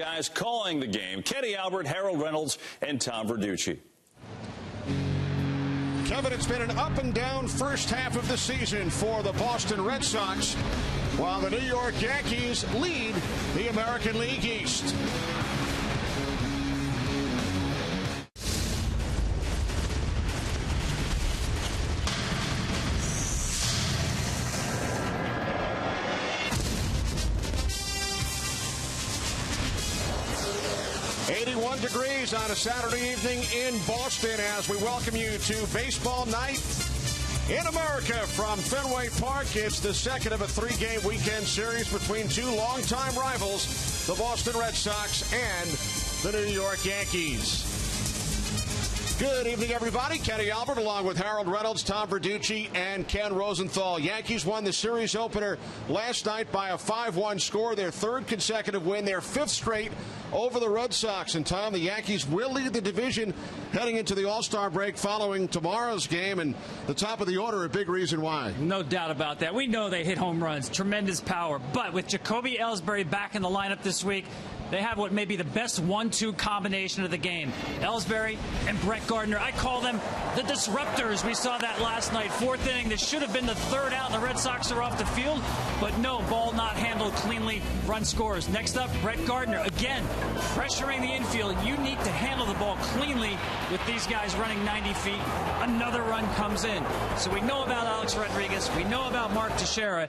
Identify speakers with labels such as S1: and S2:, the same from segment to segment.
S1: guys calling the game. Kenny Albert, Harold Reynolds, and Tom Verducci.
S2: Kevin, it's been an up and down first half of the season for the Boston Red Sox, while the New York Yankees lead the American League East. Degrees on a Saturday evening in Boston as we welcome you to Baseball Night in America from Fenway Park. It's the second of a three-game weekend series between two longtime rivals, the Boston Red Sox and the New York Yankees. Good evening, everybody. Kenny Albert along with Harold Reynolds, Tom Verducci, and Ken Rosenthal. Yankees won the series opener last night by a 5-1 score, their third consecutive win, their fifth straight over the Red Sox. And Tom, the Yankees will lead the division heading into the All-Star break following tomorrow's game, and the top of the order, a big reason why.
S3: No doubt about that. We know they hit home runs, tremendous power, but with Jacoby Ellsbury back in the lineup this week, they have what may be the best 1-2 combination of the game. Ellsbury and Brett Gardner. I call them the disruptors. We saw that last night. Fourth inning. This should have been the third out, and the Red Sox are off the field. But no, ball not handled cleanly. Run scores. Next up, Brett Gardner. Again, pressuring the infield. You need to handle the ball cleanly with these guys running 90 feet. Another run comes in. So we know about Alex Rodriguez. We know about Mark Teixeira.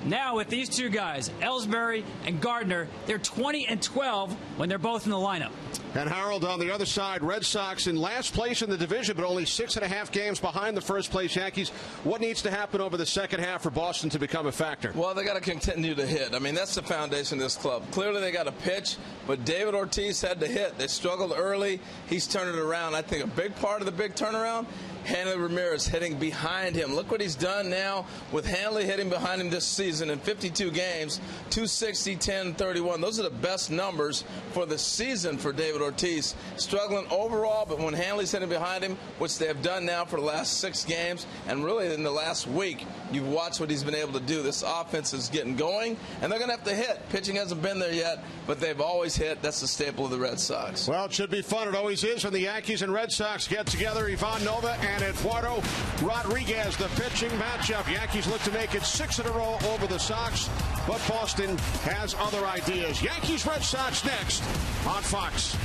S3: Now with these two guys, Ellsbury and Gardner, they're 20-12 when they're both in the lineup.
S2: And Harold on the other side, Red Sox in last place in the division, but only 6.5 games behind the first place Yankees. What needs to happen over the second half for Boston to become a factor?
S4: Well, they got to continue to hit. I mean, that's the foundation of this club. Clearly they got to pitch, but David Ortiz had to hit. They struggled early. He's turned it around. I think a big part of the big turnaround, Hanley Ramirez hitting behind him. Look what he's done now with Hanley hitting behind him this season in 52 games, 260, 10, 31. Those are the best numbers for the season for David Ortiz. Struggling overall, but when Hanley's hitting behind him, which they have done now for the last 6 games, and really in the last week, you've watched what he's been able to do. This offense is getting going, and they're going to have to hit. Pitching hasn't been there yet, but they've always hit. That's the staple of the Red Sox.
S2: Well, it should be fun. It always is when the Yankees and Red Sox get together. Ivan Nova and Eduardo Rodriguez, the pitching matchup. Yankees look to make it 6 in a row over the Sox, but Boston has other ideas. Yankees, Red Sox next on Fox.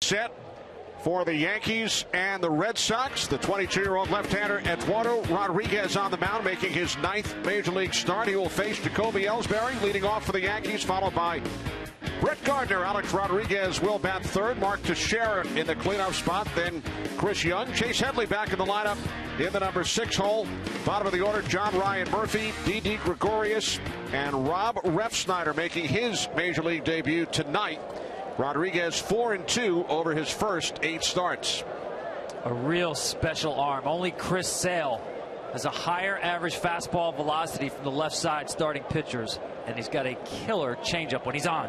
S2: set for the Yankees and the Red Sox. The 22-year-old left-hander Eduardo Rodriguez on the mound, making his 9th Major League start. He will face Jacoby Ellsbury, leading off for the Yankees, followed by Brett Gardner. Alex Rodriguez will bat third. Mark Teixeira in the cleanup spot. Then Chris Young. Chase Headley back in the lineup in the number 6 hole. Bottom of the order, John Ryan Murphy, Didi Gregorius, and Rob Refsnyder making his Major League debut tonight. Rodriguez 4-2 over his first 8 starts.
S3: A real special arm. Only Chris Sale has a higher average fastball velocity from the left side starting pitchers, and he's got a killer changeup when he's on.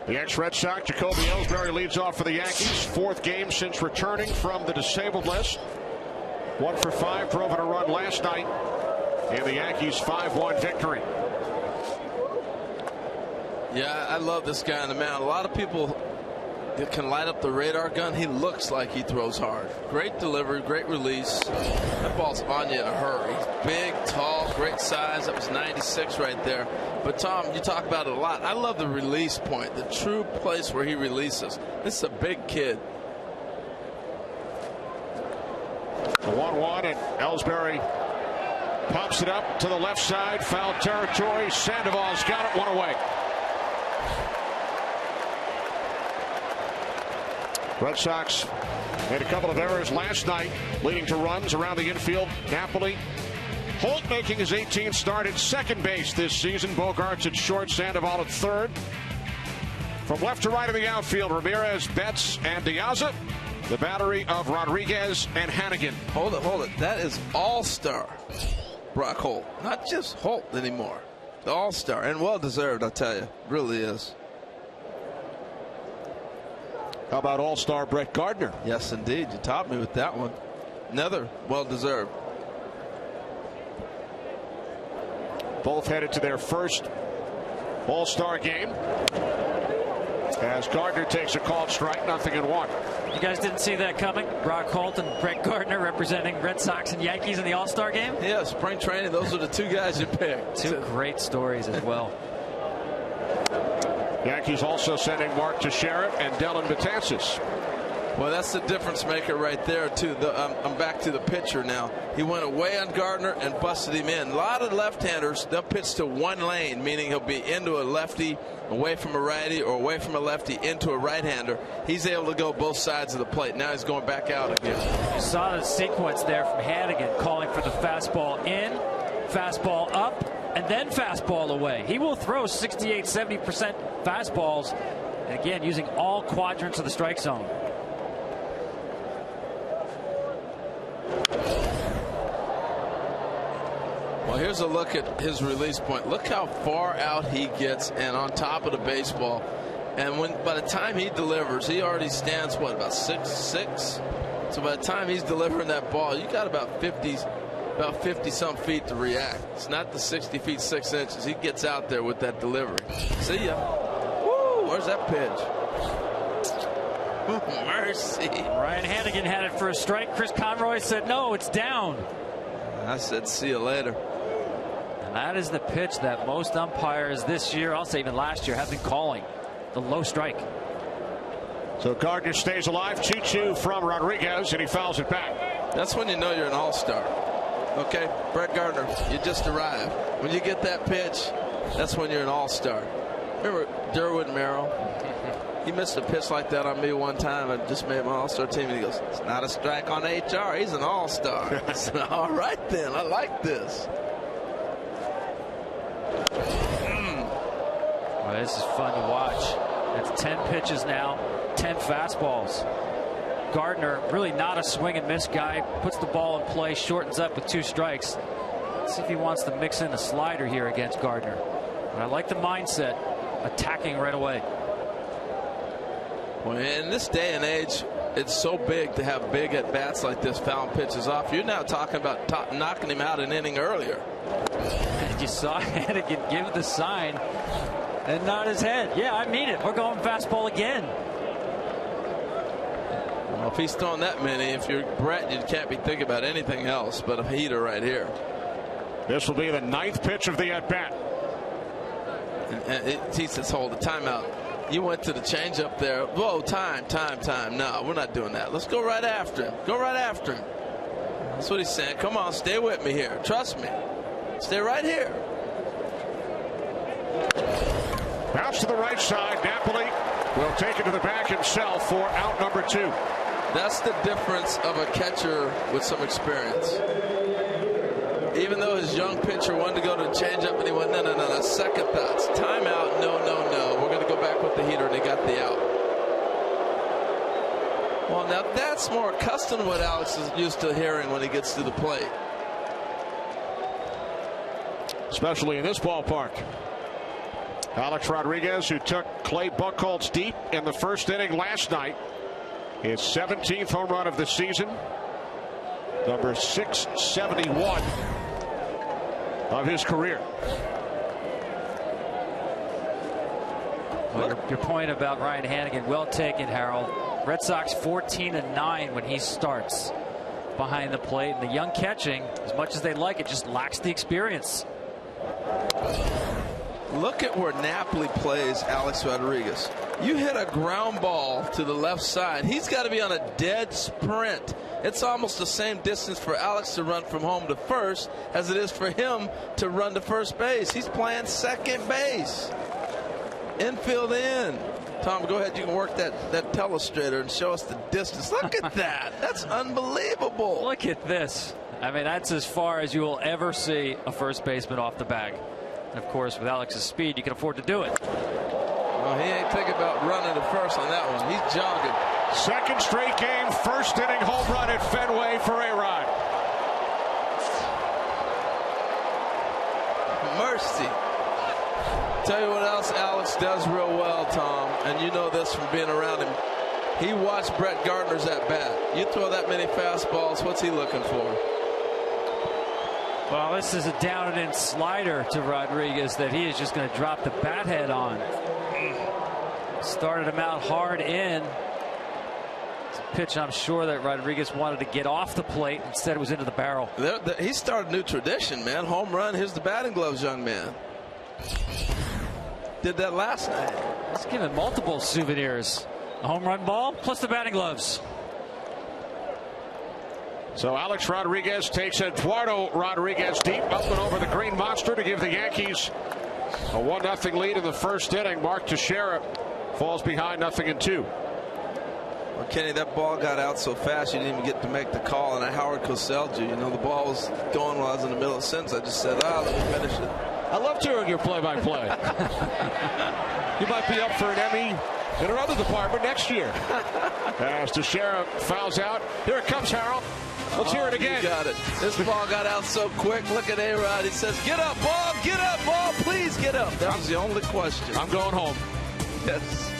S2: The ex-Red Sox, Jacoby Ellsbury, leads off for the Yankees. 4th game since returning from the disabled list. 1 for 5, drove in a run last night in the Yankees' 5-1 victory.
S4: Yeah, I love this guy on the mound. A lot of people can light up the radar gun. He looks like he throws hard. Great delivery, great release. That ball's on you in a hurry. Big, tall, great size. That was 96 right there. But Tom, you talk about it a lot. I love the release point, the true place where he releases. This is a big kid.
S2: The 1-1, and Ellsbury pumps it up to the left side. Foul territory. Sandoval's got it, 1 away. Red Sox made a couple of errors last night, leading to runs around the infield. Napoli. Holt making his 18th start at second base this season. Bogarts at short, Sandoval at third. From left to right of the outfield, Ramirez, Betts, and Diaz. The battery of Rodriguez and Hannigan.
S4: Hold it. That is all-star Brock Holt. Not just Holt anymore. The all-star, and well-deserved, I tell you. Really is.
S2: How about all-star Brett Gardner?
S4: Yes, indeed. You topped me with that one. Another well-deserved.
S2: Both headed to their first all-star game. As Gardner takes a called strike, 0-1.
S3: You guys didn't see that coming? Brock Holt and Brett Gardner representing Red Sox and Yankees in the All-Star game?
S4: Yeah, spring training, those are the 2 guys you picked.
S3: 2 great stories as well.
S2: Yankees also sending Mark Teixeira and Dellin Betances.
S4: Well, that's the difference maker right there, too. I'm back to the pitcher now. He went away on Gardner and busted him in. A lot of left-handers, they'll pitch to one lane, meaning he'll be into a lefty, away from a righty, or away from a lefty into a right-hander. He's able to go both sides of the plate. Now he's going back out again.
S3: You saw the sequence there from Hannigan calling for the fastball in, fastball up, and then fastball away. He will throw 68-70% fastballs, and again using all quadrants of the strike zone.
S4: Well, here's a look at his release point. Look how far out he gets and on top of the baseball. And by the time he delivers, he already stands, what, about 6'6"? So by the time he's delivering that ball, you got about 50-some feet to react. It's not the 60 feet 6 inches. He gets out there with that delivery. See ya. Woo! Where's that pitch? Mercy.
S3: Ryan Hannigan had it for a strike. Chris Conroy said, no, it's down.
S4: I said, see you later.
S3: And that is the pitch that most umpires this year, I'll say even last year, have been calling. The low strike.
S2: So Gardner stays alive. 2-2 from Rodriguez, and he fouls it back.
S4: That's when you know you're an all-star. Okay, Brett Gardner, you just arrived. When you get that pitch, that's when you're an all-star. Remember Derwood Merrill? He missed a pitch like that on me one time. I just made my all-star team, and he goes, it's not a strike on HR. He's an all-star. I said, all right, then. I like this.
S3: Well, this is fun to watch. That's 10 pitches now, 10 fastballs. Gardner, really not a swing and miss guy, puts the ball in play, shortens up with 2 strikes. Let's see if he wants to mix in a slider here against Gardner. But I like the mindset, attacking right away.
S4: Well, in this day and age, it's so big to have big at bats like this, fouling pitches off. You're now talking about knocking him out an inning earlier.
S3: And you saw Hannigan give the sign and nod his head. Yeah, I mean it. We're going fastball again.
S4: Well, if he's throwing that many, if you're Brett, you can't be thinking about anything else but a heater right here.
S2: This will be the 9th pitch of the at-bat.
S4: And he says, hold the timeout. You went to the changeup there. Whoa, time. No, we're not doing that. Let's go right after him. Go right after him. That's what he's saying. Come on, stay with me here. Trust me. Stay right here.
S2: Bounce to the right side. Napoli will take it to the back himself for out number 2.
S4: That's the difference of a catcher with some experience. Even though his young pitcher wanted to go to the changeup, and he went, no. Second thoughts. Timeout. No. We're going to go back with the heater, and they got the out. Well, now that's more accustomed to what Alex is used to hearing when he gets to the plate.
S2: Especially in this ballpark. Alex Rodriguez, who took Clay Buchholz deep in the first inning last night. His 17th home run of the season. Number 671 of his career.
S3: Well, your point about Ryan Hanigan, well taken, Harold. Red Sox 14-9 when he starts behind the plate. And the young catching, as much as they like it, just lacks the experience.
S4: Look at where Napoli plays Alex Rodriguez. You hit a ground ball to the left side. He's got to be on a dead sprint. It's almost the same distance for Alex to run from home to first as it is for him to run to first base. He's playing second base. Infield in. Tom, go ahead. You can work that telestrator and show us the distance. Look at that. That's unbelievable.
S3: Look at this. I mean, that's as far as you will ever see a first baseman off the bag. And of course, with Alex's speed, you can afford to do it.
S4: Well, he ain't thinking about running to first on that one. He's jogging.
S2: Second straight game, first inning home run at Fenway for A-Rod.
S4: Mercy. Tell you what else Alex does real well, Tom, and you know this from being around him. He watched Brett Gardner's at bat. You throw that many fastballs, what's he looking for?
S3: Well, this is a down and in slider to Rodriguez that he is just going to drop the bat head on. Started him out hard in. It's a pitch I'm sure that Rodriguez wanted to get off the plate. Instead, it was into the barrel.
S4: He started a new tradition, man. Home run. Here's the batting gloves, young man. Did that last night.
S3: Let's give him multiple souvenirs. A home run ball plus the batting gloves.
S2: So Alex Rodriguez takes Eduardo Rodriguez deep up and over the Green Monster to give the Yankees a 1-0 lead in the first inning. Mark Teixeira falls behind 0-2.
S4: Well, Kenny, that ball got out so fast you didn't even get to make the call. And Howard Cosell, you know, the ball was going while I was in the middle of the sentence. I just said, let me finish it.
S2: I love hearing your play-by-play. You might be up for an Emmy in another department next year. As Teixeira fouls out. Here it comes, Harold. Let's hear it again.
S4: You got it. This ball got out so quick. Look at A-Rod. He says, get up, ball. Get up, ball. Please get up. That was the only question.
S2: I'm going home.
S4: Yes.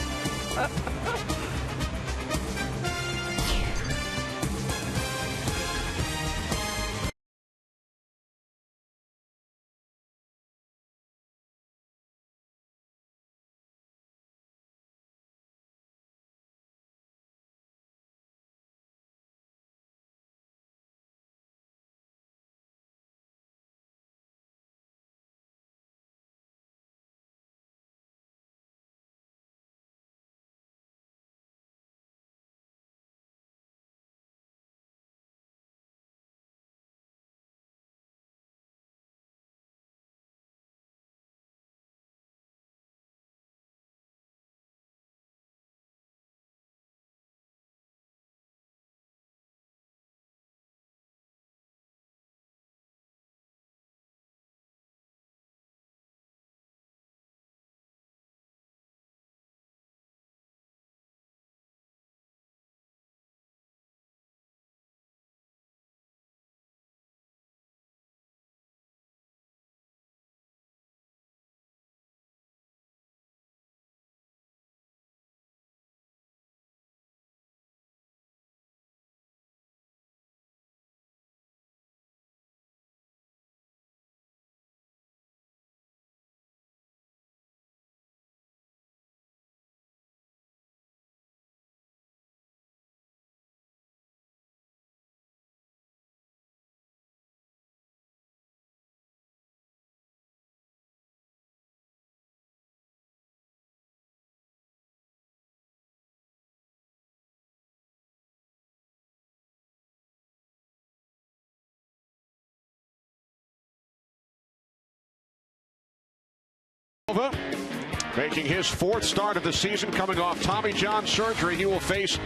S2: Nova, making his 4th start of the season, coming off Tommy John surgery. He will face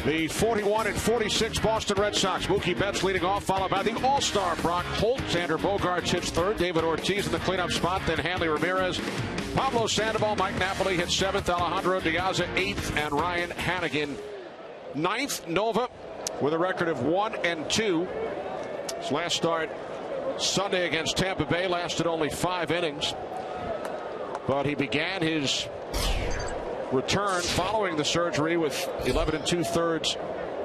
S2: the 41-46 Boston Red Sox. Mookie Betts leading off, followed by the All-Star Brock Holt. Xander Bogaerts hits 3rd. David Ortiz in the cleanup spot. Then Hanley Ramirez, Pablo Sandoval, Mike Napoli hits 7th. Alejandro Diaz 8th, and Ryan Hannigan 9th. Nova with a record of 1-2. His last start Sunday against Tampa Bay lasted only 5 innings. But he began his return following the surgery with 11 2/3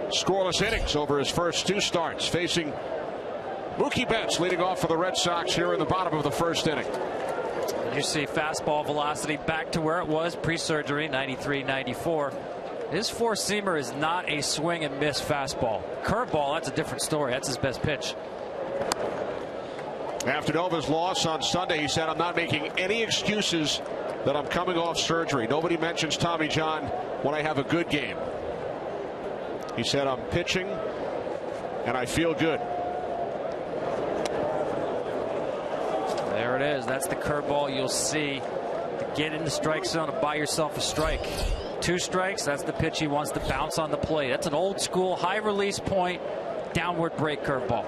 S2: scoreless innings over his first 2 starts, facing Mookie Betts leading off for the Red Sox here in the bottom of the 1st inning.
S3: You see fastball velocity back to where it was pre-surgery, 93-94. His 4-seamer is not a swing and miss fastball. Curveball, that's a different story. That's his best pitch.
S2: After Nova's loss on Sunday, he said, "I'm not making any excuses that I'm coming off surgery. Nobody mentions Tommy John when I have a good game." He said, "I'm pitching and I feel good."
S3: There it is. That's the curveball you'll see to get in the strike zone and buy yourself a strike. 2 strikes, that's the pitch he wants to bounce on the plate. That's an old school high release point, downward break curveball.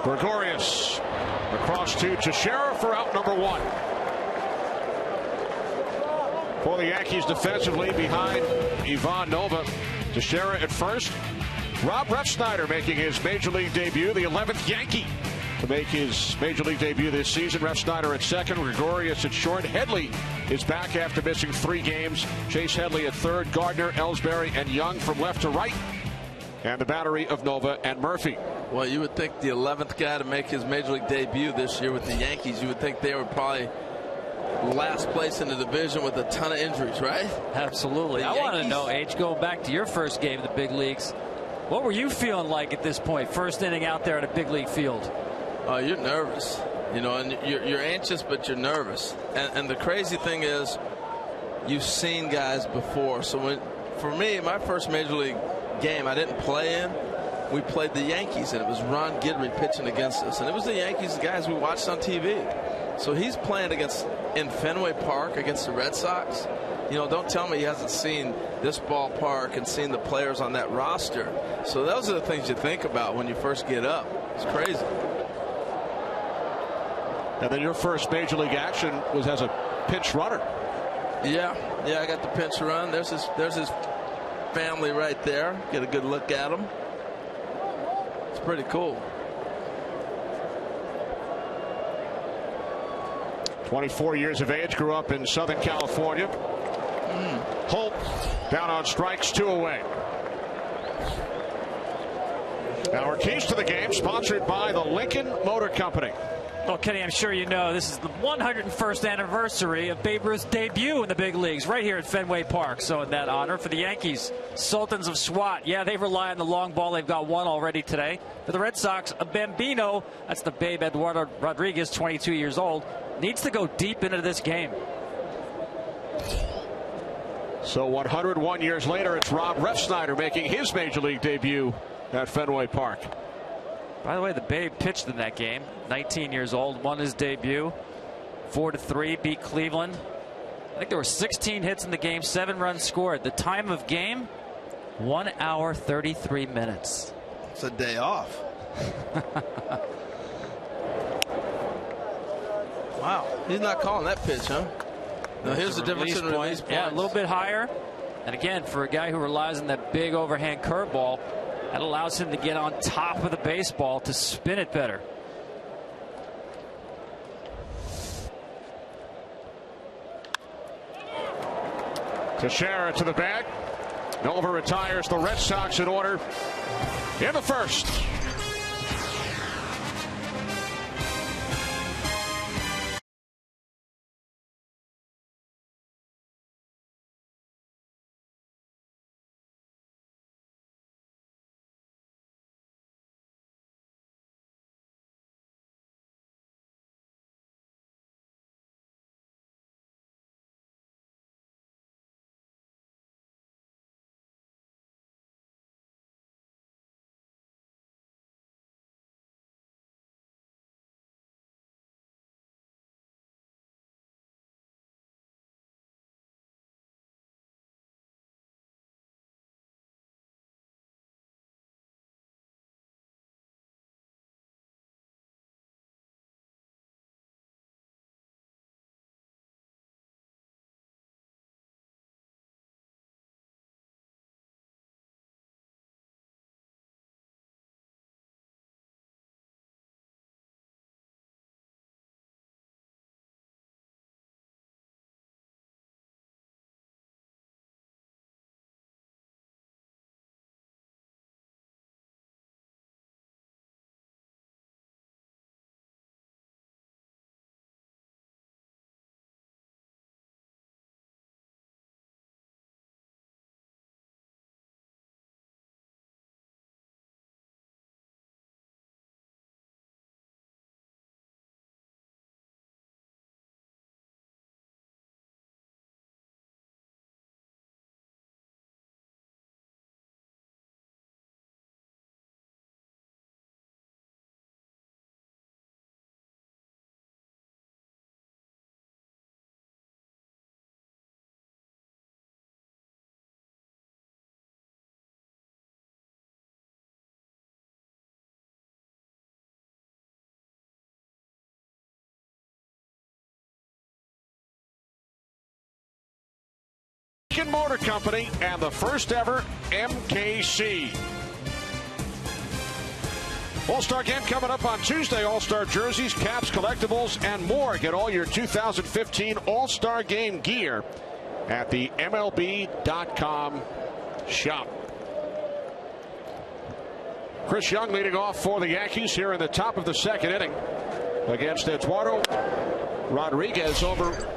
S2: Gregorius across to Teixeira for out number 1. For the Yankees defensively behind Ivan Nova. Teixeira at first. Rob Refsnyder making his major league debut, the 11th Yankee to make his major league debut this season. Refsnyder at second, Gregorius at short. Headley is back after missing 3 games. Chase Headley at third, Gardner, Ellsbury, and Young from left to right. And the battery of Nova and Murphy.
S4: Well, you would think the 11th guy to make his major league debut this year with the Yankees, you would think they were probably last place in the division with a ton of injuries, right?
S3: Absolutely. I want to know, H, going back to your first game in the big leagues, what were you feeling like at this point, first inning out there at a big league field?
S4: You're nervous, you know, and you're anxious, but you're nervous. And the crazy thing is, you've seen guys before. So for me, my first major league game I didn't play in, we played the Yankees, and it was Ron Guidry pitching against us, and it was the Yankees guys we watched on TV. So he's playing in Fenway Park against the Red Sox. You know, don't tell me he hasn't seen this ballpark and seen the players on that roster. So those are the things you think about when you first get up. It's crazy.
S2: And then your first major league action was as a pinch runner.
S4: Yeah, I got the pinch run. There's his family right there. Get a good look at him. It's pretty cool.
S2: 24 years of age, grew up in Southern California. Holt down on strikes, 2 away. Now our keys to the game sponsored by the Lincoln Motor Company.
S3: Well, Kenny, I'm sure you know this is the 101st anniversary of Babe Ruth's debut in the big leagues right here at Fenway Park. So in that honor for the Yankees, Sultans of SWAT, yeah, they rely on the long ball. They've got 1 already today. For the Red Sox, a Bambino, that's the Babe Eduardo Rodriguez, 22 years old, needs to go deep into this game.
S2: So 101 years later, it's Rob Refsnyder making his major league debut at Fenway Park.
S3: By the way, the Babe pitched in that game. 19 years old, won his debut. 4-3, beat Cleveland. I think there were 16 hits in the game, 7 runs scored. The time of game, 1 hour, 33 minutes.
S4: It's a day off. Wow, he's not calling that pitch, huh? Now here's the difference in release points.
S3: Yeah, a little bit higher. And again, for a guy who relies on that big overhand curveball, that allows him to get on top of the baseball to spin it better.
S2: Teixeira to the bag. Nova retires. The Red Sox in order in the first. Lincoln Motor Company and the first ever MKC. All-Star Game coming up on Tuesday. All-Star jerseys, caps, collectibles, and more. Get all your 2015 All-Star Game gear at the MLB.com shop. Chris Young leading off for the Yankees here in the top of the second inning against Eduardo Rodriguez. Over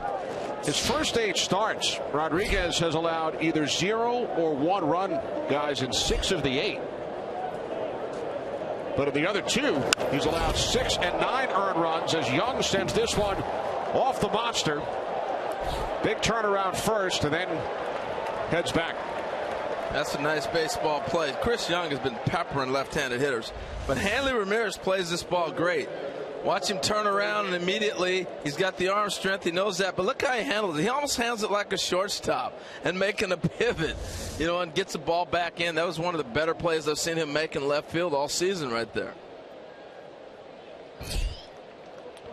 S2: his first 8 starts, Rodriguez has allowed either 0 or 1 run, guys, in 6 of the 8. But in the other 2, he's allowed 6 and 9 earned runs as Young sends this one off the monster. Big turnaround first and then heads back.
S4: That's a nice baseball play. Chris Young has been peppering left-handed hitters, but Hanley Ramirez plays this ball great. Watch him turn around, and immediately he's got the arm strength. He knows that, but look how he handles it. He almost handles it like a shortstop and making a pivot, and gets the ball back in. That was one of the better plays I've seen him make in left field all season right there.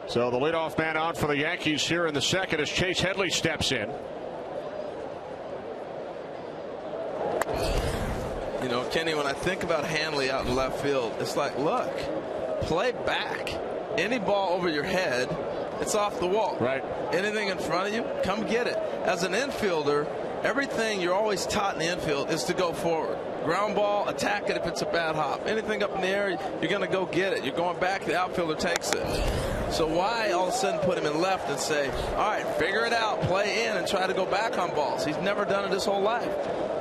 S2: So the leadoff man out for the Yankees here in the second as Chase Headley steps in.
S4: Kenny, when I think about Hanley out in left field, it's like, look, play back. Any ball over your head, it's off the wall.
S2: Right.
S4: Anything in front of you, come get it. As an infielder, everything you're always taught in the infield is to go forward. Ground ball, attack it if it's a bad hop. Anything up in the air, you're going to go get it. You're going back, the outfielder takes it. So why all of a sudden put him in left and say, all right, figure it out, play in, and try to go back on balls? He's never done it his whole life.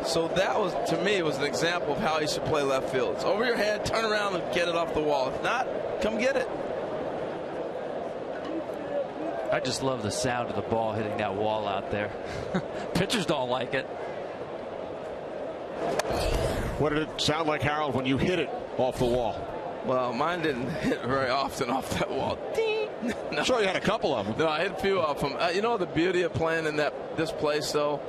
S4: So that was, to me, was an example of how he should play left field. It's over your head, turn around and get it off the wall. If not, come get it.
S5: I just love the sound of the ball hitting that wall out there. Pitchers don't like it.
S2: What did it sound like, Harold, when you hit it off the wall?
S4: Well, mine didn't hit very often off that wall. Ding.
S2: No. Sure, you had a couple of them.
S4: No, I hit a few off them. The beauty of playing in this place, though,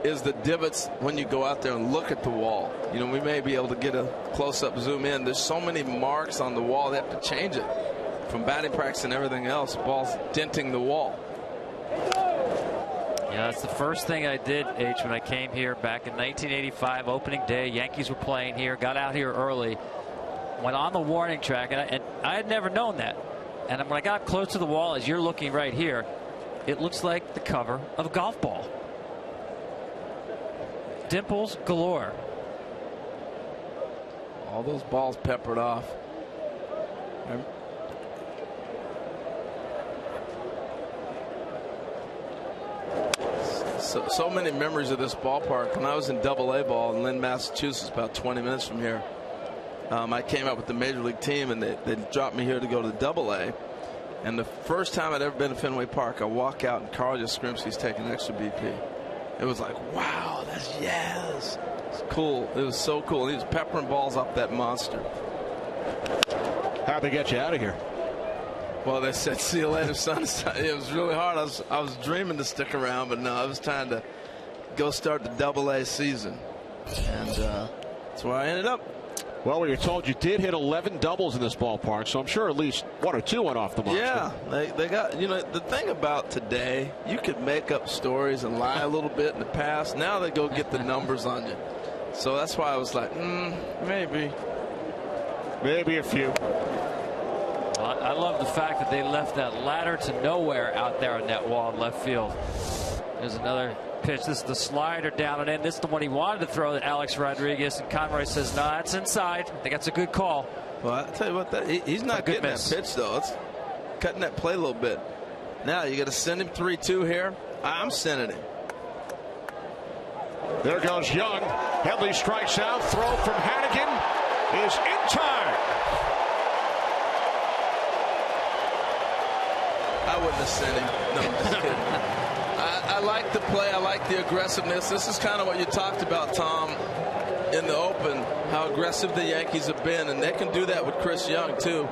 S4: is the divots when you go out there and look at the wall. We may be able to get a close-up zoom in. There's so many marks on the wall, they have to change it. From batting practice and everything else, the ball's denting the wall.
S5: Yeah, that's the first thing I did, H, when I came here back in 1985, opening day. Yankees were playing here, got out here early, went on the warning track, and I had never known that. And when I got close to the wall, as you're looking right here, it looks like the cover of a golf ball. Dimples galore.
S4: All those balls peppered off. So many memories of this ballpark. When I was in AA ball in Lynn, Massachusetts, about 20 minutes from here, I came up with the major league team, and they dropped me here to go to AA. And the first time I'd ever been to Fenway Park, I walk out and Carl just screams he's taking extra BP. It was like, wow, that's yes. It's cool. It was so cool. He was peppering balls up that monster.
S2: How'd they get you out of here?
S4: Well, they said, see you later, son. It was really hard. I was dreaming to stick around, but no, I was trying to go start the AA season. And that's where I ended up.
S2: Well, we were told you did hit 11 doubles in this ballpark, so I'm sure at least 1 or 2 went off the monster.
S4: Yeah, they got, the thing about today, you could make up stories and lie a little bit in the past. Now they go get the numbers on you. So that's why I was like, maybe.
S2: Maybe a few.
S5: I love the fact that they left that ladder to nowhere out there on that wall in left field. There's another pitch. This is the slider down and in. This is the one he wanted to throw to Alex Rodriguez, and Conroy says, no, that's inside. I think that's a good call.
S4: Well, I'll tell you what, he's not getting that pitch, though. It's cutting that play a little bit. Now you got to send him 3-2 here. I'm sending him.
S2: There goes Young. Headley strikes out. Throw from Hannigan is in time.
S4: I wouldn't have sent him. No, I'm just kidding. I like the play. I like the aggressiveness. This is kind of what you talked about, Tom, in the open, how aggressive the Yankees have been, and they can do that with Chris Young too.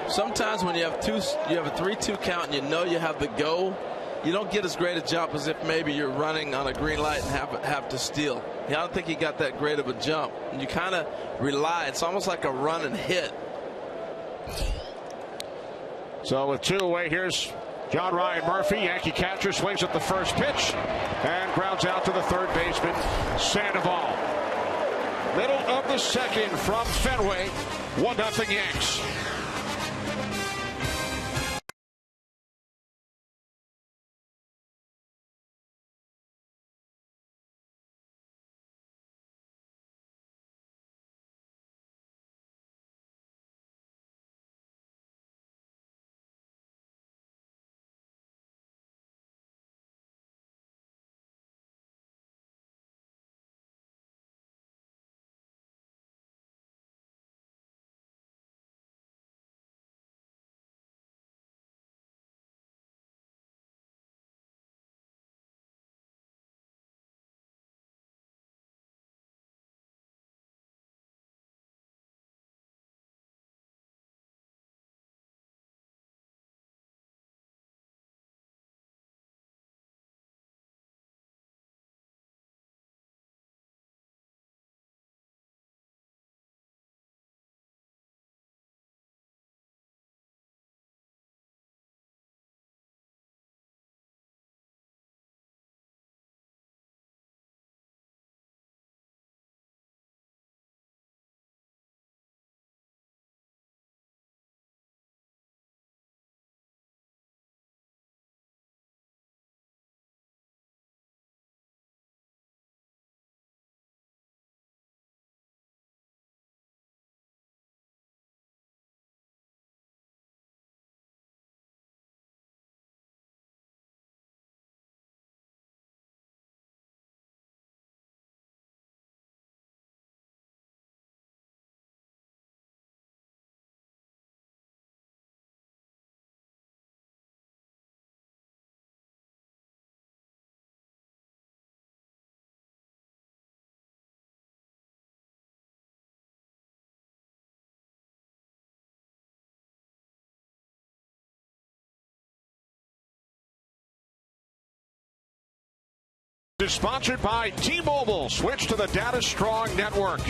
S4: Sometimes when you have a 3-2 count and you have the go, you don't get as great a jump as if maybe you're running on a green light and have to steal. I don't think he got that great of a jump. And you kind of rely. It's almost like a run and hit.
S2: So with 2 away, here's John Ryan Murphy, Yankee catcher, swings at the first pitch and grounds out to the third baseman, Sandoval. Middle of the second from Fenway, 1-0 Yanks. Is sponsored by T-Mobile. Switch to the Data Strong network.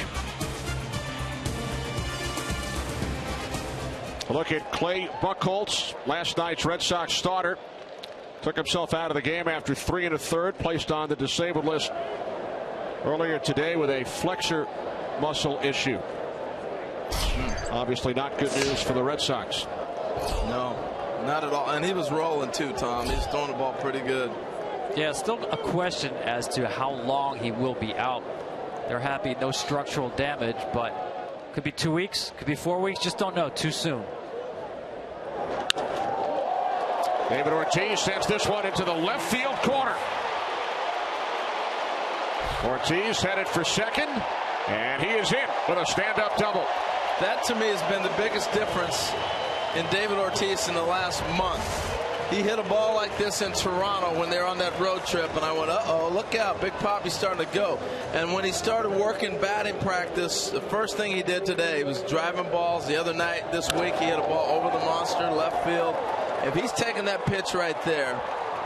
S2: A look at Clay Buchholz, last night's Red Sox starter. Took himself out of the game after 3 1/3, placed on the disabled list earlier today with a flexor muscle issue. Obviously not good news for the Red Sox.
S4: No, not at all. And he was rolling too, Tom. He's throwing the ball pretty good.
S5: Yeah, still a question as to how long he will be out. They're happy, no structural damage, but could be 2 weeks, could be 4 weeks, just don't know. Too soon.
S2: David Ortiz sends this one into the left field corner. Ortiz headed for second, and he is in with a stand-up double.
S4: That to me has been the biggest difference in David Ortiz in the last month. He hit a ball like this in Toronto when they were on that road trip, and I went, uh-oh, look out, Big Papi's starting to go. And when he started working batting practice, the first thing he did today was driving balls. The other night, this week, he hit a ball over the monster, left field. If he's taking that pitch right there,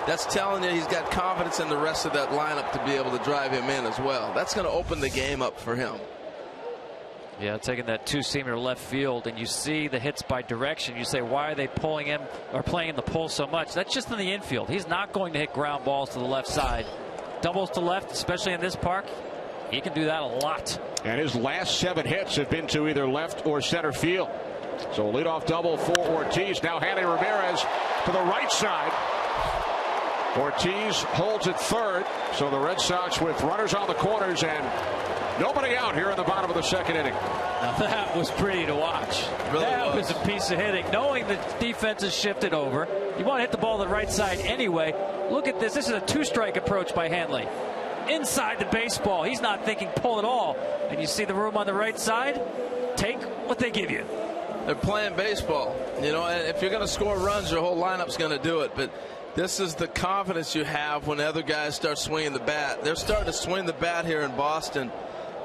S4: that's telling you he's got confidence in the rest of that lineup to be able to drive him in as well. That's going to open the game up for him.
S5: Yeah, taking that two-seamer left field, and you see the hits by direction. You say, why are they pulling him or playing in the pull so much? That's just in the infield. He's not going to hit ground balls to the left side. Doubles to left, especially in this park, he can do that a lot.
S2: And his last 7 hits have been to either left or center field. So leadoff double for Ortiz. Now handing Ramirez to the right side. Ortiz holds at third. So the Red Sox with runners on the corners and nobody out here in the bottom of the second inning.
S5: Now that was pretty to watch.
S4: Really
S5: that was a piece of hitting. Knowing the defense has shifted over. You want to hit the ball to the right side anyway. Look at this. This is a 2-strike approach by Hanley. Inside the baseball. He's not thinking pull at all. And you see the room on the right side. Take what they give you.
S4: They're playing baseball. You know, and if you're going to score runs, your whole lineup's going to do it. But this is the confidence you have when the other guys start swinging the bat. They're starting to swing the bat here in Boston.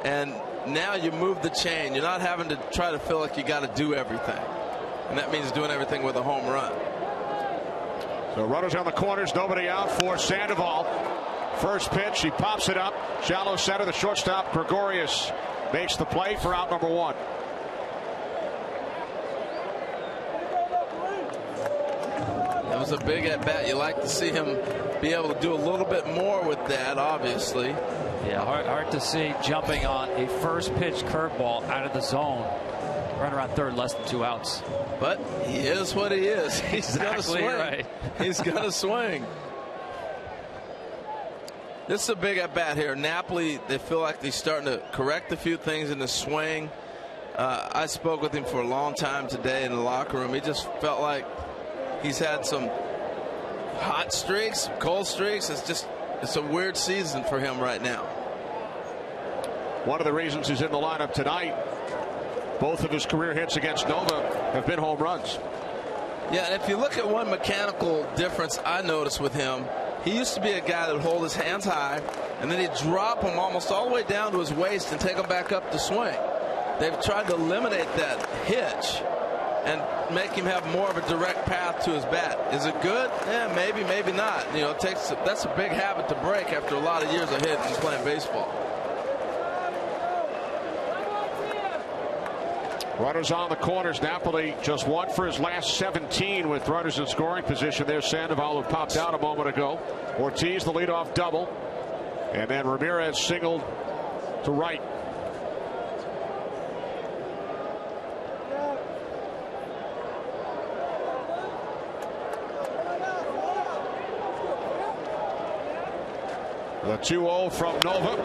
S4: And now you move the chain. You're not having to try to feel like you got to do everything. And that means doing everything with a home run.
S2: So runners on the corners, nobody out for Sandoval. First pitch, he pops it up. Shallow center, the shortstop, Gregorius, makes the play for out number 1.
S4: was a big at bat. You like to see him be able to do a little bit more with that, obviously.
S5: Yeah, hard to see jumping on a first pitch curveball out of the zone. Run around third, less than 2 outs.
S4: But he is what he is. He's
S5: exactly
S4: gonna swing.
S5: Right.
S4: He's going to swing. This is a big at bat here. Napoli, they feel like they're starting to correct a few things in the swing. I spoke with him for a long time today in the locker room. He just felt like he's had some hot streaks, cold streaks. It's a weird season for him right now.
S2: One of the reasons he's in the lineup tonight, both of his career hits against Nova have been home runs.
S4: Yeah, and if you look at one mechanical difference I noticed with him, he used to be a guy that would hold his hands high, and then he'd drop them almost all the way down to his waist and take them back up to swing. They've tried to eliminate that hitch and make him have more of a direct path to his bat. Is it good? Yeah, maybe, maybe not. You know, that's a big habit to break after a lot of years of hitting and playing baseball.
S2: Runners on the corners. Napoli just 1 for his last 17 with runners in scoring position. There's Sandoval, who popped out a moment ago. Ortiz, the leadoff double. And then Ramirez singled to right. The 2-0 from Nova.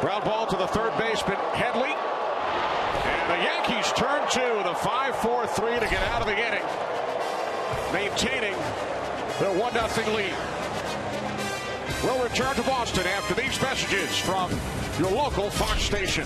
S2: Ground ball to the third baseman, Headley. And the Yankees turn to the 5-4-3 to get out of the inning, maintaining their 1-0 lead. We'll return to Boston after these messages from your local Fox station.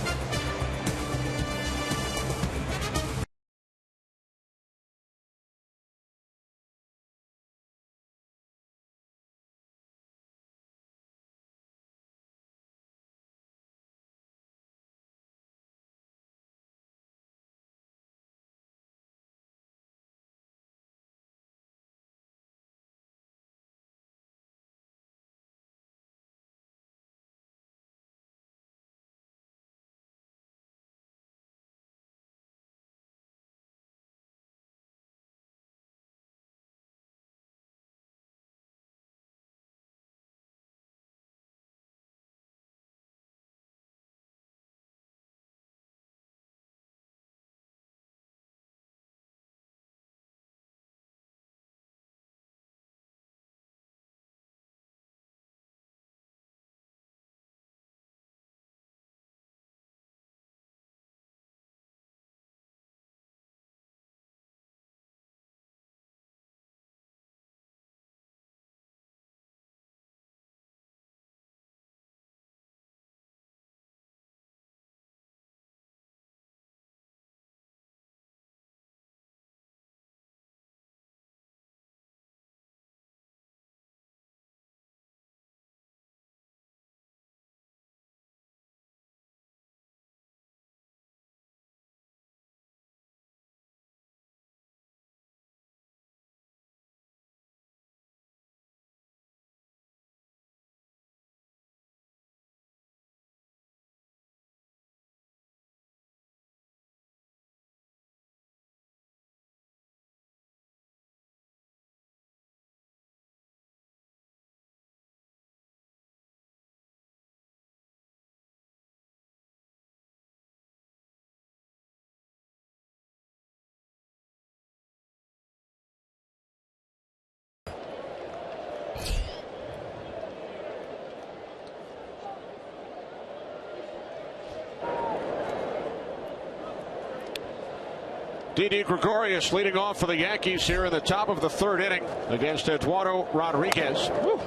S2: Didi Gregorius leading off for the Yankees here in the top of the third inning against Eduardo Rodriguez. Woo.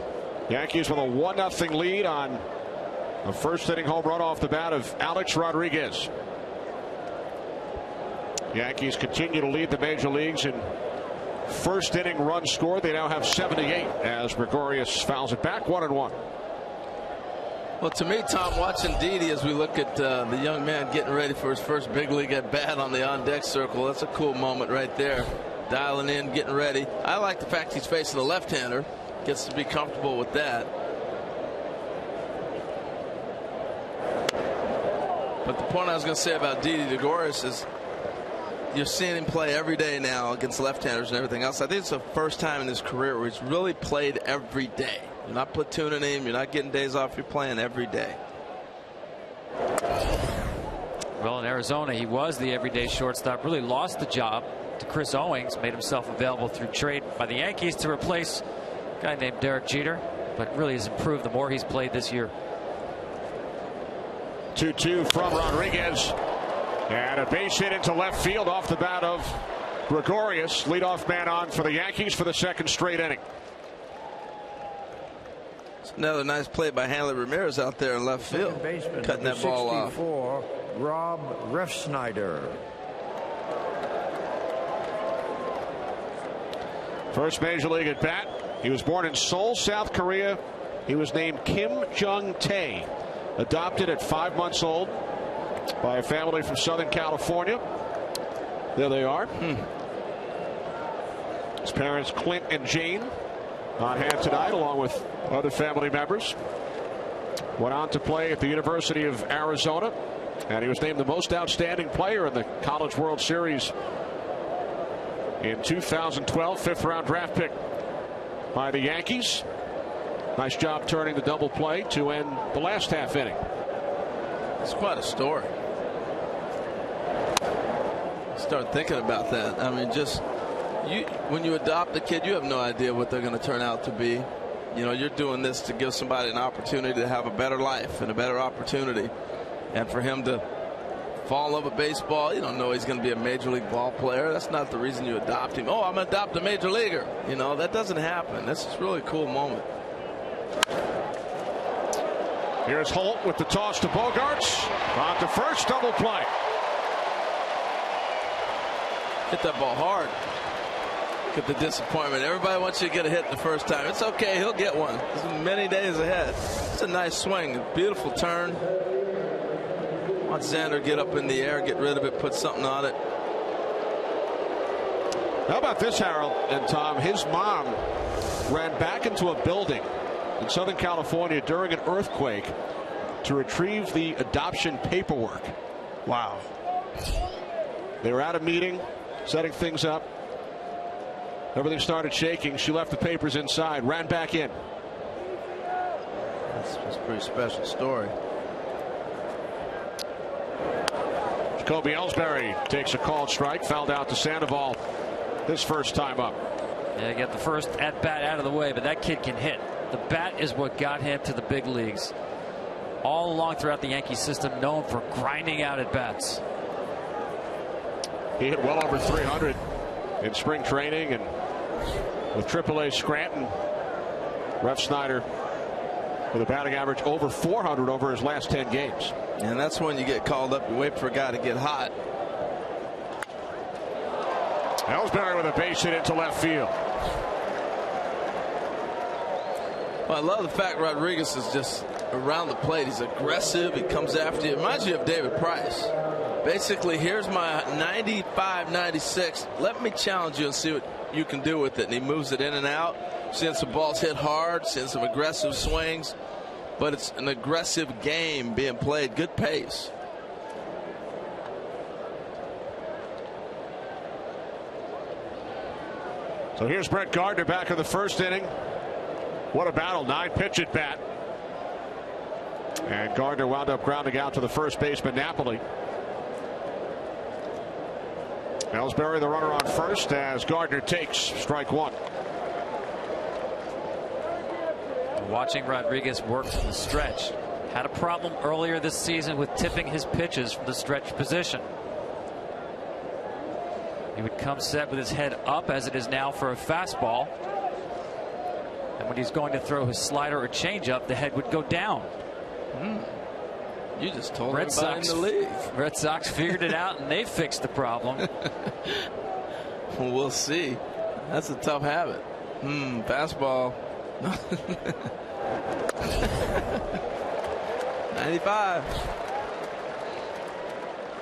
S2: Yankees with a 1-0 lead on a first inning home run off the bat of Alex Rodriguez. Yankees continue to lead the major leagues in first inning runs scored. They now have 78 as Gregorius fouls it back 1-1.
S4: Well, to me, Tom, watching Didi as we look at the young man getting ready for his first big league at bat on the on-deck circle, that's a cool moment right there. Dialing in, getting ready. I like the fact he's facing a left-hander. Gets to be comfortable with that. But the point I was going to say about Didi Gregorius is you're seeing him play every day now against left-handers and everything else. I think it's the first time in his career where he's really played every day. You're not platooning him. You're not getting days off. You're playing every day.
S5: Well, in Arizona, he was the everyday shortstop. Really lost the job to Chris Owings. Made himself available through trade by the Yankees to replace a guy named Derek Jeter. But really has improved the more he's played this year.
S2: 2-2 from Rodriguez. And a base hit into left field off the bat of Gregorius. Leadoff man on for the Yankees for the second straight inning.
S4: It's another nice play by Hanley Ramirez out there in left field. Cutting that ball off.
S6: Rob Refsnyder.
S2: First major league at bat. He was born in Seoul, South Korea. He was named Kim Jung-tae. Adopted at 5 months old by a family from Southern California. There they are. His parents, Clint and Jane, on hand tonight, along with other family members. Went on to play at the University of Arizona, and he was named the most outstanding player in the College World Series in 2012. Fifth-round draft pick by the Yankees. Nice job turning the double play to end the last half inning.
S4: It's quite a story. Start thinking about that. I mean, just when you adopt a kid, you have no idea what they're going to turn out to be. You know, you're doing this to give somebody an opportunity to have a better life and a better opportunity. And for him to fall in love with baseball, you don't know he's going to be a major league ball player. That's not the reason you adopt him. Oh, I'm going to adopt a major leaguer. You know, that doesn't happen. That's just really a cool moment.
S2: Here's Holt with the toss to Bogarts. On to first, double play.
S4: Hit that ball hard. Get the disappointment. Everybody wants you to get a hit the first time. It's okay. He'll get one. There's many days ahead. It's a nice swing. Beautiful turn. Want Xander get up in the air, get rid of it, put something on it.
S2: How about this, Harold and Tom? His mom ran back into a building in Southern California during an earthquake to retrieve the adoption paperwork. Wow. They were at a meeting, setting things up. Everything started shaking. She left the papers inside, ran back in.
S4: That's a pretty special story.
S2: Jacoby Ellsbury takes a called strike, fouled out to Sandoval his first time up.
S5: Yeah, get the first at bat out of the way, but that kid can hit. The bat is what got him to the big leagues. All along throughout the Yankee system, known for grinding out at bats.
S2: He hit well over 300 in spring training, and with AAA Scranton, Refsnyder with a batting average over 400 over his last 10 games.
S4: And that's when you get called up. You wait for a guy to get hot.
S2: Ellsbury with a base hit into left field.
S4: Well, I love the fact Rodriguez is just around the plate. He's aggressive. He comes after you. It reminds you of David Price. Basically, here's my 95-96. Let me challenge you and see what you can do with it. And he moves it in and out. Seeing some balls hit hard, seeing some aggressive swings. But it's an aggressive game being played. Good pace.
S2: So here's Brett Gardner back in the first inning. What a battle. 9-pitch at bat. And Gardner wound up grounding out to the first baseman, Napoli. Ellsbury, the runner on first, as Gardner takes strike one.
S5: Watching Rodriguez work from the stretch. Had a problem earlier this season with tipping his pitches from the stretch position. He would come set with his head up, as it is now, for a fastball. And when he's going to throw his slider or changeup, the head would go down.
S4: You just told everybody in the league.
S5: Red Sox figured it out, and they fixed the problem.
S4: Well, we'll see. That's a tough habit. Fastball. 95.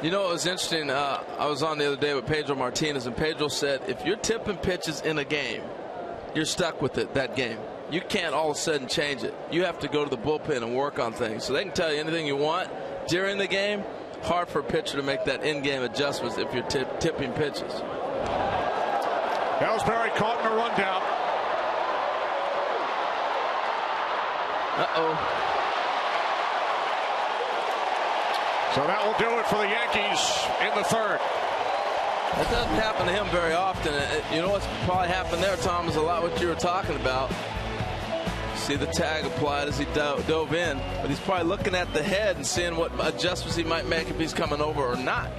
S4: You know, it was interesting. I was on the other day with Pedro Martinez, and Pedro said, if you're tipping pitches in a game, you're stuck with it that game. You can't all of a sudden change it. You have to go to the bullpen and work on things. So they can tell you anything you want during the game, hard for a pitcher to make that in-game adjustments if you're tipping pitches.
S2: Ellsbury caught in a rundown.
S4: Uh-oh.
S2: So that will do it for the Yankees in the third.
S4: That doesn't happen to him very often. You know what's probably happened there, Tom, is a lot what you were talking about. See the tag applied as he dove in, but he's probably looking at the head and seeing what adjustments he might make if he's coming over or not.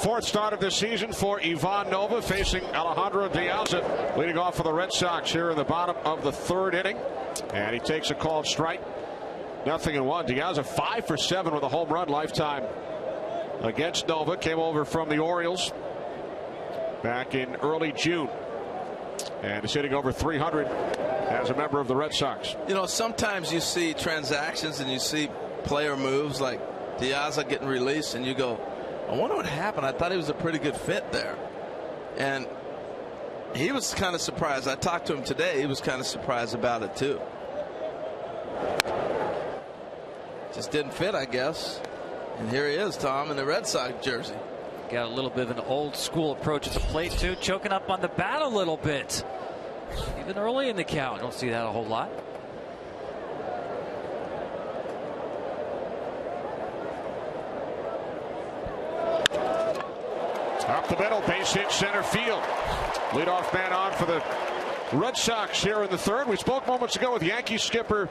S2: Fourth start of the season for Ivan Nova, facing Alejandro Diaz, leading off for the Red Sox here in the bottom of the third inning. And he takes a called strike. 0-1. Diaz 5 for 7 with a home run lifetime against Nova. Came over from the Orioles back in early June. And is hitting over 300 as a member of the Red Sox.
S4: You know, sometimes you see transactions and you see player moves like Diaz getting released, and you go, I wonder what happened. I thought he was a pretty good fit there. And he was kind of surprised. I talked to him today. He was kind of surprised about it, too. Just didn't fit, I guess. And here he is, Tom, in the Red Sox jersey.
S5: Got a little bit of an old school approach at the plate, too. Choking up on the bat a little bit. Even early in the count. Don't see that a whole lot.
S2: Up the middle, base hit center field. Leadoff man on for the Red Sox here in the third. We spoke moments ago with Yankees skipper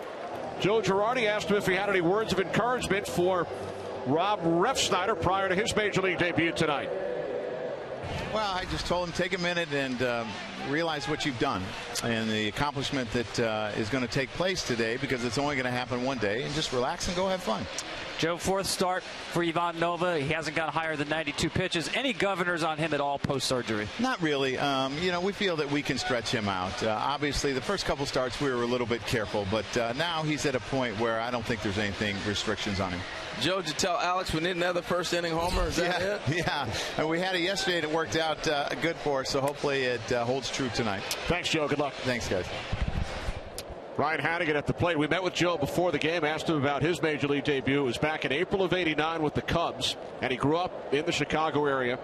S2: Joe Girardi. Asked him if he had any words of encouragement for Rob Refsnyder prior to his major league debut tonight.
S7: Well, I just told him take a minute and realize what you've done and the accomplishment that is going to take place today, because it's only going to happen one day, and just relax and go have fun.
S5: Joe, fourth start for Ivan Nova. He hasn't got higher than 92 pitches. Any governors on him at all post-surgery?
S7: Not really. You know, we feel that we can stretch him out. Obviously, the first couple starts we were a little bit careful, but now he's at a point where I don't think there's anything restrictions on him.
S4: Joe, did you tell Alex we need another first inning homer? Is that it?
S7: Yeah. And we had it yesterday and it worked out good for us, so hopefully it holds true tonight.
S2: Thanks, Joe. Good luck.
S7: Thanks, guys.
S2: Ryan Hannigan at the plate. We met with Joe before the game, asked him about his major league debut. It was back in April of '89 with the Cubs, and he grew up in the Chicago area.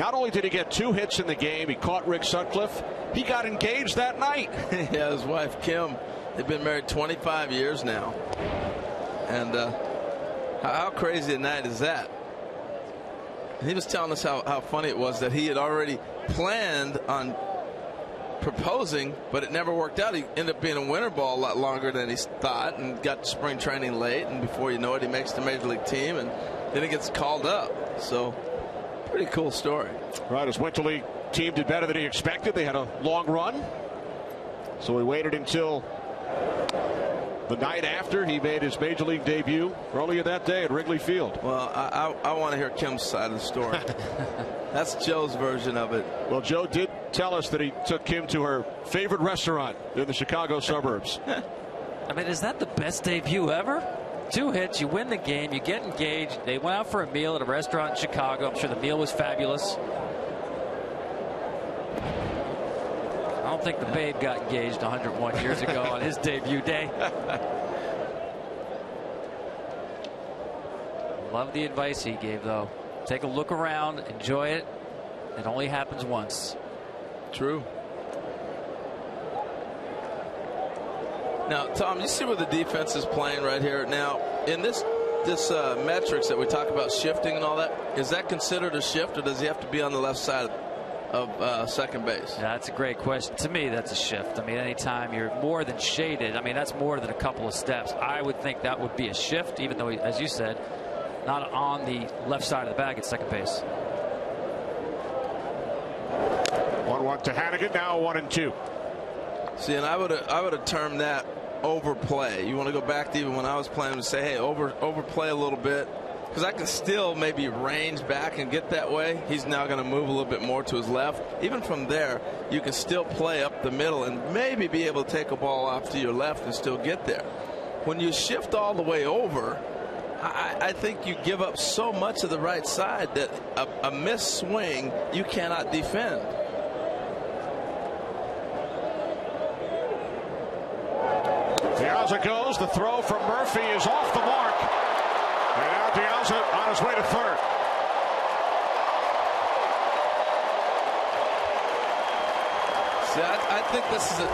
S2: Not only did he get 2 hits in the game, he caught Rick Sutcliffe. He got engaged that night.
S4: Yeah, his wife Kim. They've been married 25 years now. And how crazy a night is that? He was telling us how funny it was that he had already planned on proposing, but it never worked out. He ended up being a winter ball a lot longer than he thought and got to spring training late, and before you know it, he makes the major league team, and then he gets called up. So pretty cool story.
S2: Right, his winter league team did better than he expected. They had a long run, so he waited until the night after he made his major league debut earlier that day at Wrigley Field.
S4: Well, I want to hear Kim's side of the story. That's Joe's version of it.
S2: Well, Joe did tell us that he took Kim to her favorite restaurant in the Chicago suburbs.
S5: I mean, is that the best debut ever? 2 hits, you win the game, you get engaged. They went out for a meal at a restaurant in Chicago. I'm sure the meal was fabulous. I don't think the Babe got engaged 101 years ago on his debut day. Love the advice he gave, though. Take a look around, enjoy it. It only happens once.
S4: True. Now, Tom, you see where the defense is playing right here. Now, in this metrics that we talk about, shifting and all that, is that considered a shift, or does he have to be on the left side of second base?
S5: Yeah, that's a great question. To me, that's a shift. I mean, anytime you're more than shaded, I mean, that's more than a couple of steps. I would think that would be a shift, even though, as you said, not on the left side of the bag at second base.
S2: 1-1 to Hannigan, now 1-2.
S4: See, and I would have termed that overplay. You want to go back to even when I was playing and say, hey, overplay a little bit, because I can still maybe range back and get that way. He's now going to move a little bit more to his left. Even from there, you can still play up the middle and maybe be able to take a ball off to your left and still get there. When you shift all the way over, I think you give up so much of the right side that a missed swing you cannot defend.
S2: Diaz goes. The throw from Murphy is off the mark. And now Diaz on his way to third.
S4: See, I think this is a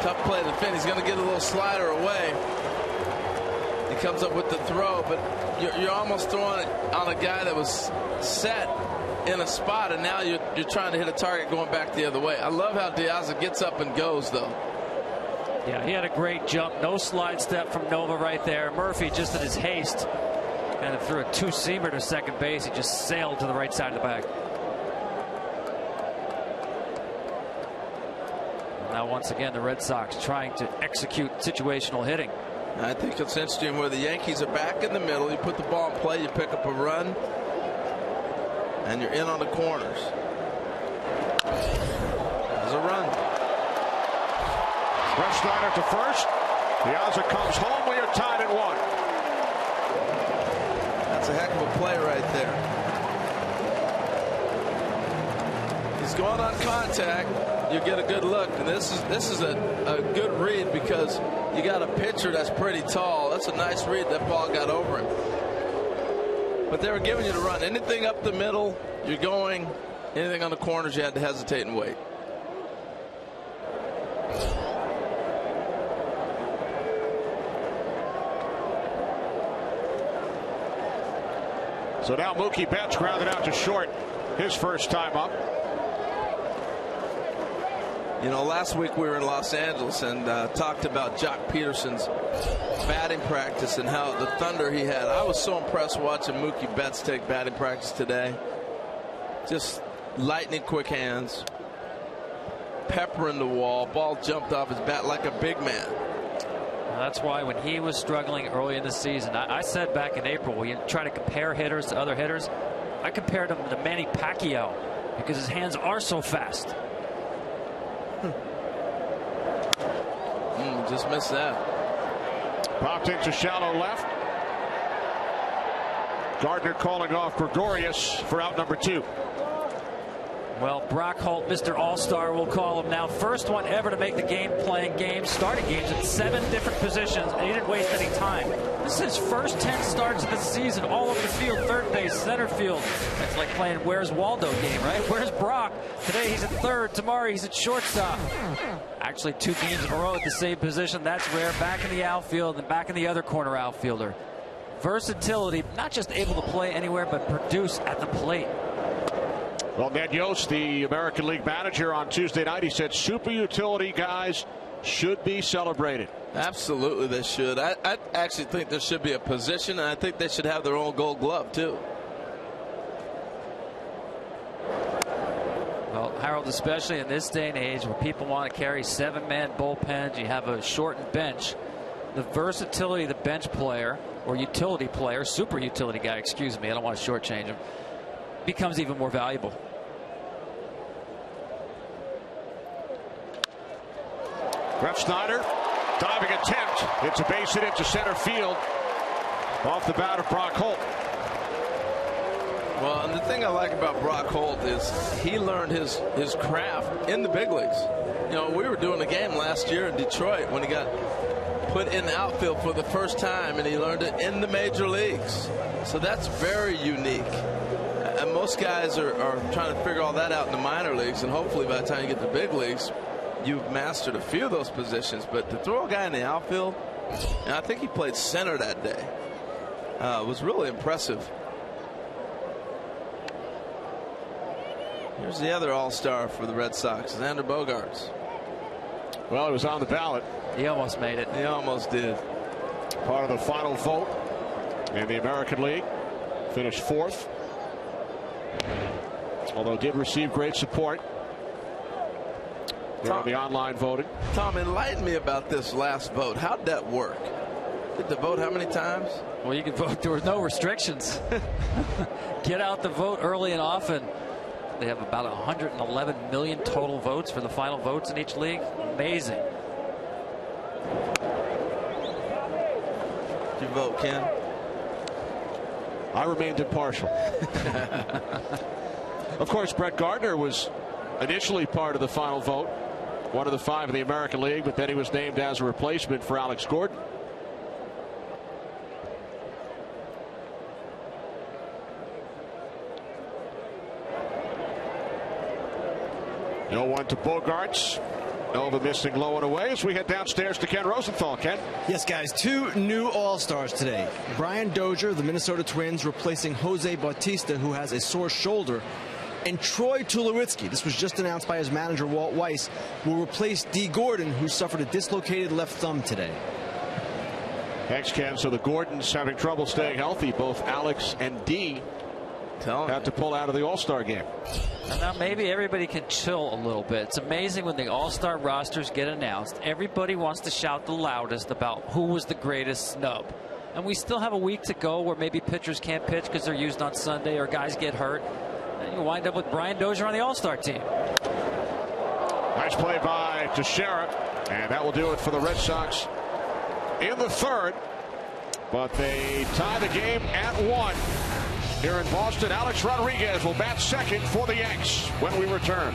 S4: tough play to defend. He's going to get a little slider away. He comes up with the throw, but you're almost throwing it on a guy that was set in a spot, and now you're trying to hit a target going back the other way. I love how Diaz gets up and goes, though.
S5: Yeah, he had a great jump. No slide step from Nova right there. Murphy, just in his haste, kind of threw a 2-seamer to second base. He just sailed to the right side of the bag. Now, once again, the Red Sox trying to execute situational hitting.
S4: I think it's interesting where the Yankees are back in the middle. You put the ball in play, you pick up a run, and you're in on the corners. There's a run.
S2: Refsnyder to first. Piazza comes home. We are tied at 1.
S4: That's a heck of a play right there. He's going on contact. You get a good look, and this is a good read because you got a pitcher that's pretty tall. That's a nice read. That ball got over him. But they were giving you the run. Anything up the middle, you're going. Anything on the corners, you had to hesitate and wait.
S2: So now Mookie Betts grounded out to short his first time up.
S4: You know, last week we were in Los Angeles and talked about Jock Peterson's batting practice and how the thunder he had. I was so impressed watching Mookie Betts take batting practice today. Just lightning quick hands, peppering the wall. Ball jumped off his bat like a big man.
S5: That's why when he was struggling early in the season, I said back in April, when you try to compare hitters to other hitters, I compared him to Manny Pacquiao because his hands are so fast.
S4: Just missed that.
S2: Popped into shallow left. Gardner calling off Gregorius for out number 2.
S5: Well, Brock Holt, Mr. All-Star, we'll call him now. First one ever to make the game, playing games, starting games at 7 different positions, and he didn't waste any time. This is his first 10 starts of the season, all over the field, third base, center field. It's like playing Where's Waldo game, right? Where's Brock? Today he's at third, tomorrow he's at shortstop. Actually, 2 games in a row at the same position. That's rare. Back in the outfield and back in the other corner outfielder. Versatility, not just able to play anywhere, but produce at the plate.
S2: Well, Ned Yost, the American League manager, on Tuesday night, he said super utility guys should be celebrated.
S4: Absolutely, they should. I actually think there should be a position, and I think they should have their own Gold Glove, too.
S5: Well, Harold, especially in this day and age where people want to carry 7-man bullpens, you have a shortened bench. The versatility of the bench player, or utility player, super utility guy, excuse me, I don't want to shortchange him, becomes even more valuable.
S2: Refsnyder, diving attempt. It's a base hit into center field off the bat of Brock Holt.
S4: Well, and the thing I like about Brock Holt is he learned his craft in the big leagues. You know, we were doing a game last year in Detroit when he got put in the outfield for the first time, and he learned it in the major leagues. So that's very unique. And most guys are trying to figure all that out in the minor leagues, and hopefully by the time you get to the big leagues, you've mastered a few of those positions. But to throw a guy in the outfield, and I think he played center that day, was really impressive. Here's the other all-star for the Red Sox, Xander Bogaerts.
S2: Well, he was on the ballot.
S5: He almost made it.
S4: He almost did.
S2: Part of the final vote in the American League. Finished 4th. Although did receive great support on the online voting.
S4: Tom, enlighten me about this last vote. How'd that work? Get the vote how many times?
S5: Well, you can vote. There were no restrictions. Get out the vote early and often. They have about 111 million total votes for the final votes in each league. Amazing.
S4: Did you vote, Ken?
S2: I remained impartial. Of course, Brett Gardner was initially part of the final vote, one of the 5 in the American League, but then he was named as a replacement for Alex Gordon. No one to Bogaerts. Nova missing low and away as we head downstairs to Ken Rosenthal. Ken?
S8: Yes, guys, 2 new All-Stars today. Brian Dozier, the Minnesota Twins, replacing Jose Bautista, who has a sore shoulder. And Troy Tulowitzki, this was just announced by his manager, Walt Weiss, will replace Dee Gordon, who suffered a dislocated left thumb today.
S2: Thanks, Ken. So the Gordons having trouble staying healthy. Both Alex and Dee had to pull out of the All-Star game.
S5: And now maybe everybody can chill a little bit. It's amazing when the All-Star rosters get announced. Everybody wants to shout the loudest about who was the greatest snub. And we still have a week to go where maybe pitchers can't pitch because they're used on Sunday or guys get hurt. And you wind up with Brian Dozier on the All-Star team.
S2: Nice play by Teixeira. And that will do it for the Red Sox in the 3rd. But they tie the game at 1. Here in Boston, Alex Rodriguez will bat second for the Yanks when we return.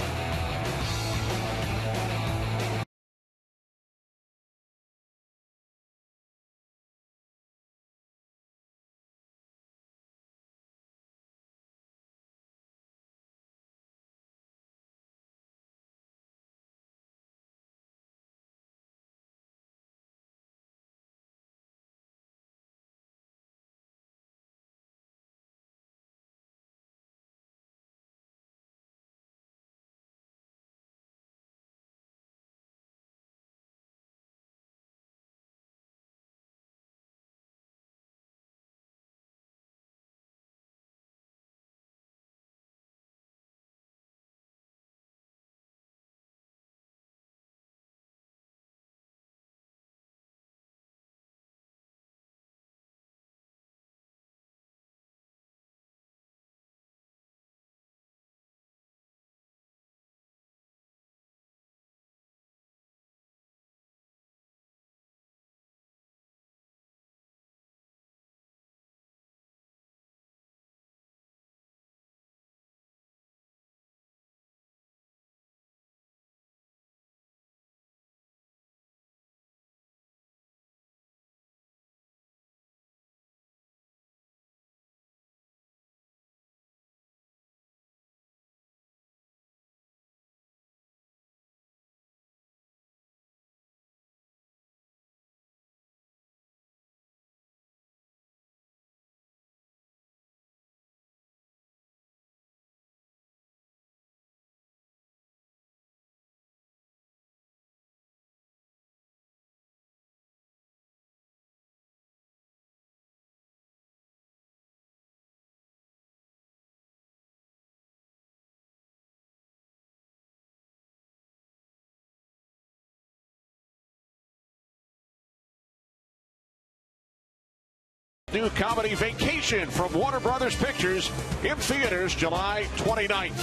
S2: new comedy Vacation from Warner Brothers Pictures in theaters July 29th.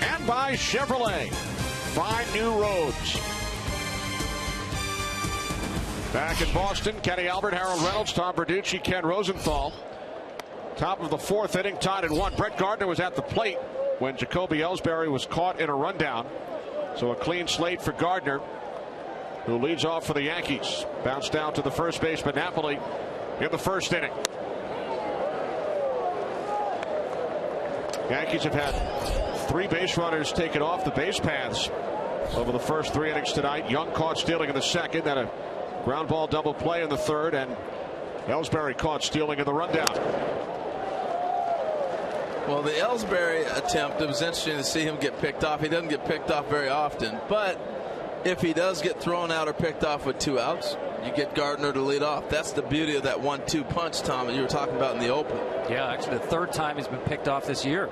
S2: And by Chevrolet. Find new roads. Back in Boston, Kenny Albert, Harold Reynolds, Tom Verducci, Ken Rosenthal. Top of the fourth inning, tied at 1. Brett Gardner was at the plate when Jacoby Ellsbury was caught in a rundown. So a clean slate for Gardner, who leads off for the Yankees. Bounced down to the first baseman, Napoli, in the first inning. Yankees have had 3 base runners taken off the base paths over the first 3 innings tonight. Young caught stealing in the second, then a ground ball double play in the third, and Ellsbury caught stealing in the rundown.
S4: Well, the Ellsbury attempt, it was interesting to see him get picked off. He doesn't get picked off very often, but if he does get thrown out or picked off with 2 outs, you get Gardner to lead off. That's the beauty of that 1-2 punch, Tom, that you were talking about in the open.
S5: Yeah, actually the 3rd time he's been picked off this year.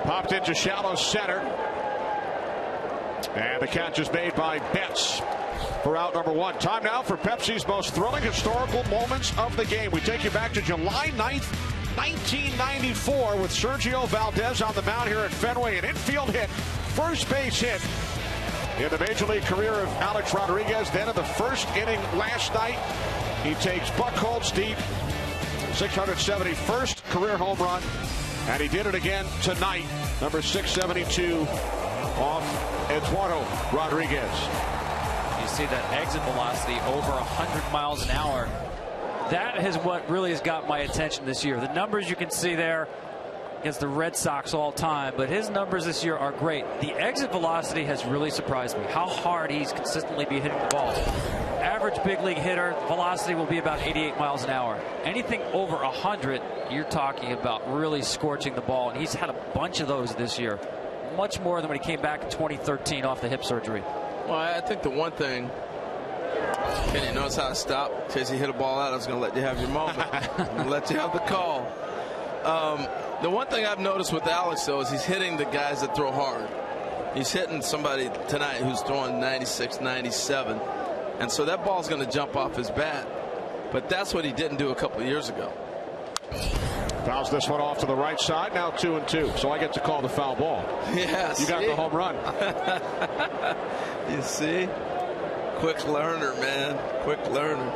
S2: Popped into shallow center. And the catch is made by Betts for out number 1. Time now for Pepsi's most thrilling historical moments of the game. We take you back to July 9th, 1994 with Sergio Valdez on the mound here at Fenway. An infield hit, first base hit in the major league career of Alex Rodriguez. Then in the first inning last night, he takes Buchholz deep, 671st career home run. And he did it again tonight, number 672 off Eduardo Rodriguez.
S5: You see that exit velocity over 100 miles an hour. That is what really has got my attention this year. The numbers you can see there against the Red Sox all time, but his numbers this year are great. The exit velocity has really surprised me, how hard he's consistently been hitting the ball. Average big league hitter velocity will be about 88 miles an hour. Anything over 100, you're talking about really scorching the ball, and he's had a bunch of those this year. Much more than when he came back in 2013 off the hip surgery.
S4: Well, I think the one thing, Kenny knows how to stop. In case he hit a ball out, I was going to let you have your moment. I'm going to let you have the call. The one thing I've noticed with Alex, though, is he's hitting the guys that throw hard. He's hitting somebody tonight who's throwing 96, 97. And so that ball's going to jump off his bat. But that's what he didn't do a couple of years ago.
S2: Fouls this one off to the right side. Now 2-2. So I get to call the foul ball.
S4: Yeah,
S2: you got the home run.
S4: You see? Quick learner, man. Quick learner.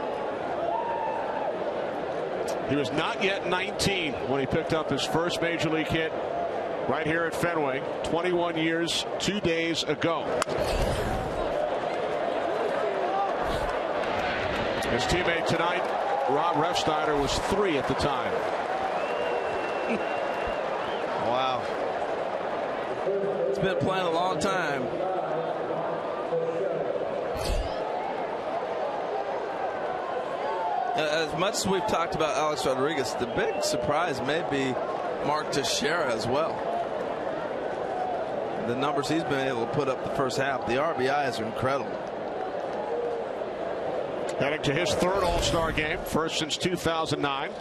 S2: He was not yet 19 when he picked up his first major league hit right here at Fenway 21 years 2 days ago. His teammate tonight, Rob Refsnyder, was 3 at the time.
S4: Wow. It's been playing a long time. As much as we've talked about Alex Rodriguez, the big surprise may be Mark Teixeira as well. The numbers he's been able to put up the first half, the RBIs are incredible.
S2: Heading to his 3rd All-Star game, first since 2009.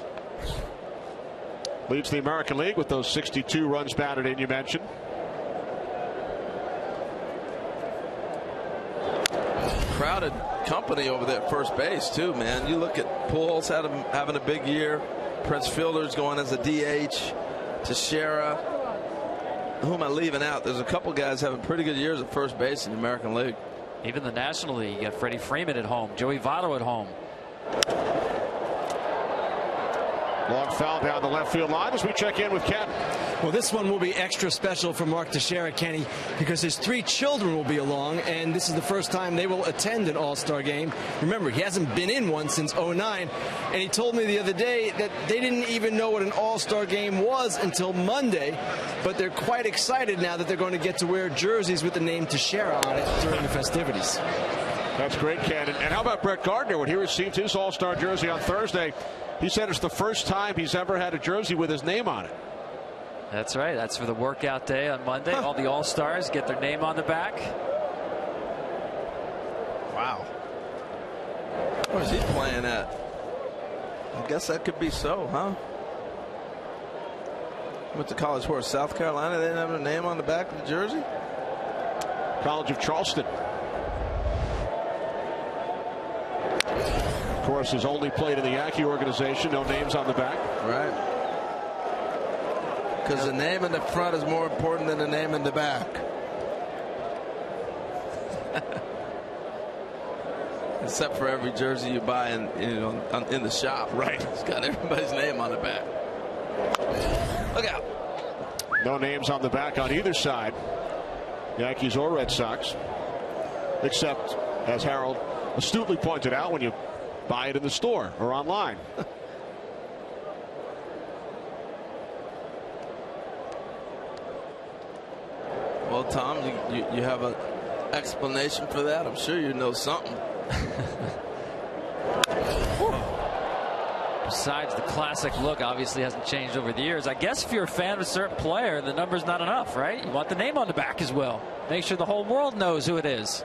S2: Leads the American League with those 62 runs batted in, you mentioned.
S4: Crowded company over there at first base, too, man. You look at Pujols having a big year. Prince Fielder's going as a DH. Teixeira. Who am I leaving out? There's a couple guys having pretty good years at first base in the American League.
S5: Even the National League, you got Freddie Freeman at home, Joey Votto at home.
S2: Long foul down the left field line as we check in with Ken.
S8: Well, this one will be extra special for Mark Teixeira, Kenny, because his 3 children will be along, and this is the first time they will attend an All-Star game. Remember, he hasn't been in one since '09, and he told me the other day that they didn't even know what an All-Star game was until Monday, but they're quite excited now that they're going to get to wear jerseys with the name Teixeira on it during the festivities.
S2: That's great, Ken. And how about Brett Gardner? When he received his All-Star jersey on Thursday, he said it's the first time he's ever had a jersey with his name on it.
S5: That's right. That's for the workout day on Monday. All the All-Stars get their name on the back.
S4: Wow. Where's he playing at? I guess that could be so, huh? Went to college where? South Carolina? They didn't have a name on the back of the jersey?
S2: College of Charleston. course, has only played in the Yankee organization. No names on the back.
S4: Right. Because the name in the front is more important than the name in the back. Except for every jersey you buy in the shop.
S2: Right.
S4: It's got everybody's name on the back. Look out.
S2: No names on the back on either side, Yankees or Red Sox, except, as Harold astutely pointed out, when you buy it in the store or online.
S4: Well, Tom, you have an explanation for that? I'm sure you know something.
S5: Besides the classic look, obviously hasn't changed over the years. I guess if you're a fan of a certain player, the number's not enough, right? You want the name on the back as well. Make sure the whole world knows who it is.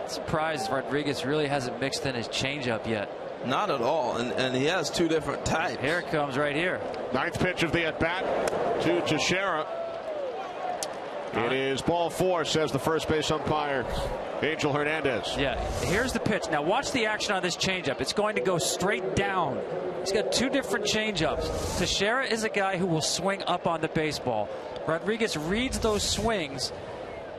S5: Surprised Rodriguez really hasn't mixed in his changeup yet.
S4: Not at all, and he has two different types.
S5: Here it comes right here.
S2: Ninth pitch of the at-bat to Teixeira. It is ball 4, says the first base umpire, Angel Hernandez.
S5: Yeah, here's the pitch. Now watch the action on this changeup. It's going to go straight down. He's got two different changeups. Teixeira is a guy who will swing up on the baseball. Rodriguez reads those swings,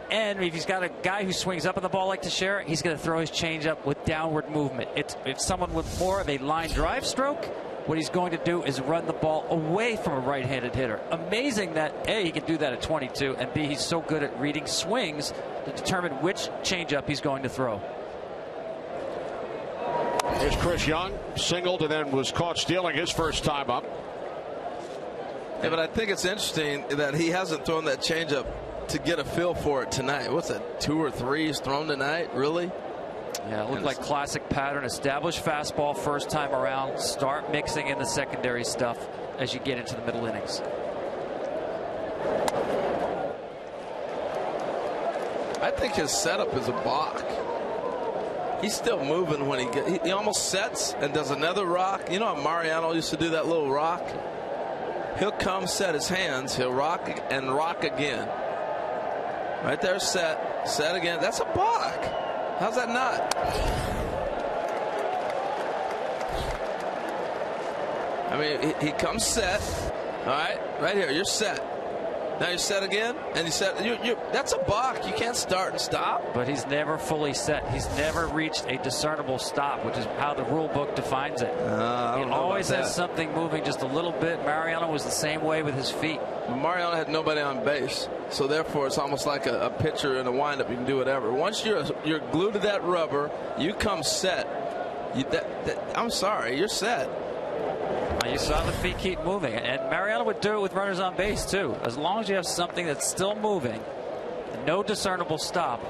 S5: and if he's got a guy who swings up on the ball like Teixeira, he's going to throw his changeup with downward movement. If someone with more of a line drive stroke, what he's going to do is run the ball away from a right-handed hitter. Amazing that A, he can do that at 22, and B, he's so good at reading swings to determine which changeup he's going to throw.
S2: Here's Chris Young, singled and then was caught stealing his first time up.
S4: Yeah, but I think it's interesting that he hasn't thrown that changeup to get a feel for it tonight. What's that, 2 or 3 he's thrown tonight? Really?
S5: Yeah, it looked like classic pattern. Established fastball first time around. Start mixing in the secondary stuff as you get into the middle innings.
S4: I think his setup is a balk. He's still moving when he almost sets and does another rock. You know how Mariano used to do that little rock? He'll come, set his hands, he'll rock and rock again. Right there, set again. That's a balk. How's that not? I mean, he comes set. All right here, you're set. Now you're set again, and you set. That's a balk. You can't start and stop.
S5: But he's never fully set. He's never reached a discernible stop, which is how the rule book defines it. He always has something moving just a little bit. Mariano was the same way with his feet.
S4: Mariano had nobody on base, so therefore it's almost like a pitcher in a windup. You can do whatever. Once you're glued to that rubber, you come set. I'm sorry, you're set.
S5: You saw the feet keep moving, and Mariano would do it with runners on base too. As long as you have something that's still moving, no discernible stop,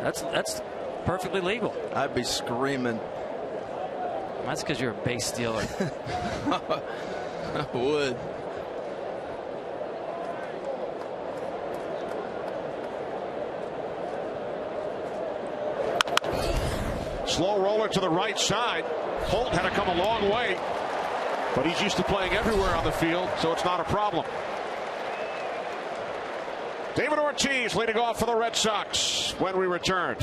S5: that's perfectly legal.
S4: I'd be screaming.
S5: That's because you're a base stealer.
S4: I would.
S2: Slow roller to the right side. Holt had to come a long way, but he's used to playing everywhere on the field, so it's not a problem. David Ortiz leading off for the Red Sox when we return.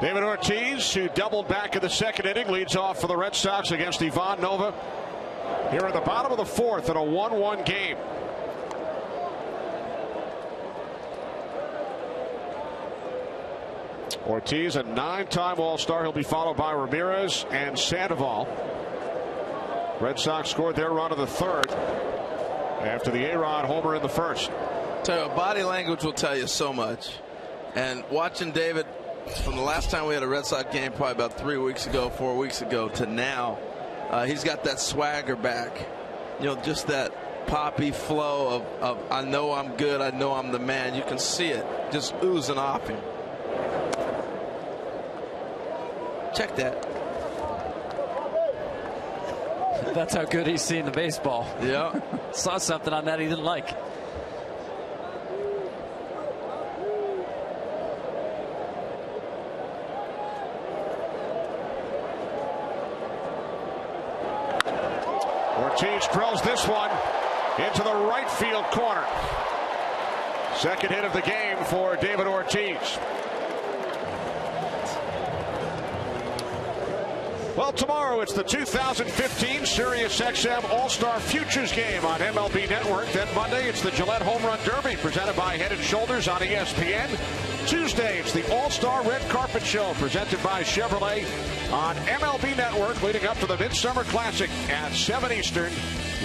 S2: David Ortiz, who doubled back in the second inning, leads off for the Red Sox against Ivan Nova here at the bottom of the fourth in a 1-1 game. Ortiz, a 9-time All-Star. He'll be followed by Ramirez and Sandoval. Red Sox scored their run of the third after the A-Rod homer in the first.
S4: So body language will tell you so much. And watching David from the last time we had a Red Sox game, probably about 4 weeks ago, to now, he's got that swagger back. You know, just that poppy flow of I know I'm good, I know I'm the man. You can see it just oozing off him. Check that.
S5: That's how good he's seeing the baseball.
S4: Yeah.
S5: Saw something on that he didn't like.
S2: Ortiz drills this one into the right field corner. Second hit of the game for David Ortiz. Well, tomorrow it's the 2015 Sirius XM All-Star Futures Game on MLB Network. Then Monday it's the Gillette Home Run Derby presented by Head & Shoulders on ESPN. Tuesday it's the All-Star Red Carpet Show presented by Chevrolet on MLB Network, leading up to the Midsummer Classic at 7 Eastern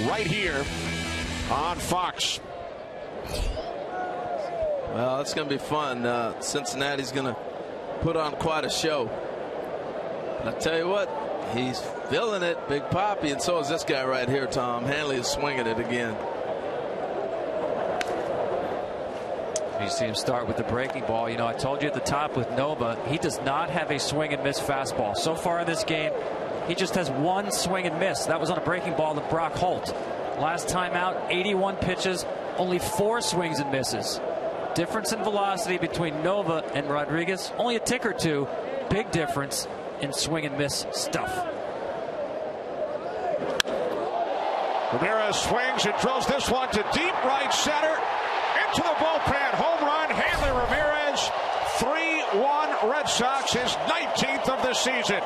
S2: right here on Fox.
S4: Well, it's going to be fun. Cincinnati's going to put on quite a show. I tell you what, he's feeling it, Big Papi, and so is this guy right here, Tom. Hanley is swinging it again.
S5: You see him start with the breaking ball. You know, I told you at the top with Nova, he does not have a swing and miss fastball. So far in this game, he just has one swing and miss. That was on a breaking ball to Brock Holt. Last time out, 81 pitches, only 4 swings and misses. Difference in velocity between Nova and Rodriguez, only a tick or two. Big difference in swing and miss stuff.
S2: Ramirez swings and drills this one to deep right center into the bullpen. Home run, Hanley Ramirez. 3-1 Red Sox, his 19th of the season.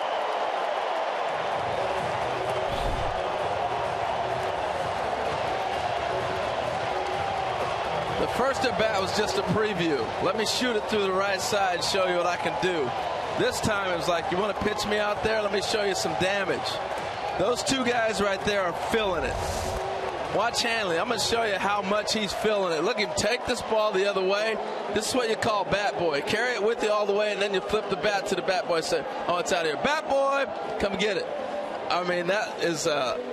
S4: The first at bat was just a preview. Let me shoot it through the right side, show you what I can do. This time it was like, you want to pitch me out there? Let me show you some damage. Those two guys right there are feeling it. Watch Hanley. I'm going to show you how much he's feeling it. Look him take this ball the other way. This is what you call bat boy. Carry it with you all the way, and then you flip the bat to the bat boy and say, oh, it's out of here. Bat boy, come get it. I mean, that is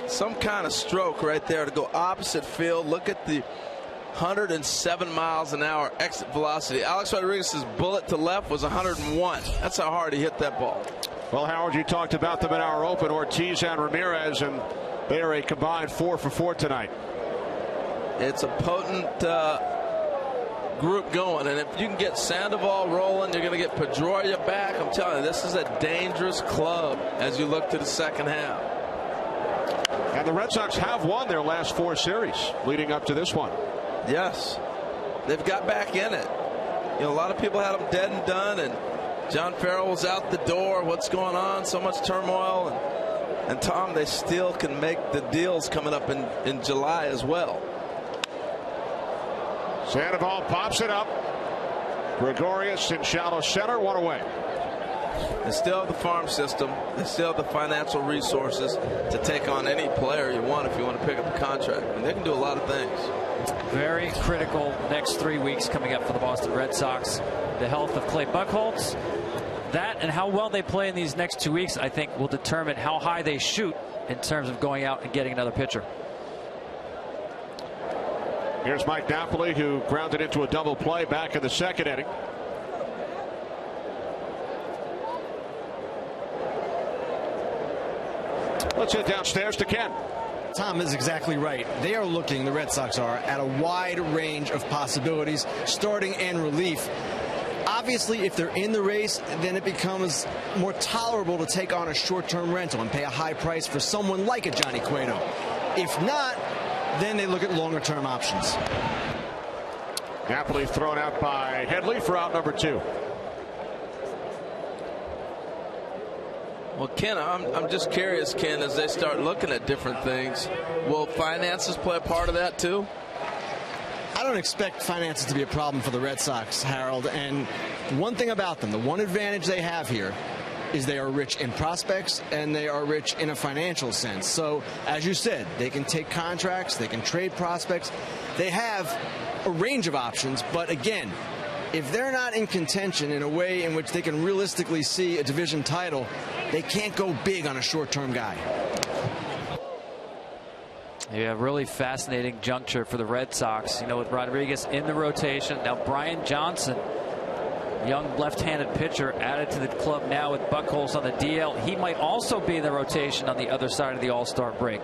S4: some kind of stroke right there to go opposite field. Look at the 107 miles an hour exit velocity. Alex Rodriguez's bullet to left was 101. That's how hard he hit that ball.
S2: Well, Howard, you talked about them in our open, Ortiz and Ramirez, and they are a combined 4 for 4 tonight.
S4: It's a potent group going, and if you can get Sandoval rolling, you're going to get Pedroia back. I'm telling you, this is a dangerous club as you look to the second half.
S2: And the Red Sox have won their last 4 series leading up to this one.
S4: Yes, they've got back in it. You know, a lot of people had them dead and done, and John Farrell was out the door. What's going on? So much turmoil. And Tom, they still can make the deals coming up in July as well.
S2: Sandoval pops it up. Gregorius in shallow center, 1 away.
S4: They still have the farm system. They still have the financial resources to take on any player you want if you want to pick up a contract. And they can do a lot of things.
S5: Very critical next 3 weeks coming up for the Boston Red Sox. The health of Clay Buchholz. That and how well they play in these next 2 weeks, I think, will determine how high they shoot in terms of going out and getting another pitcher.
S2: Here's Mike Napoli, who grounded into a double play back in the second inning. Let's head downstairs to Ken.
S8: Tom is exactly right. They are looking, the Red Sox are, at a wide range of possibilities, starting and relief. Obviously, if they're in the race, then it becomes more tolerable to take on a short-term rental and pay a high price for someone like a Johnny Cueto. If not, then they look at longer-term options.
S2: Napoli thrown out by Headley for out number 2.
S4: Well, Ken, I'm just curious, Ken, as they start looking at different things, will finances play a part of that too?
S8: I don't expect finances to be a problem for the Red Sox, Harold. And one thing about them, the one advantage they have here is they are rich in prospects and they are rich in a financial sense. So, as you said, they can take contracts, they can trade prospects. They have a range of options, but again, if they're not in contention in a way in which they can realistically see a division title, they can't go big on a short-term guy.
S5: Yeah, really fascinating juncture for the Red Sox, with Rodriguez in the rotation. Now Brian Johnson, young left-handed pitcher, added to the club now with Buchholz on the DL. He might also be in the rotation on the other side of the All-Star break.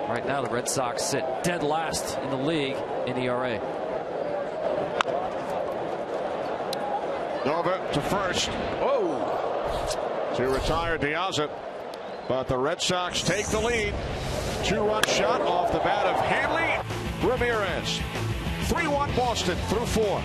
S5: Right now the Red Sox sit dead last in the league in ERA.
S2: Nova to first. To retire Diaz. But the Red Sox take the lead. 2-run shot off the bat of Hanley Ramirez. 3-1 Boston through 4.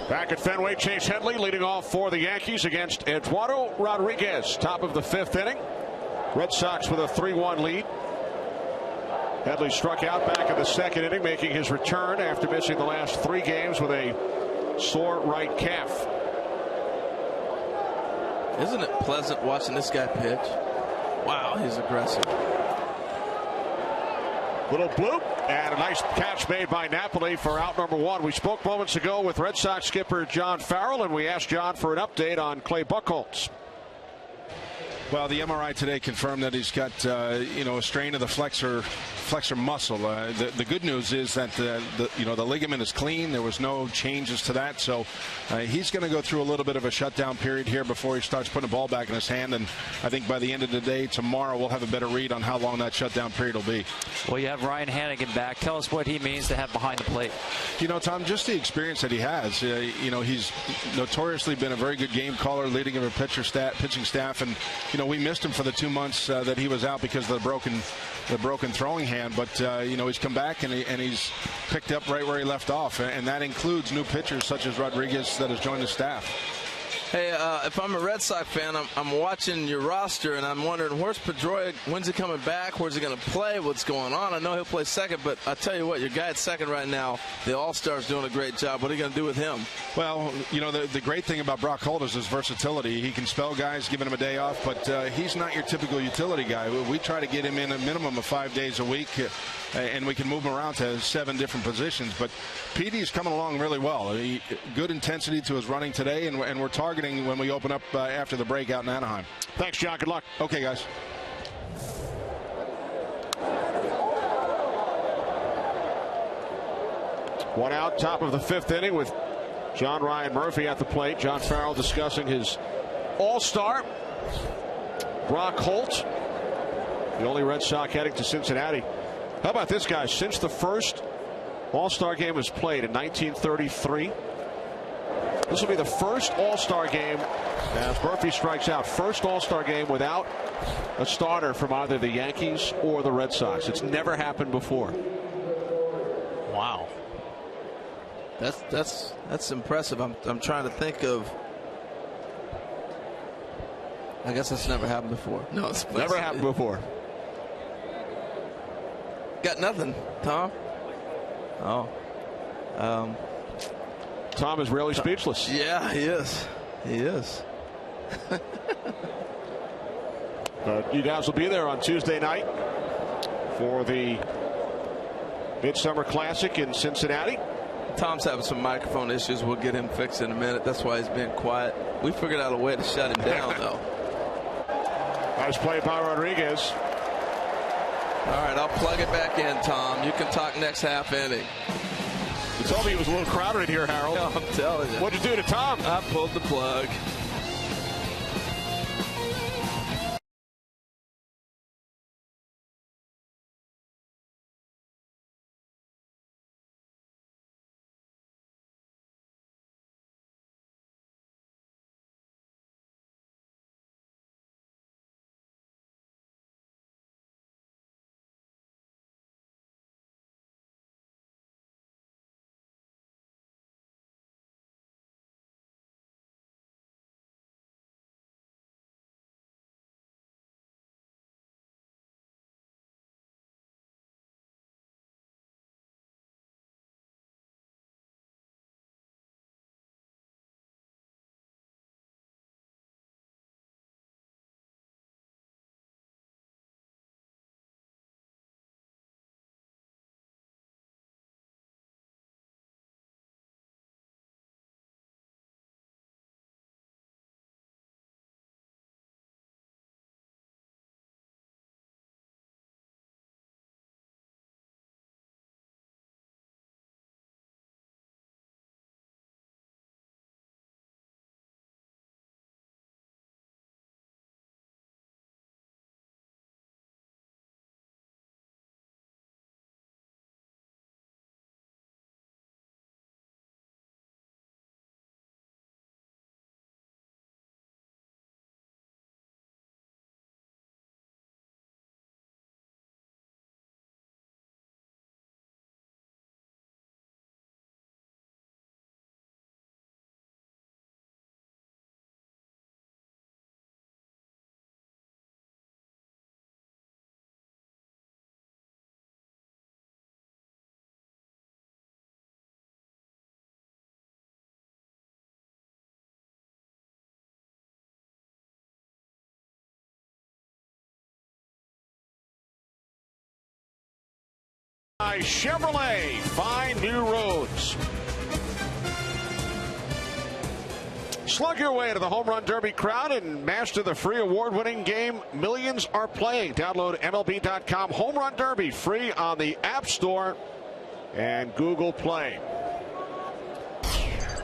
S2: Back at Fenway, Chase Headley leading off for the Yankees against Eduardo Rodriguez. Top of the 5th inning. Red Sox with a 3-1 lead. Headley struck out back in the 2nd inning, making his return after missing the last 3 games with a sore right calf.
S4: Isn't it pleasant watching this guy pitch? Wow, he's aggressive.
S2: Little bloop, and a nice catch made by Napoli for out number 1. We spoke moments ago with Red Sox skipper John Farrell, and we asked John for an update on Clay Buchholz.
S9: Well, the MRI today confirmed that he's got a strain of the flexor muscle. The good news is that the ligament is clean. There was no changes to that, so he's going to go through a little bit of a shutdown period here before he starts putting the ball back in his hand. And I think by the end of the day tomorrow we'll have a better read on how long that shutdown period will be.
S5: Well, you have Ryan Hannigan back. Tell us what he means to have behind the plate.
S9: Tom, just the experience that he has. He's notoriously been a very good game caller, leading of a pitching staff, and we missed him for the 2 months that he was out because of the broken throwing hand. But he's come back and he's picked up right where he left off, and that includes new pitchers such as Rodriguez that has joined the staff.
S4: Hey, if I'm a Red Sox fan, I'm watching your roster, and I'm wondering, where's Pedroia? When's he coming back? Where's he going to play? What's going on? I know he'll play second, but I tell you what, your guy at second right now, the All-Star's doing a great job. What are you going to do with him?
S9: Well, you know, the great thing about Brock Holt is his versatility. He can spell guys, giving him a day off, but he's not your typical utility guy. We try to get him in a minimum of 5 days a week, and we can move him around to 7 different positions. But PD's coming along really well. Good intensity to his running today, and we're targeting when we open up after the break out in Anaheim.
S2: Thanks, John. Good luck.
S9: Okay, guys.
S2: One out, top of the 5th inning with John Ryan Murphy at the plate. John Farrell discussing his All-Star, Brock Holt, the only Red Sox heading to Cincinnati. How about this, guys? Since the first All-Star game was played in 1933, this will be the first All-Star game, as Murphy strikes out, first All-Star game without a starter from either the Yankees or the Red Sox. It's never happened before.
S4: Wow. That's impressive. I'm trying to think of. I guess that's never happened before. No, it's
S2: never happened before.
S4: Got nothing, Tom. Oh.
S2: Tom is really speechless.
S4: Yeah, he is. He is.
S2: You guys will be there on Tuesday night for the Midsummer Classic in Cincinnati.
S4: Tom's having some microphone issues. We'll get him fixed in a minute. That's why he's been quiet. We figured out a way to shut him down, though.
S2: Nice play by Rodriguez.
S4: All right, I'll plug it back in, Tom. You can talk next half inning.
S2: You told me it was a little crowded in here, Harold.
S4: No, I'm telling you.
S2: What'd you do to Tom?
S4: I pulled the plug.
S2: Chevrolet, find new roads. Slug your way to the Home Run Derby crowd and master the free award-winning game millions are playing. Download MLB.com Home Run Derby free on the App Store and Google Play.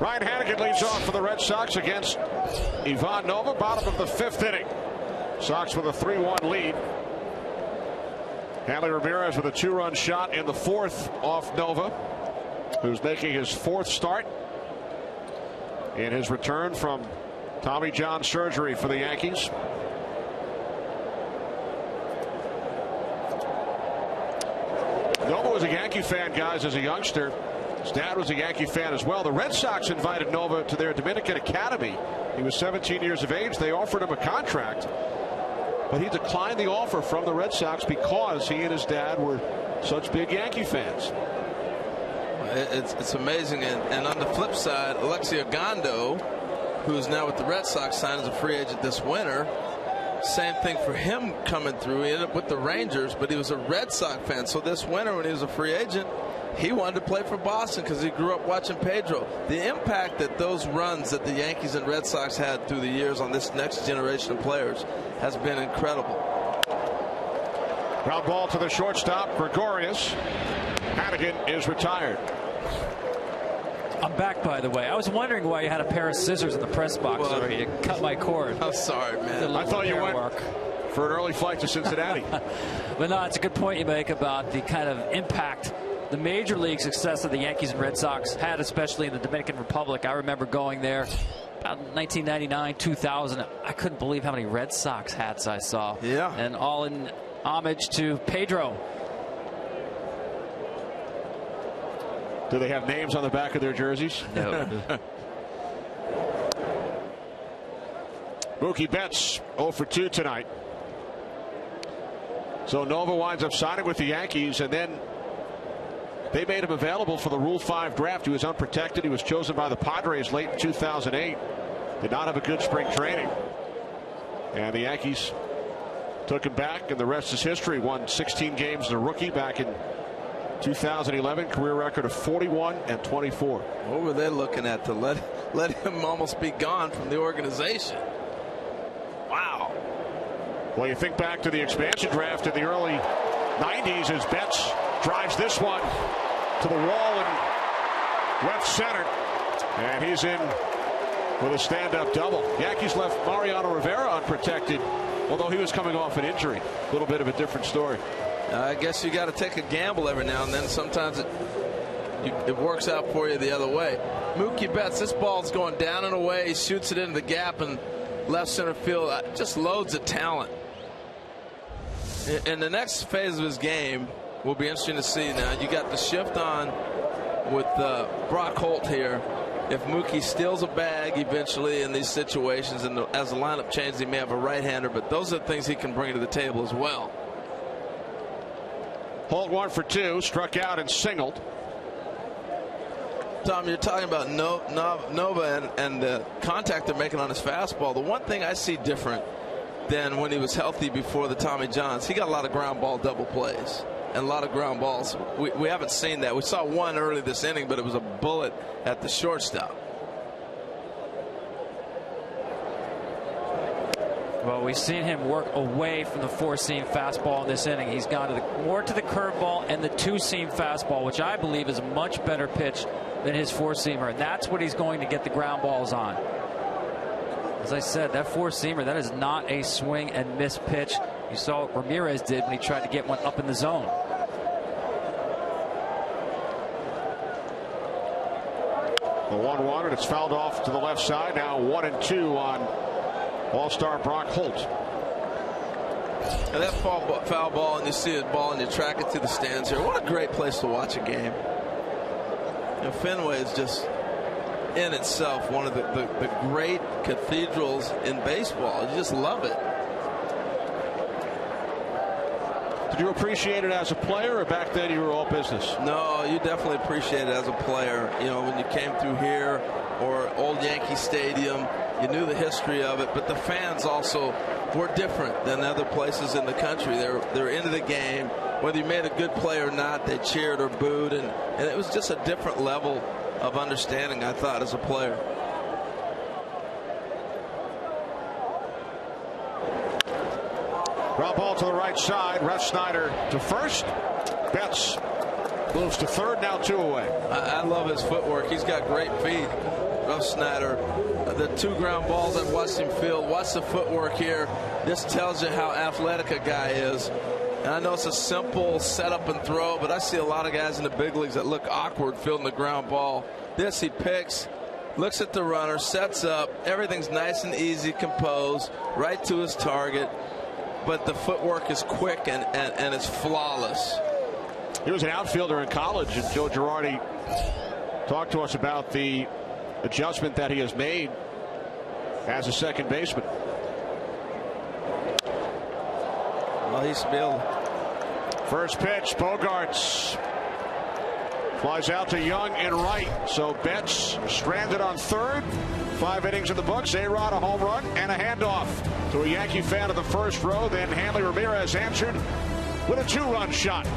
S2: Ryan Hannigan leads off for the Red Sox against Ivan Nova, bottom of the 5th inning. Sox with a 3-1 lead. Hanley Ramirez with a 2-run shot in the 4th off Nova, who's making his 4th start in his return from Tommy John surgery for the Yankees. Nova was a Yankee fan, guys, as a youngster. His dad was a Yankee fan as well. The Red Sox invited Nova to their Dominican Academy He was 17 years of age. They offered him a contract, but he declined the offer from the Red Sox because he and his dad were such big Yankee fans.
S4: It's amazing. And on the flip side, Alexi Ogando, who is now with the Red Sox, signed as a free agent this winter. Same thing for him coming through. He ended up with the Rangers, but he was a Red Sox fan. So this winter, when he was a free agent, he wanted to play for Boston because he grew up watching Pedro. The impact that those runs that the Yankees and Red Sox had through the years on this next generation of players has been incredible.
S2: Ground ball to the shortstop, Gregorius. Hannigan is retired.
S5: I'm back, by the way. I was wondering why you had a pair of scissors in the press box already to cut my cord.
S4: I'm sorry, man.
S2: I thought you went for an early flight to Cincinnati.
S5: But no, it's a good point you make about the kind of impact the major league success of the Yankees and Red Sox had, especially in the Dominican Republic. I remember going there about 1999, 2000. I couldn't believe how many Red Sox hats I saw.
S4: Yeah.
S5: And all in homage to Pedro.
S2: Do they have names on the back of their jerseys?
S5: No.
S2: Mookie Betts 0 for 2 tonight. So Nova winds up signing with the Yankees, and then they made him available for the Rule 5 draft. He was unprotected. He was chosen by the Padres late in 2008. Did not have a good spring training. And the Yankees took him back, and the rest is history. Won 16 games as a rookie back in 2011. Career record of 41 and 24.
S4: What were they looking at to let him almost be gone from the organization? Wow.
S2: Well, you think back to the expansion draft in the early 90s as Betts drives this one to the wall in left center, and he's in with a stand-up double. Yankees left Mariano Rivera unprotected, although he was coming off an injury. A little bit of a different story.
S4: I guess you got to take a gamble every now and then. Sometimes it works out for you the other way. Mookie Betts, this ball's going down and away. He shoots it into the gap in left center field. Just loads of talent. In the next phase of his game will be interesting to see. Now you got the shift on with Brock Holt here. If Mookie steals a bag eventually in these situations, and as the lineup changes, he may have a right-hander, but those are the things he can bring to the table as well.
S2: Holt 1 for 2, struck out and singled.
S4: Tom, you're talking about Nova and the contact they're making on his fastball. The one thing I see different than when he was healthy before the Tommy Johns, he got a lot of ground ball double plays and a lot of ground balls. We haven't seen that. We saw one early this inning, but it was a bullet at the shortstop.
S5: Well, we've seen him work away from the four-seam fastball in this inning. He's gone more to the curveball and the two-seam fastball, which I believe is a much better pitch than his four-seamer. And that's what he's going to get the ground balls on. As I said, that four-seamer, that is not a swing and miss pitch. You saw what Ramirez did when he tried to get one up in the zone.
S2: The 1-1, and it's fouled off to the left side. Now 1-2 on All-Star Brock Holt.
S4: And that foul ball, and you see a ball, and you track it to the stands here. What a great place to watch a game. You know, Fenway is just in itself one of the great cathedrals in baseball. You just love it.
S2: Did you appreciate it as a player, or back then you were all business?
S4: No, you definitely appreciate it as a player. You know, when you came through here or old Yankee Stadium, you knew the history of it, but the fans also were different than other places in the country. They're into the game. Whether you made a good play or not, they cheered or booed, and it was just a different level of understanding, I thought, as a player.
S2: Ground ball to the right side. Refsnyder to first. Betts moves to third. Now 2 away.
S4: I love his footwork. He's got great feet. Refsnyder, the 2 ground balls I've watched him field. Watch the footwork here. This tells you how athletic a guy is. And I know it's a simple setup and throw, but I see a lot of guys in the big leagues that look awkward fielding the ground ball. This, he picks, looks at the runner, sets up. Everything's nice and easy, composed, right to his target. But the footwork is quick and it's flawless.
S2: He was an outfielder in college, and Joe Girardi talked to us about the adjustment that he has made as a second baseman.
S4: Well, he should be able.
S2: First pitch, Bogarts flies out to Young and right. So Betts stranded on third. 5 innings in the books. A-Rod a home run and a handoff to a Yankee fan of the first row. Then Hanley Ramirez answered with a 2-run shot.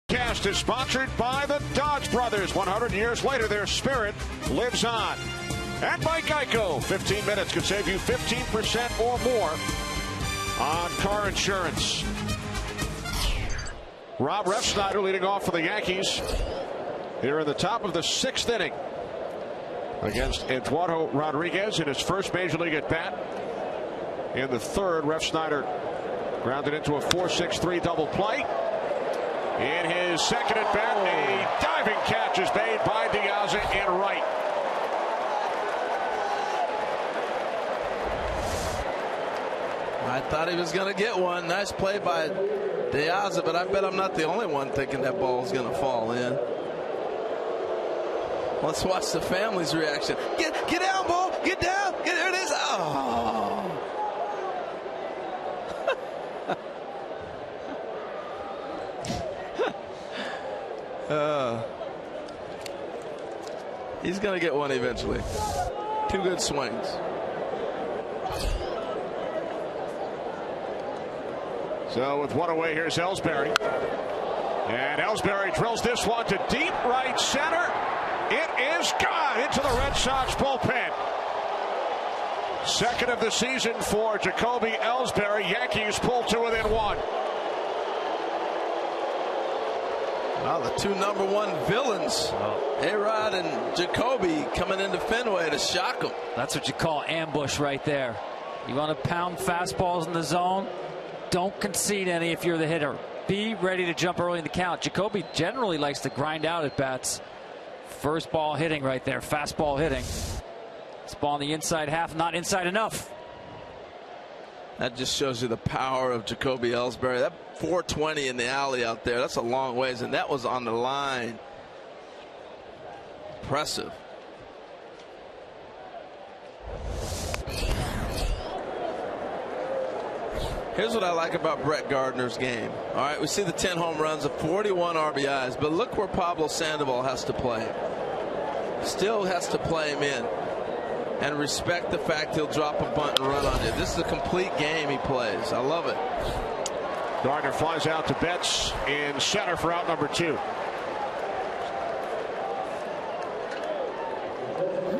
S2: Cast is sponsored by the Dodge Brothers. 100 years later, their spirit lives on. And by Geico, 15 minutes could save you 15% or more on car insurance. Rob Refsnyder leading off for the Yankees here in the top of the 6th inning against Eduardo Rodriguez in his first major league at bat. In the 3rd, Refsnyder grounded into a 4-6-3 double play. In his second at bat, a diving catch is made by Diaz in right.
S4: I thought he was going to get one. Nice play by Diaz, but I bet I'm not the only one thinking that ball is going to fall in. Let's watch the family's reaction. Get down, ball. Get down. There it is. Oh. He's going to get one eventually. 2 good swings.
S2: So with one away, here's Ellsbury. And Ellsbury drills this one to deep right center. It is gone into the Red Sox bullpen. Second of the season for Jacoby Ellsbury. Yankees pull to within 1.
S4: Wow, the 2 #1 villains, A-Rod and Jacoby, coming into Fenway to shock him.
S5: That's what you call ambush right there. You want to pound fastballs in the zone. Don't concede any if you're the hitter. Be ready to jump early in the count. Jacoby generally likes to grind out at bats. First ball hitting right there. Fastball hitting. This ball on the inside half, not inside enough.
S4: That just shows you the power of Jacoby Ellsbury. That 420 in the alley out there, that's a long ways, and that was on the line. Impressive. Here's what I like about Brett Gardner's game. All right, we see the 10 home runs, the 41 RBIs, but look where Pablo Sandoval has to play him. Still has to play him in. And respect the fact he'll drop a bunt and run on you. This is a complete game he plays. I love it.
S2: Gardner flies out to Betts in center for out number 2.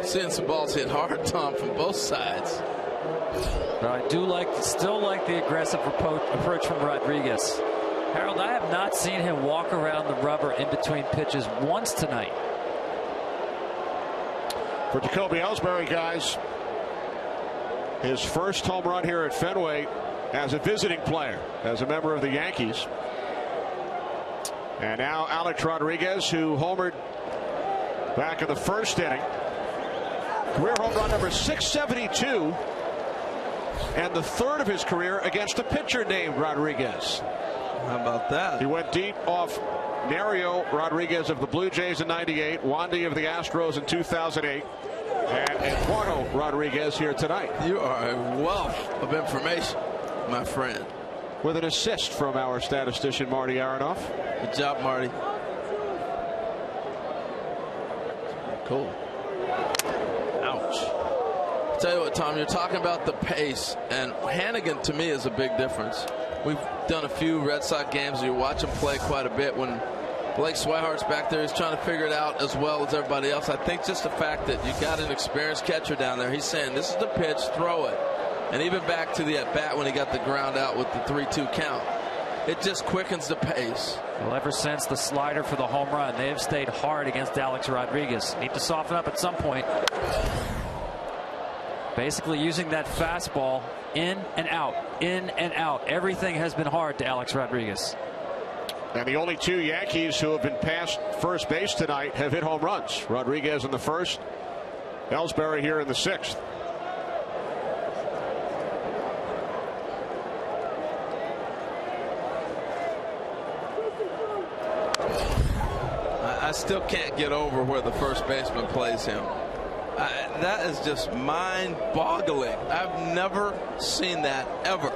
S4: Seeing some balls hit hard, Tom, from both sides.
S5: But I do still like the aggressive approach from Rodriguez. Harold, I have not seen him walk around the rubber in between pitches once tonight.
S2: For Jacoby Ellsbury, guys, his first home run here at Fenway as a visiting player, as a member of the Yankees. And now Alex Rodriguez, who homered back in the first inning. Career home run number 672, and the third of his career against a pitcher named Rodriguez.
S4: How about that?
S2: He went deep off Nerio Rodriguez of the Blue Jays in '98, Wandy of the Astros in 2008, and Eduardo Rodriguez here tonight.
S4: You are a wealth of information, my friend.
S2: With an assist from our statistician Marty Aronoff.
S4: Good job, Marty. Cool. Ouch. Tell you what, Tom, you're talking about the pace, and Hannigan to me is a big difference. We've done a few Red Sox games, and you watch him play quite a bit. When Blake Swihart's back there, he's trying to figure it out as well as everybody else. I think just the fact that you got an experienced catcher down there, he's saying this is the pitch, throw it. And even back to the at-bat when he got the ground out with the 3-2 count, it just quickens the pace.
S5: Well, ever since the slider for the home run, they have stayed hard against Alex Rodriguez. Need to soften up at some point. Basically using that fastball in and out, in and out. Everything has been hard to Alex Rodriguez.
S2: And the only two Yankees who have been past first base tonight have hit home runs. Rodriguez in the first, Ellsbury here in the sixth.
S4: I still can't get over where the first baseman plays him. That is just mind-boggling. I've never seen that ever.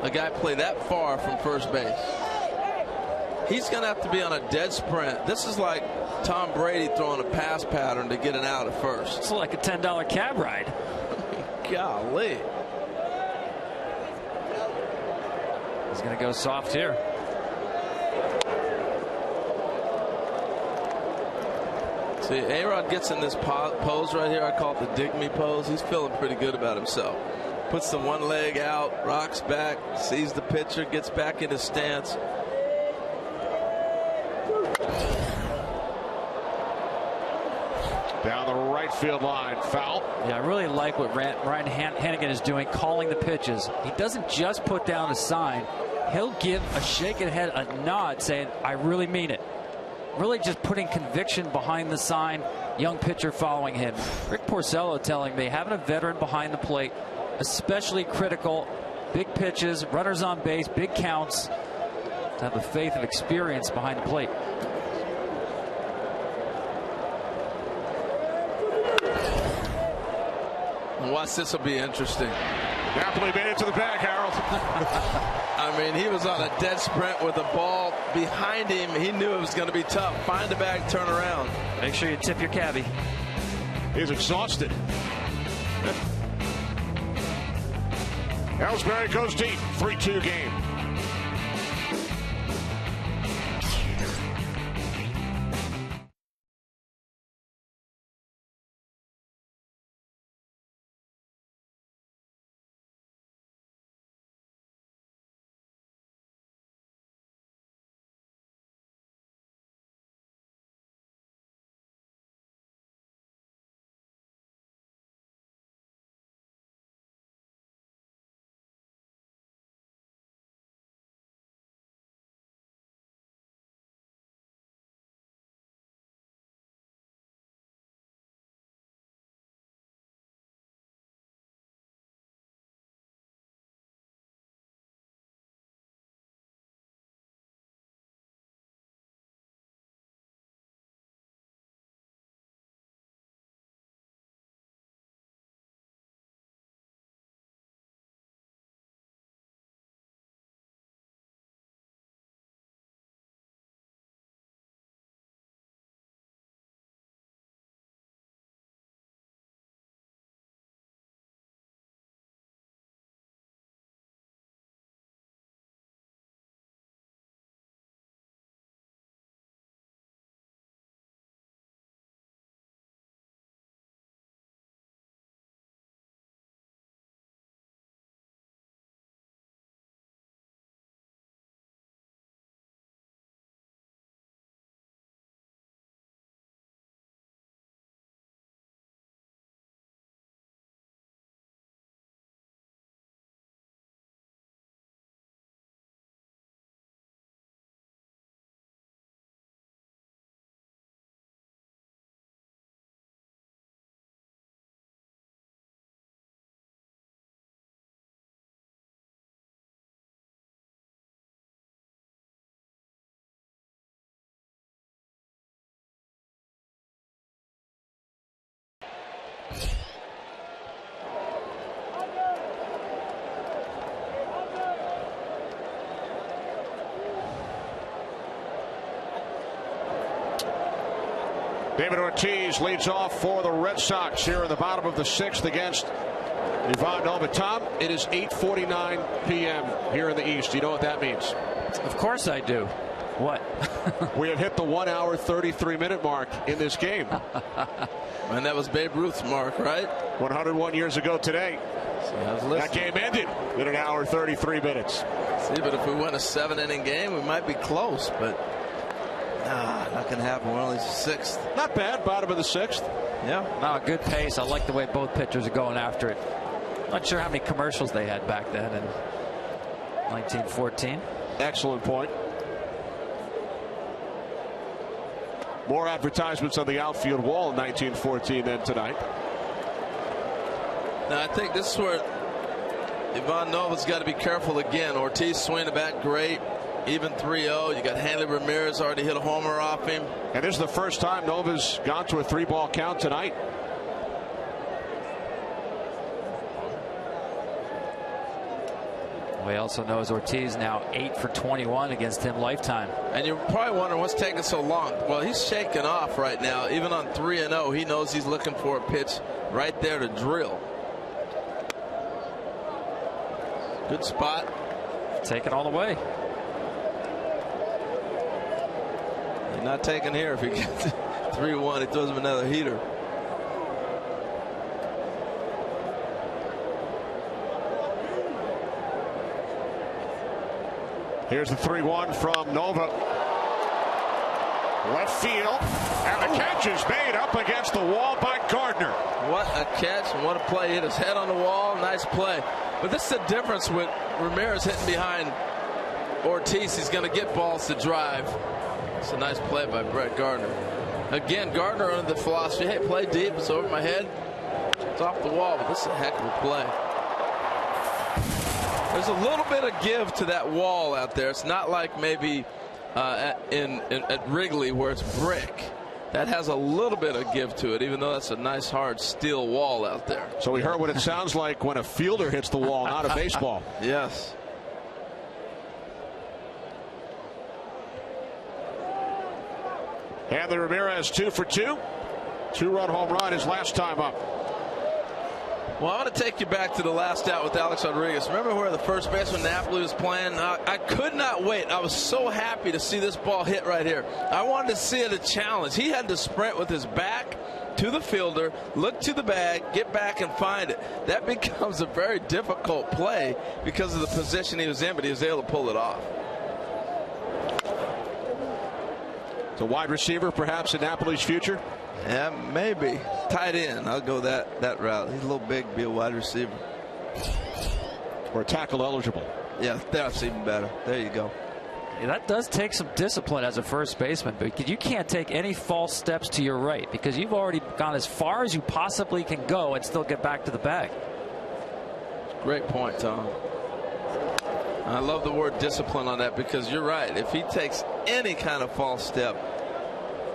S4: A guy play that far from first base. He's going to have to be on a dead sprint. This is like Tom Brady throwing a pass pattern to get an out at first.
S5: It's like a $10 cab ride.
S4: Golly.
S5: He's going to go soft here.
S4: See, A-Rod gets in this pose right here. I call it the dig me pose. He's feeling pretty good about himself. Puts the one leg out, rocks back, sees the pitcher, gets back in his stance.
S2: Down the right field line, foul.
S5: Yeah, I really like what Ryan Hannigan is doing, calling the pitches. He doesn't just put down a sign. He'll give a shake of the head, a nod, saying, I really mean it. Really just putting conviction behind the sign. Young pitcher following him. Rick Porcello telling me having a veteran behind the plate, especially critical. Big pitches, runners on base, big counts. To have the faith of experience behind the plate.
S4: Watch, this will be interesting.
S2: Napoli made it to the bag, Harold.
S4: I mean, he was on a dead sprint with the ball behind him. He knew it was going to be tough. Find the bag, turn around.
S5: Make sure you tip your cabbie.
S2: He's exhausted. Ellsbury goes deep. 3-2 game. David Ortiz leads off for the Red Sox here in the bottom of the 6th against Ivan Nova. Tom, it is 8:49 p.m. here in the East. You know what that means?
S5: Of course I do. What?
S2: We have hit the 1 hour 33-minute mark in this game.
S4: And that was Babe Ruth's mark, right?
S2: 101 years ago today. That game ended in 1 hour 33 minutes.
S4: See, but if we win a 7-inning game, we might be close, but not going to happen. We're only 6th.
S2: Not bad. Bottom of the 6th.
S4: Yeah.
S5: No, good pace. I like the way both pitchers are going after it. Not sure how many commercials they had back then in 1914.
S2: Excellent point. More advertisements on the outfield wall in 1914 than tonight.
S4: Now, I think this is where Ivan Nova's got to be careful again. Ortiz swinging the bat great. Even 3-0. You got Hanley Ramirez already hit a homer off him.
S2: And this is the first time Nova's gone to a 3-ball count tonight.
S5: We also knows Ortiz now 8 for 21 against him lifetime.
S4: And you're probably wondering what's taking so long. Well, he's shaking off right now. Even on 3-0, he knows he's looking for a pitch right there to drill. Good spot.
S5: Take it all the way.
S4: He's not taking here if he gets 3-1. He throws him another heater.
S2: Here's the 3-1 from Nova. Left field. And the catch is made up against the wall by Gardner.
S4: What a catch and what a play. Hit his head on the wall. Nice play. But this is the difference with Ramirez hitting behind Ortiz. He's going to get balls to drive. It's a nice play by Brett Gardner. Again, Gardner under the philosophy, hey, play deep. It's over my head. It's off the wall, but this is a heck of a play. There's a little bit of give to that wall out there. It's not like maybe at Wrigley where it's brick. That has a little bit of give to it, even though that's a nice hard steel wall out there.
S2: So we heard what it sounds like when a fielder hits the wall, not a baseball.
S4: Yes.
S2: And the Ramirez 2 for 2. 2-run home run his last time up.
S4: Well, I want to take you back to the last out with Alex Rodriguez. Remember where the first baseman Napoli was playing? I could not wait. I was so happy to see this ball hit right here. I wanted to see it a challenge. He had to sprint with his back to the fielder, look to the bag, get back and find it. That becomes a very difficult play because of the position he was in, but he was able to pull it off.
S2: The wide receiver perhaps in Napoli's future?
S4: Yeah, maybe. Tight end. I'll go that route. He's a little big, be a wide receiver.
S2: Or tackle eligible.
S4: Yeah, that's even better. There you go.
S5: Yeah, that does take some discipline as a first baseman, because you can't take any false steps to your right because you've already gone as far as you possibly can go and still get back to the bag.
S4: Great point, Tom. I love the word discipline on that because you're right. If he takes any kind of false step,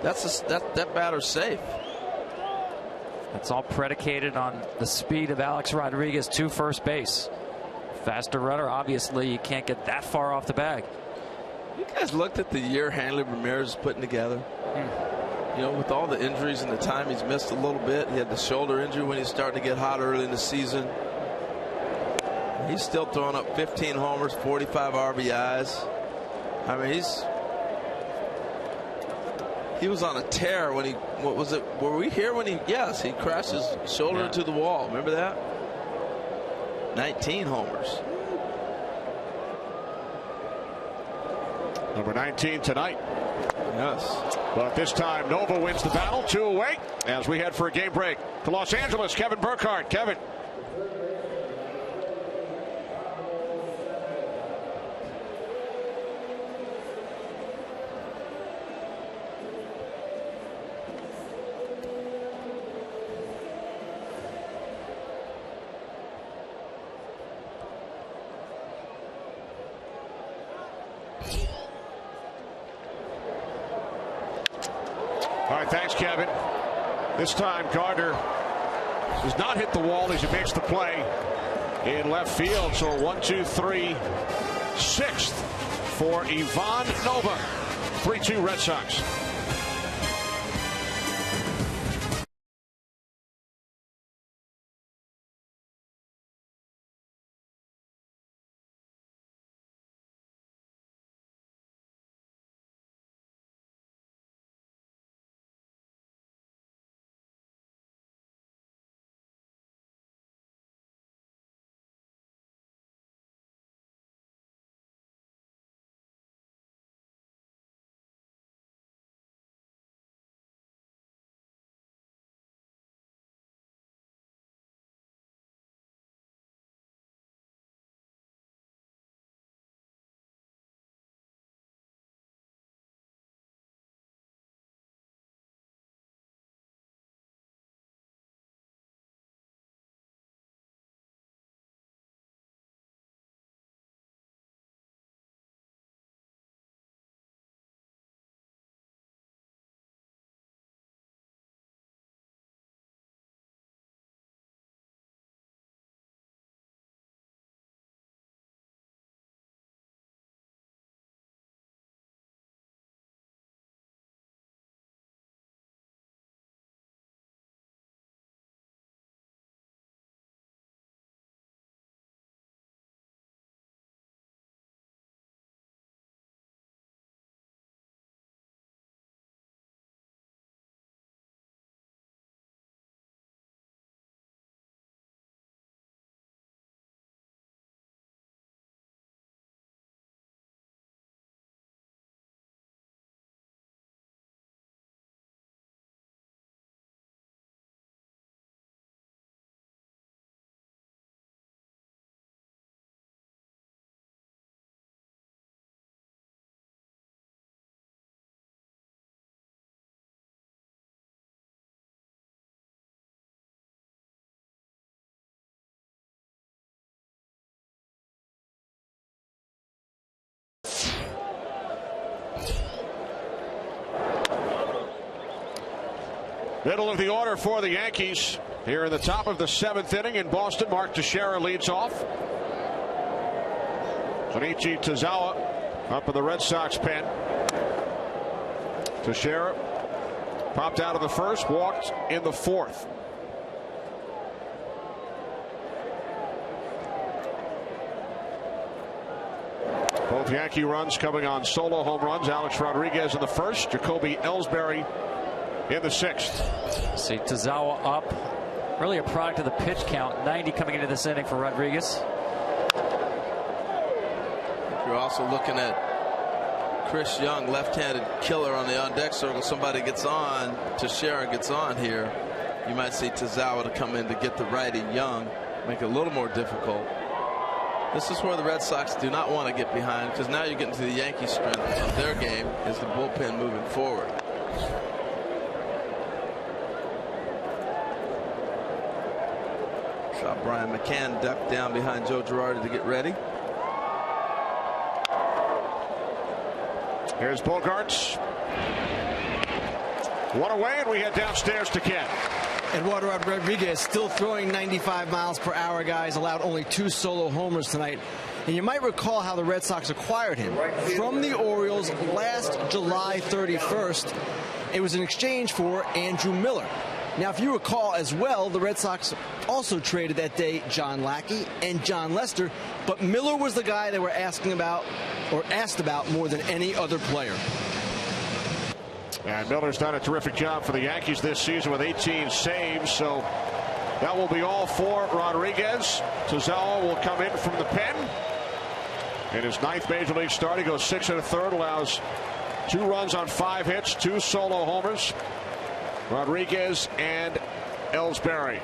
S4: that batter's safe.
S5: It's all predicated on the speed of Alex Rodriguez to first base. Faster runner, obviously, you can't get that far off the bag.
S4: You guys looked at the year Hanley Ramirez is putting together? You know, with all the injuries and the time he's missed a little bit. He had the shoulder injury when he's starting to get hot early in the season. He's still throwing up 15 homers, 45 RBIs. I mean, he was on a tear when he, what was it? Were we here when he, yes, he crashed his shoulder into the wall. Remember that? 19 homers.
S2: Number 19 tonight.
S4: Yes.
S2: But this time Nova wins the battle 2 away as we head for a game break. To Los Angeles, Kevin Burkhardt. Kevin. All right, thanks, Kevin. This time, Gardner does not hit the wall as he makes the play in left field. So 1, 2, 3, 6th for Ivan Nova. 3-2 Red Sox. Middle of the order for the Yankees here in the top of the 7th inning in Boston. Mark Teixeira leads off. Junichi Tozawa up in the Red Sox pen. Teixeira popped out of the first, walked in the 4th. Both Yankee runs coming on solo home runs. Alex Rodriguez in the 1st, Jacoby Ellsbury in the 6th.
S5: See Tozawa up. Really a product of the pitch count. 90 coming into this inning for Rodriguez.
S4: You're also looking at Chris Young, left-handed killer on the on-deck circle. Somebody gets on, Teixeira gets on here. You might see Tozawa to come in to get the righty Young, make it a little more difficult. This is where the Red Sox do not want to get behind, because now you're getting to the Yankee strength of their game is the bullpen moving forward. Saw Brian McCann duck down behind Joe Girardi to get ready.
S2: Here's Bogaerts. One away, and we head downstairs to Ken.
S8: Eduardo Rodriguez still throwing 95 miles per hour, guys. Allowed only 2 solo homers tonight. And you might recall how the Red Sox acquired him from the Orioles last July 31st. It was in exchange for Andrew Miller. Now, if you recall as well, the Red Sox also traded that day John Lackey and John Lester, but Miller was the guy they were asking about, or asked about, more than any other player.
S2: And Miller's done a terrific job for the Yankees this season with 18 saves, so that will be all for Rodriguez. Tozawa will come in from the pen. In his 9th Major League start, he goes 6 1/3, allows 2 runs on 5 hits, 2 solo homers. Rodriguez and Ellsbury.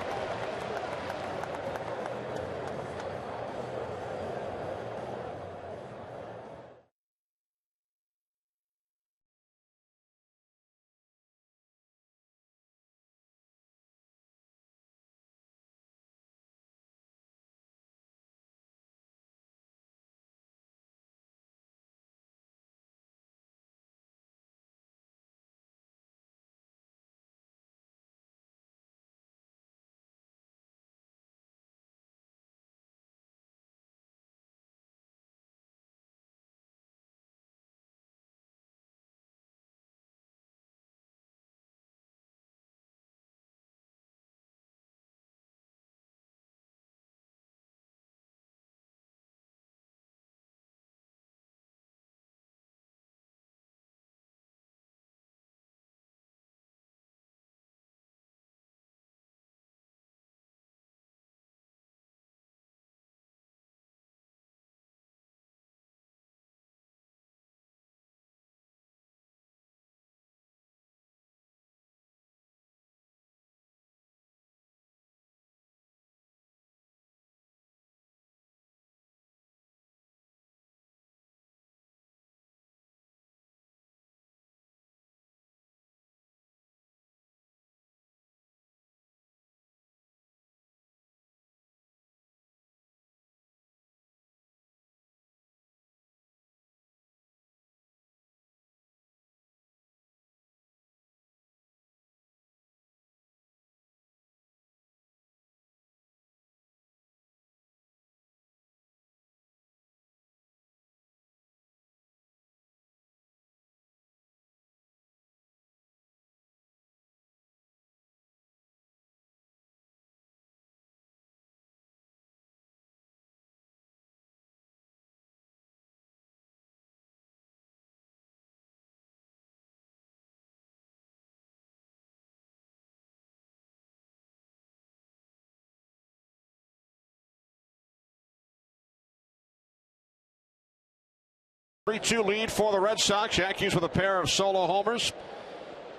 S2: Three-2 lead for the Red Sox. Yankees with a pair of solo homers.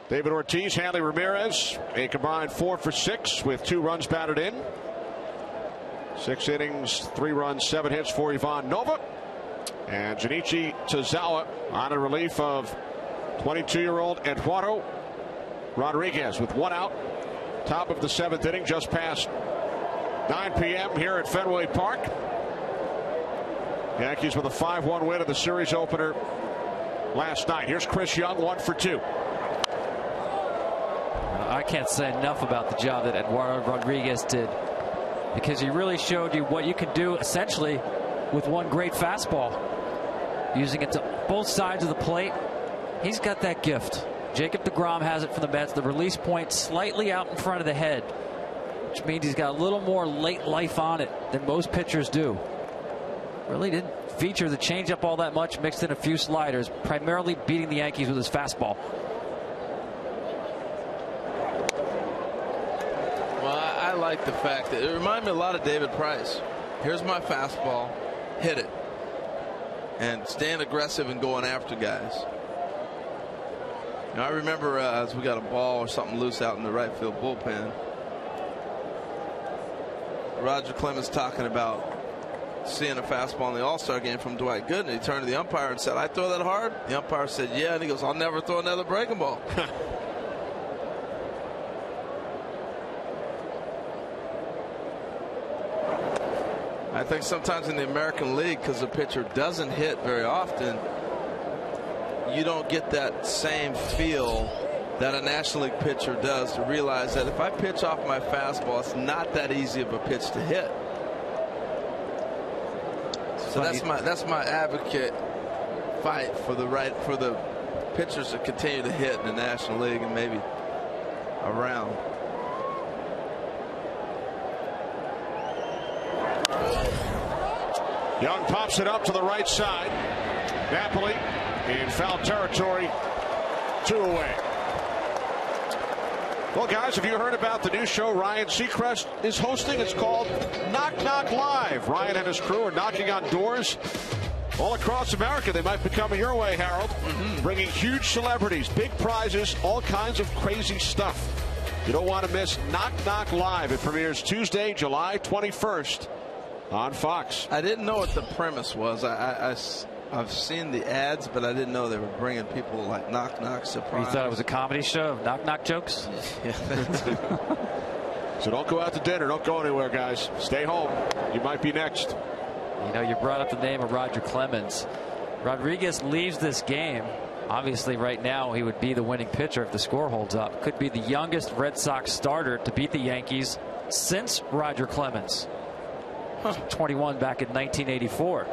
S2: David Ortiz, Hanley Ramirez, a combined 4 for 6 with 2 runs batted in. 6 innings, 3 runs, 7 hits for Ivan Nova. And Junichi Tozawa on a relief of 22-year-old Eduardo Rodriguez with 1 out. Top of the 7th inning, just past 9 p.m. here at Fenway Park. Yankees with a 5-1 win in the series opener last night. Here's Chris Young, 1 for 2.
S5: I can't say enough about the job that Eduardo Rodriguez did, because he really showed you what you can do essentially with one great fastball, using it to both sides of the plate. He's got that gift. Jacob deGrom has it from the Mets. The release point slightly out in front of the head, which means he's got a little more late life on it than most pitchers do. Really didn't feature the changeup all that much, mixed in a few sliders, primarily beating the Yankees with his fastball.
S4: Well, I like the fact that it reminded me a lot of David Price. Here's my fastball, hit it, and stand aggressive and going after guys. Now, I remember as we got a ball or something loose out in the right field bullpen, Roger Clemens talking about seeing a fastball in the All-Star game from Dwight Gooden. He turned to the umpire and said, "I throw that hard?" The umpire said, "Yeah," and he goes, "I'll never throw another breaking ball." I think sometimes in the American League, because the pitcher doesn't hit very often, you don't get that same feel that a National League pitcher does, to realize that if I pitch off my fastball, it's not that easy of a pitch to hit. So that's my advocate fight for the pitchers to continue to hit in the National League and maybe around.
S2: Young pops it up to the right side. Napoli in foul territory, 2 away. Well, guys, have you heard about the new show Ryan Seacrest is hosting? It's called Knock Knock Live. Ryan and his crew are knocking on doors all across America. They might be coming your way, Harold. Bringing huge celebrities, big prizes, all kinds of crazy stuff. You don't want to miss Knock Knock Live. It premieres Tuesday, July 21st on Fox.
S4: I didn't know what the premise was. I've seen the ads, but I didn't know they were bringing people like knock knock surprise.
S5: You thought it was a comedy show of knock knock jokes?
S4: Yeah.
S2: So don't go out to dinner. Don't go anywhere, guys. Stay home. You might be next.
S5: You know, you brought up the name of Roger Clemens. Rodriguez leaves this game. Obviously, right now, he would be the winning pitcher if the score holds up. Could be the youngest Red Sox starter to beat the Yankees since Roger Clemens. 21 back in 1984.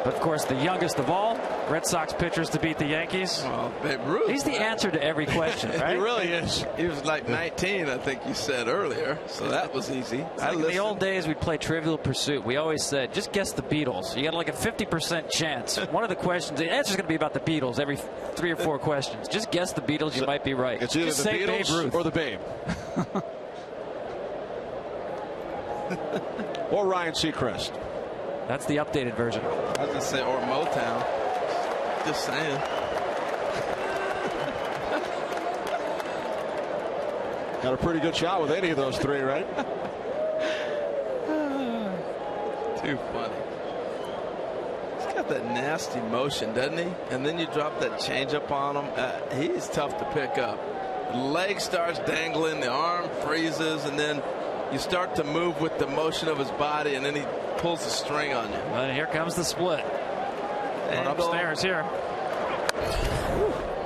S5: But of course, the youngest of all Red Sox pitchers to beat the Yankees.
S4: Well, Babe Ruth.
S5: He's the answer to every question, right?
S2: He really is.
S4: He was like 19, I think you said earlier. So that was easy.
S5: Like in the old days, we'd play Trivial Pursuit. We always said, just guess the Beatles. You got like a 50% chance. One of the questions, the answer is going to be about the Beatles every 3 or 4 questions. Just guess the Beatles, you might be right.
S2: It's either
S5: just
S2: the
S5: say
S2: Beatles
S5: Babe Ruth.
S2: or the Babe. Or Ryan Seacrest.
S5: That's the updated version.
S4: I was going to say, or Motown. Just saying.
S2: Got a pretty good shot with any of those 3, right?
S4: Too funny. He's got that nasty motion, doesn't he? And then you drop that changeup on him. He's tough to pick up. The leg starts dangling, the arm freezes, and then you start to move with the motion of his body, and then he pulls the string on you.
S5: And here comes the split. Going upstairs here.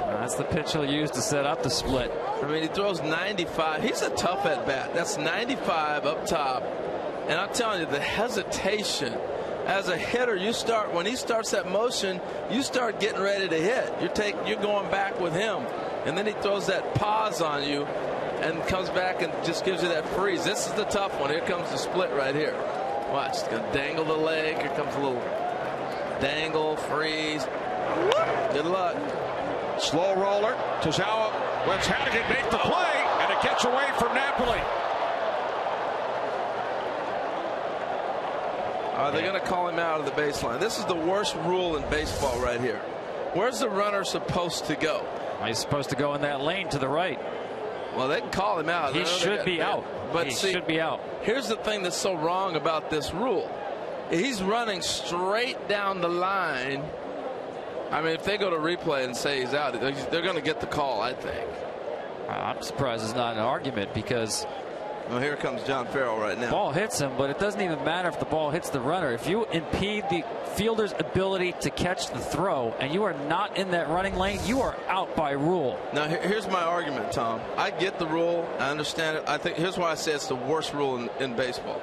S5: That's the pitch he'll use to set up the split.
S4: I mean, he throws 95. He's a tough at bat. That's 95 up top. And I'm telling you, the hesitation as a hitter, when he starts that motion, you start getting ready to hit. You're going back with him, and then he throws that pause on you and comes back and just gives you that freeze. This is the tough one. Here comes the split right here. Watch, it's going to dangle the leg. Here comes a little dangle, freeze. Good luck.
S2: Slow roller. Tozawa lets Hannigan make the play, and it gets away from Napoli.
S4: They're going to call him out of the baseline. This is the worst rule in baseball right here. Where's the runner supposed to go?
S5: He's supposed to go in that lane to the right.
S4: Well, they can call him out.
S5: He should be out.
S4: But
S5: he should be out.
S4: Here's the thing that's so wrong about this rule. He's running straight down the line. I mean, if they go to replay and say he's out, they're going to get the call, I think.
S5: I'm surprised it's not an argument, because
S4: Well, here comes John Farrell right now.
S5: Ball hits him, but it doesn't even matter if the ball hits the runner. If you impede the fielder's ability to catch the throw and you are not in that running lane, you are out by rule.
S4: Now, here's my argument, Tom. I get the rule. I understand it. I think here's why I say it's the worst rule in baseball.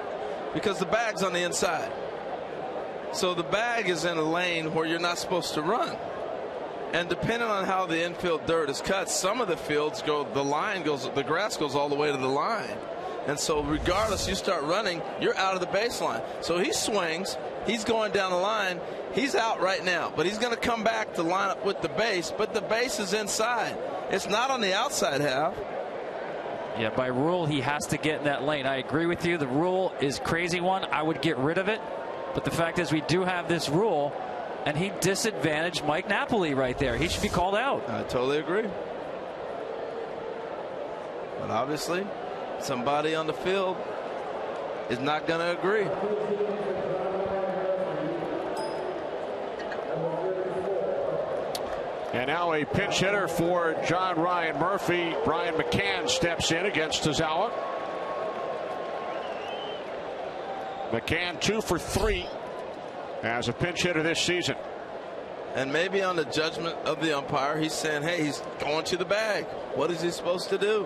S4: Because the bag's on the inside. So the bag is in a lane where you're not supposed to run. And depending on how the infield dirt is cut, some of the fields the grass goes all the way to the line. And so regardless, you start running, you're out of the baseline. So he swings, he's going down the line, he's out right now. But he's going to come back to line up with the base, but the base is inside. It's not on the outside half.
S5: Yeah, by rule, he has to get in that lane. I agree with you. The rule is crazy one. I would get rid of it. But the fact is we do have this rule, and he disadvantaged Mike Napoli right there. He should be called out.
S4: I totally agree. But obviously, somebody on the field is not going to agree.
S2: And now a pinch hitter for John Ryan Murphy. Brian McCann steps in against Tazawa. McCann 2 for 3 as a pinch hitter this season.
S4: And maybe on the judgment of the umpire, he's saying, hey, he's going to the bag. What is he supposed to do?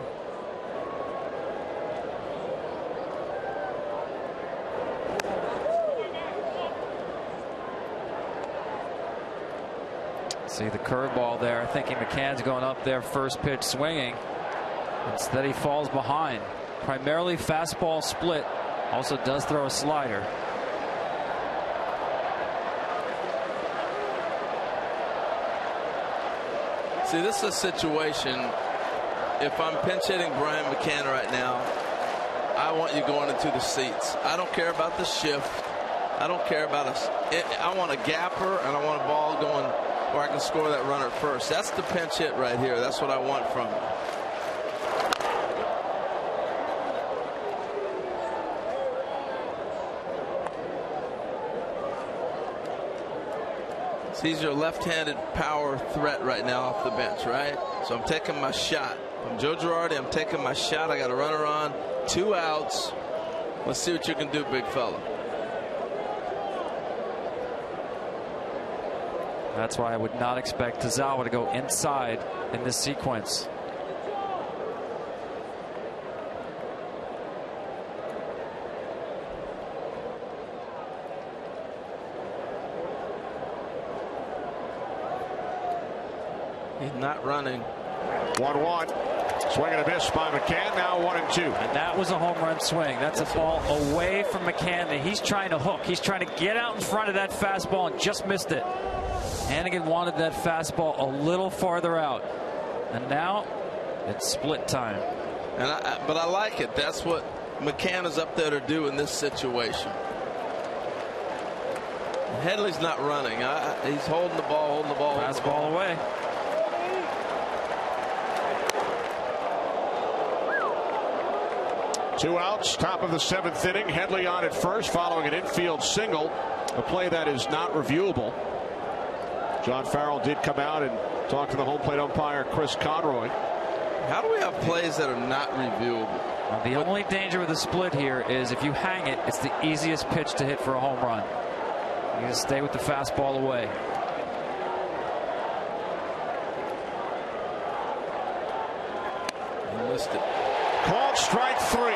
S5: See the curveball there, thinking McCann's going up there first pitch swinging. Instead he falls behind. Primarily fastball split. Also does throw a slider.
S4: See, this is a situation, if I'm pinch hitting Brian McCann right now, I want you going into the seats. I don't care about the shift. I don't care about I want a gapper, and I want a ball going where I can score that runner first. That's the pinch hit right here. That's what I want from him. He's your left-handed power threat right now off the bench, right? So I'm taking my shot. I'm Joe Girardi. I'm taking my shot. I got a runner on, 2 outs. Let's see what you can do, big fella.
S5: That's why I would not expect Tazawa to go inside in this sequence.
S4: He's not running.
S2: 1-1. Swing and a miss by McCann. Now 1-2.
S5: And that was a home run swing. That's a ball away from McCann that he's trying to hook. He's trying to get out in front of that fastball and just missed it. Hannigan wanted that fastball a little farther out. And now it's split time.
S4: But I like it. That's what McCann is up there to do in this situation. Headley's not running. He's holding the ball,
S5: Fastball away.
S2: Two outs, top of the 7th inning. Headley on at first, following an infield single, a play that is not reviewable. John Farrell did come out and talk to the home plate umpire, Chris Conroy.
S4: How do we have plays that are not reviewable?
S5: Well, the only danger with the split here is if you hang it, it's the easiest pitch to hit for a home run. You just stay with the fastball away.
S4: He missed it.
S2: Called strike 3.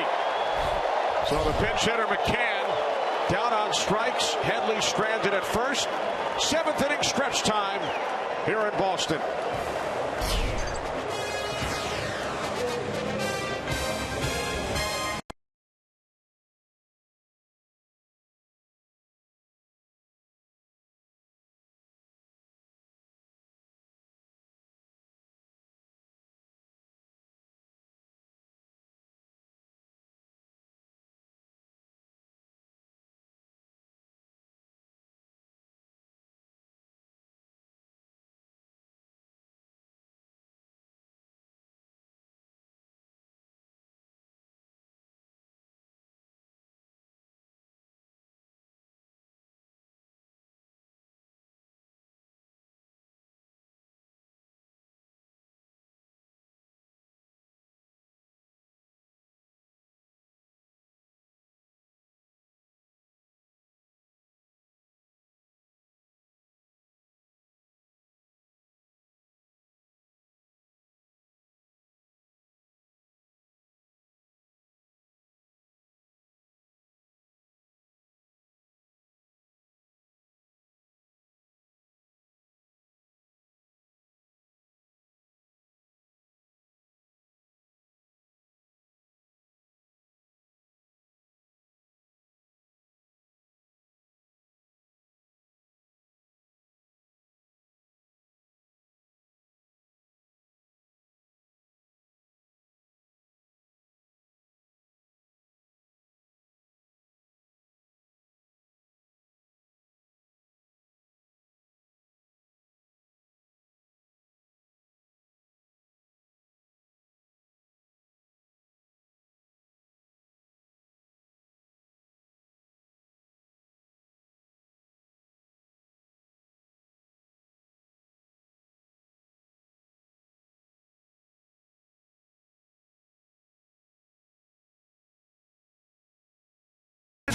S2: So the pinch hitter McCann down on strikes. Headley stranded at first. 7th inning stretch time here in Boston.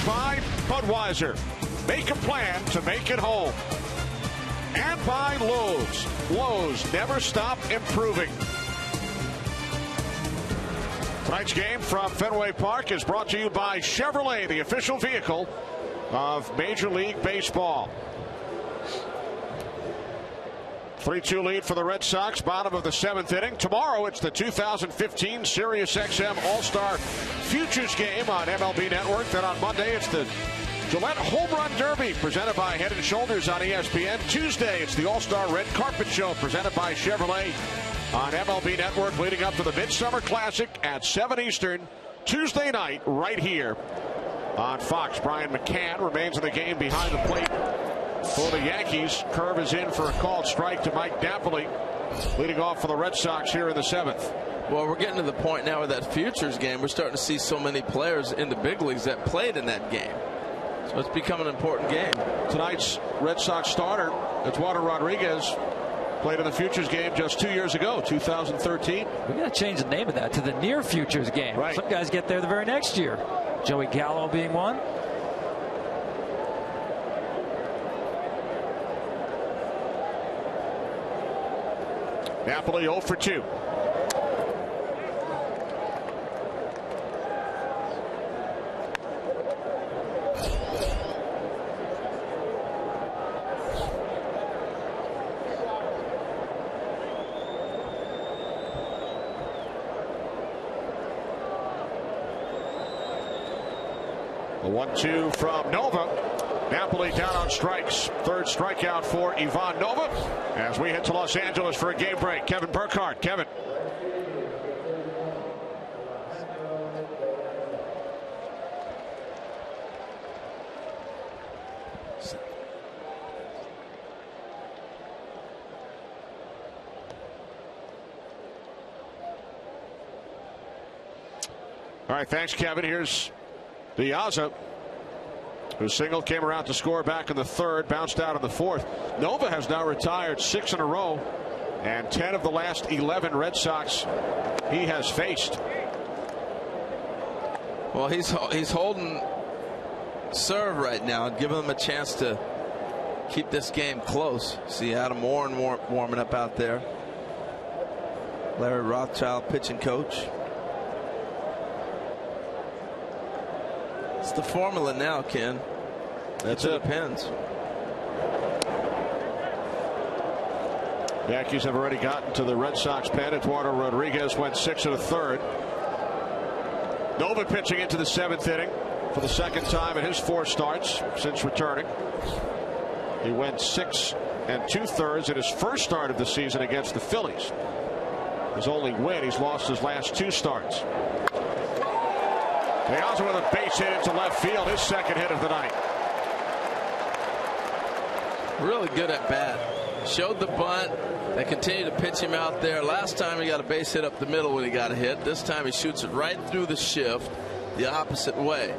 S2: by Budweiser. Make a plan to make it home. And by Lowe's. Lowe's, never stop improving. Tonight's game from Fenway Park is brought to you by Chevrolet, the official vehicle of Major League Baseball. 3-2 lead for the Red Sox, bottom of the 7th inning. Tomorrow it's the 2015 SiriusXM All-Star Futures game on MLB Network. Then on Monday it's the Gillette Home Run Derby presented by Head & Shoulders on ESPN. Tuesday it's the All-Star Red Carpet Show presented by Chevrolet on MLB Network, leading up to the Midsummer Classic at 7 Eastern Tuesday night right here on Fox. Brian McCann remains in the game behind the plate for the Yankees. Curve is in for a called strike to Mike Napoli, leading off for the Red Sox here in the 7th.
S4: Well, we're getting to the point now with that futures game. We're starting to see so many players in the big leagues that played in that game. So it's become an important game.
S2: Tonight's Red Sox starter, Eduardo Rodriguez, played in the futures game just 2 years ago, 2013.
S5: We got to change the name of that to the near futures game.
S2: Right.
S5: Some guys get there the very next year. Joey Gallo being one.
S2: Napoli 0 for 2. A 1-2 from Nova. Napoli down on strikes. Third strikeout for Ivan Nova as we head to Los Angeles for a game break. Kevin Burkhardt. Kevin. All right, thanks, Kevin. Here's Diaza, whose single came around to score back in the 3rd, bounced out in the 4th. Nova has now retired 6 in a row, and 10 of the last 11 Red Sox he has faced.
S4: Well, he's holding serve right now and giving them a chance to keep this game close. See Adam Warren warming up out there. Larry Rothschild, pitching coach. It's the formula now, Ken.
S2: That's it.
S4: Depends.
S2: The Yankees have already gotten to the Red Sox pen. Eduardo Rodriguez went 6 1/3. Nova pitching into the 7th inning for the 2nd time in his 4 starts since returning. He went 6 2/3 in his first start of the season against the Phillies. His only win, he's lost his last 2 starts. Diaza with a base hit into left field, his 2nd hit of the night.
S4: Really good at bat. Showed the bunt. They continue to pitch him out there. Last time he got a base hit up the middle when he got a hit. This time he shoots it right through the shift the opposite way.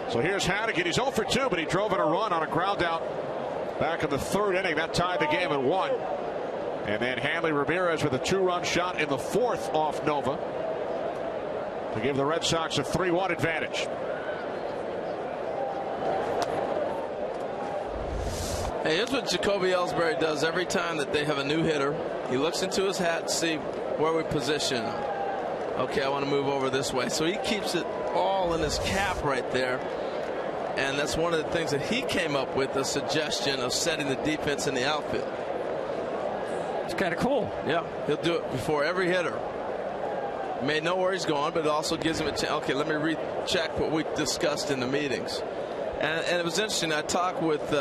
S2: So here's Hannigan. He's 0 for 2, but he drove in a run on a ground out back in the 3rd inning. That tied the game at 1. And then Hanley Ramirez with a 2-run shot in the 4th off Nova to give the Red Sox a 3-1 advantage.
S4: Hey, here's what Jacoby Ellsbury does every time that they have a new hitter. He looks into his hat to see where we position him. Okay, I want to move over this way. So he keeps it all in his cap right there. And that's one of the things that he came up with, the suggestion of setting the defense in the outfield.
S5: It's kind of cool.
S4: Yeah, he'll do it before every hitter. May know where he's going, but it also gives him a chance. Okay, let me recheck what we discussed in the meetings. And it was interesting. I talked with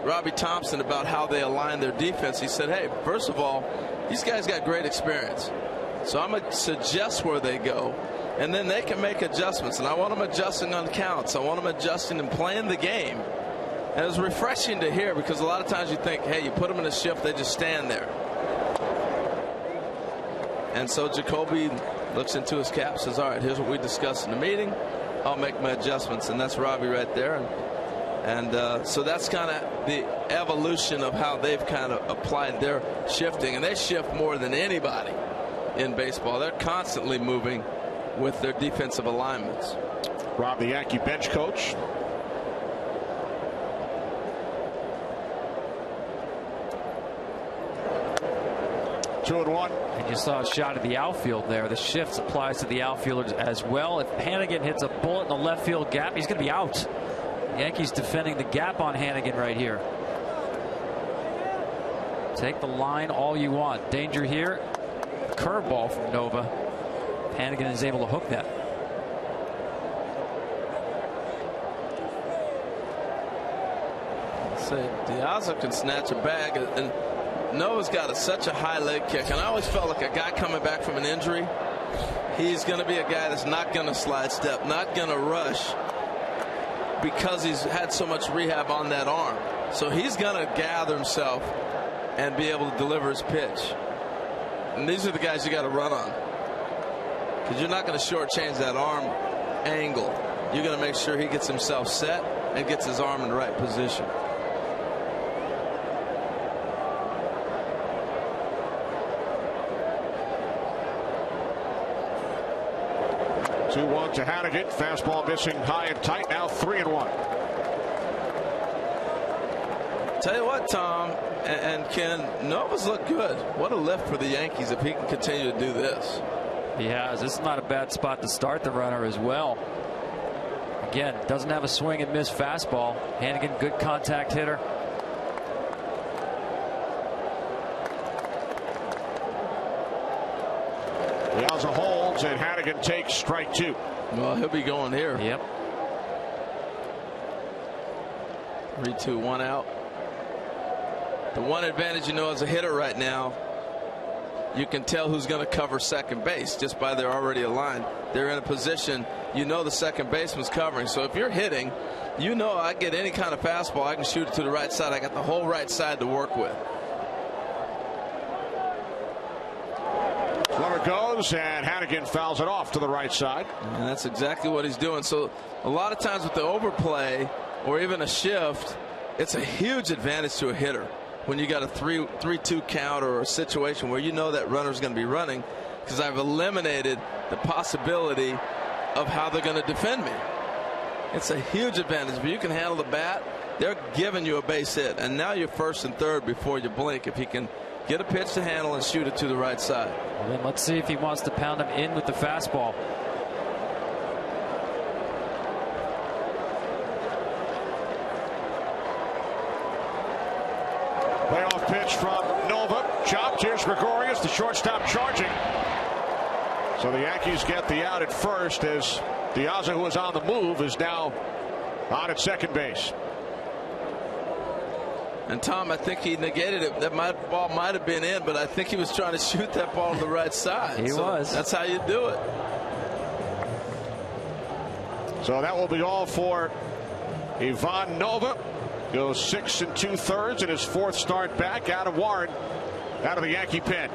S4: Robbie Thompson about how they align their defense. He said, hey, first of all, these guys got great experience. So I'm going to suggest where they go, and then they can make adjustments. And I want them adjusting on counts. I want them adjusting and playing the game. And it's refreshing to hear, because a lot of times you think, hey, you put them in a shift, they just stand there. And so Jacoby looks into his cap, says, all right, here's what we discussed in the meeting. I'll make my adjustments, and that's Robbie right there. And so that's kind of the evolution of how they've kind of applied their shifting, and they shift more than anybody in baseball. They're constantly moving with their defensive alignments.
S2: Rob, the Yankee bench coach. Two and one.
S5: And you saw a shot at the outfield there. The shift applies to the outfielders as well. If Hannigan hits a bullet in the left field gap, he's going to be out. Yankees defending the gap on Hannigan right here. Take the line all you want. Danger here. Curveball from Nova. Hannigan is able to hook that.
S4: Say Diaz can snatch a bag, and Nova's got such a high leg kick, and I always felt like a guy coming back from an injury, he's going to be a guy that's not going to slide step, not going to rush, because he's had so much rehab on that arm. So he's going to gather himself and be able to deliver his pitch. And these are the guys you got to run on, because you're not going to shortchange that arm angle. You're going to make sure he gets himself set and gets his arm in the right position.
S2: 2-1 to Hannigan. Fastball missing high and tight. Now 3-1.
S4: Tell you what, Tom and Ken, Nova's looked good. What a lift for the Yankees if he can continue to do this.
S5: He has. This is not a bad spot to start the runner as well. Again, doesn't have a swing and miss fastball. Hannigan, good contact hitter.
S2: Piazza holds, and Hannigan takes strike two.
S4: Well, he'll be going here.
S5: Yep.
S4: 3-2, 1 out. The one advantage, you know, as a hitter right now, you can tell who's going to cover second base just by they're already aligned. They're in a position, you know, the second baseman's covering. So if you're hitting, you know, I get any kind of fastball, I can shoot it to the right side. I got the whole right side to work with.
S2: Runner goes, and Hannigan fouls it off to the right side.
S4: And that's exactly what he's doing. So a lot of times with the overplay or even a shift, it's a huge advantage to a hitter when you got a 3-2 count or a situation where you know that runner's going to be running, because I've eliminated the possibility of how they're going to defend me. It's a huge advantage. If you can handle the bat, they're giving you a base hit, and now you're first and third before you blink if he can get a pitch to handle and shoot it to the right side.
S5: Well, then let's see if he wants to pound him in with the fastball.
S2: Playoff pitch from Nova. Chopped. Here's Gregorius, the shortstop, charging. So the Yankees get the out at first, as Piazza, who was on the move, is now on at second base.
S4: And Tom, I think he negated it. That ball might have been in, but I think he was trying to shoot that ball to the right side.
S5: He was.
S4: That's how you do it.
S2: So that will be all for Ivan Nova. Goes 6 2/3 in his fourth start back. Adam Warren out of the Yankee pen.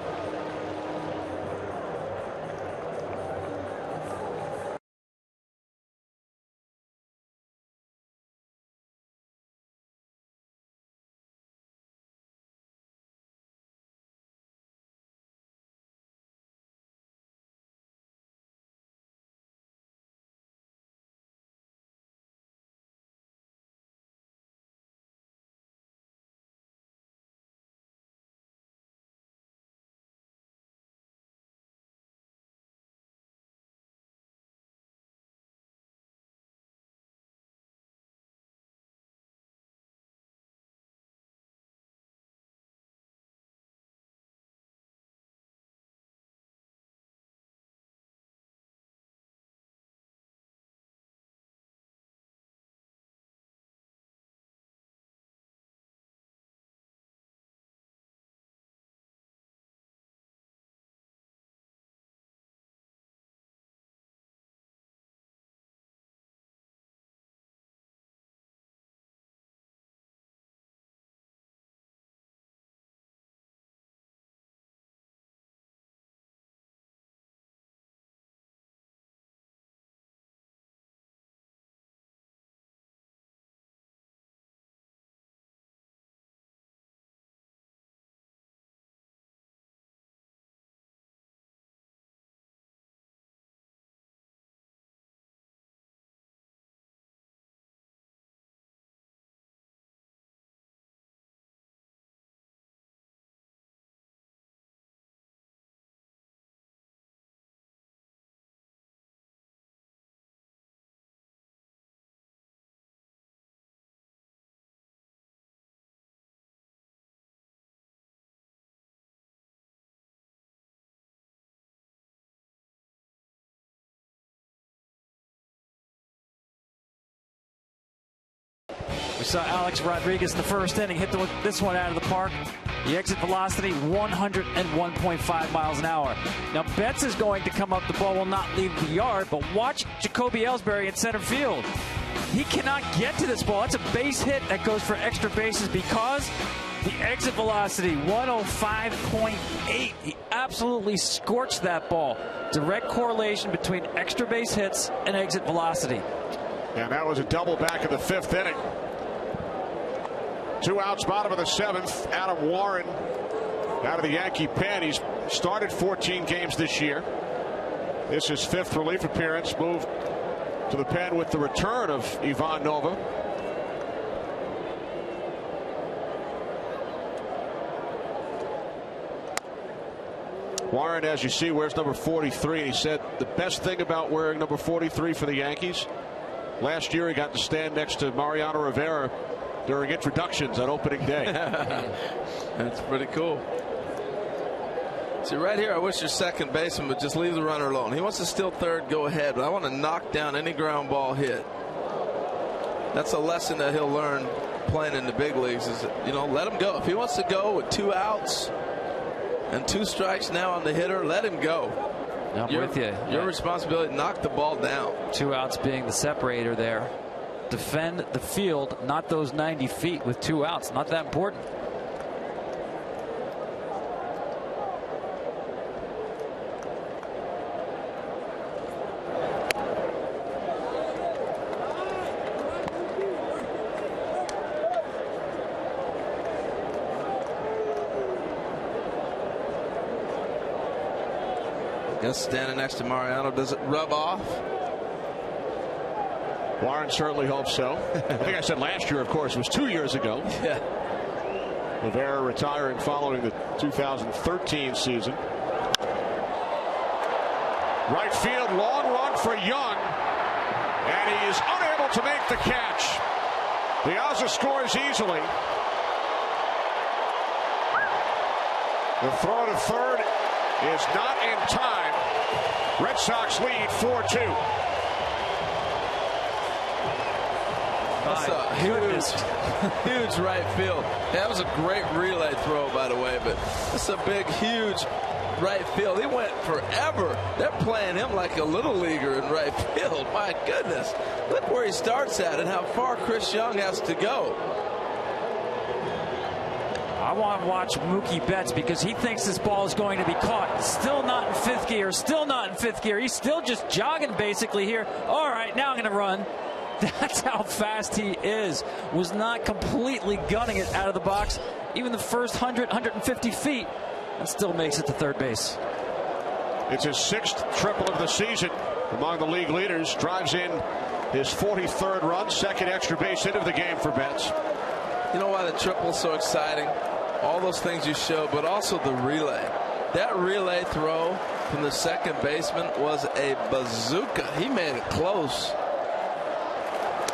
S5: saw Alex Rodriguez in the first inning hit this one out of the park. The exit velocity 101.5 miles an hour. Now Betts is going to come up. The ball will not leave the yard, but watch Jacoby Ellsbury in center field. He cannot get to this ball. That's a base hit that goes for extra bases because the exit velocity 105.8. He absolutely scorched that ball. Direct correlation between extra base hits and exit velocity.
S2: And that was a double back in the 5th inning. 2 outs, bottom of the 7th. Adam Warren out of the Yankee pen. He's started 14 games this year. This is 5th relief appearance. Moved to the pen with the return of Ivan Nova. Warren, as you see, wears number 43. And he said the best thing about wearing number 43 for the Yankees, last year he got to stand next to Mariano Rivera during introductions on opening day.
S4: That's pretty cool. See, right here, I wish your second baseman would just leave the runner alone. He wants to steal third, go ahead, but I want to knock down any ground ball hit. That's a lesson that he'll learn playing in the big leagues is, you know, let him go. If he wants to go with 2 outs and 2 strikes now on the hitter, let him go.
S5: I'm with you.
S4: Your responsibility, knock the ball down.
S5: 2 outs being the separator there. Defend the field, not those 90 feet with 2 outs. Not that important.
S4: Guess standing next to Mariano, does it rub off?
S2: Warren certainly hopes so. I think I said last year, of course, it was 2 years ago.
S4: Yeah.
S2: Rivera retiring following the 2013 season. Right field, long run for Young, and he is unable to make the catch. Piazza scores easily. The throw to third is not in time. Red Sox lead 4-2.
S4: That's a huge right field. That was a great relay throw, by the way, but it's a big, huge right field. He went forever. They're playing him like a little leaguer in right field. My goodness. Look where he starts at and how far Chris Young has to go.
S5: I want to watch Mookie Betts because he thinks this ball is going to be caught. Still not in 5th gear. Still not in 5th gear. He's still just jogging basically here. All right, now I'm going to run. That's how fast he is. Was not completely gunning it out of the box. Even the first 100, 150 feet, and still makes it to third base.
S2: It's his 6th triple of the season among the league leaders. Drives in his 43rd run, 2nd extra base hit of the game for Betts.
S4: You know why the triple is so exciting? All those things you showed, but also the relay. That relay throw from the second baseman was a bazooka. He made it close.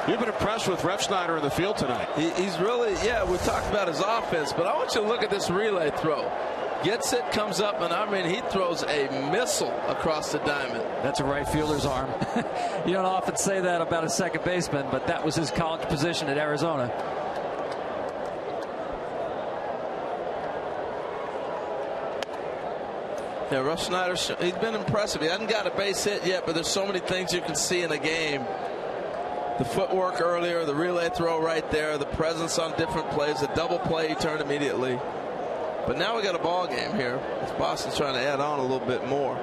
S2: You've been impressed with Refsnyder in the field tonight.
S4: He's really, yeah, we talked about his offense, but I want you to look at this relay throw. Gets it, comes up, and I mean, he throws a missile across the diamond.
S5: That's a right fielder's arm. You don't often say that about a second baseman, but that was his college position at Arizona.
S4: Yeah, Refsnyder, he's been impressive. He hasn't got a base hit yet, but there's so many things you can see in a game. The footwork earlier, the relay throw right there, the presence on different plays, the double play he turned immediately. But now we got a ball game here. Boston's trying to add on a little bit more.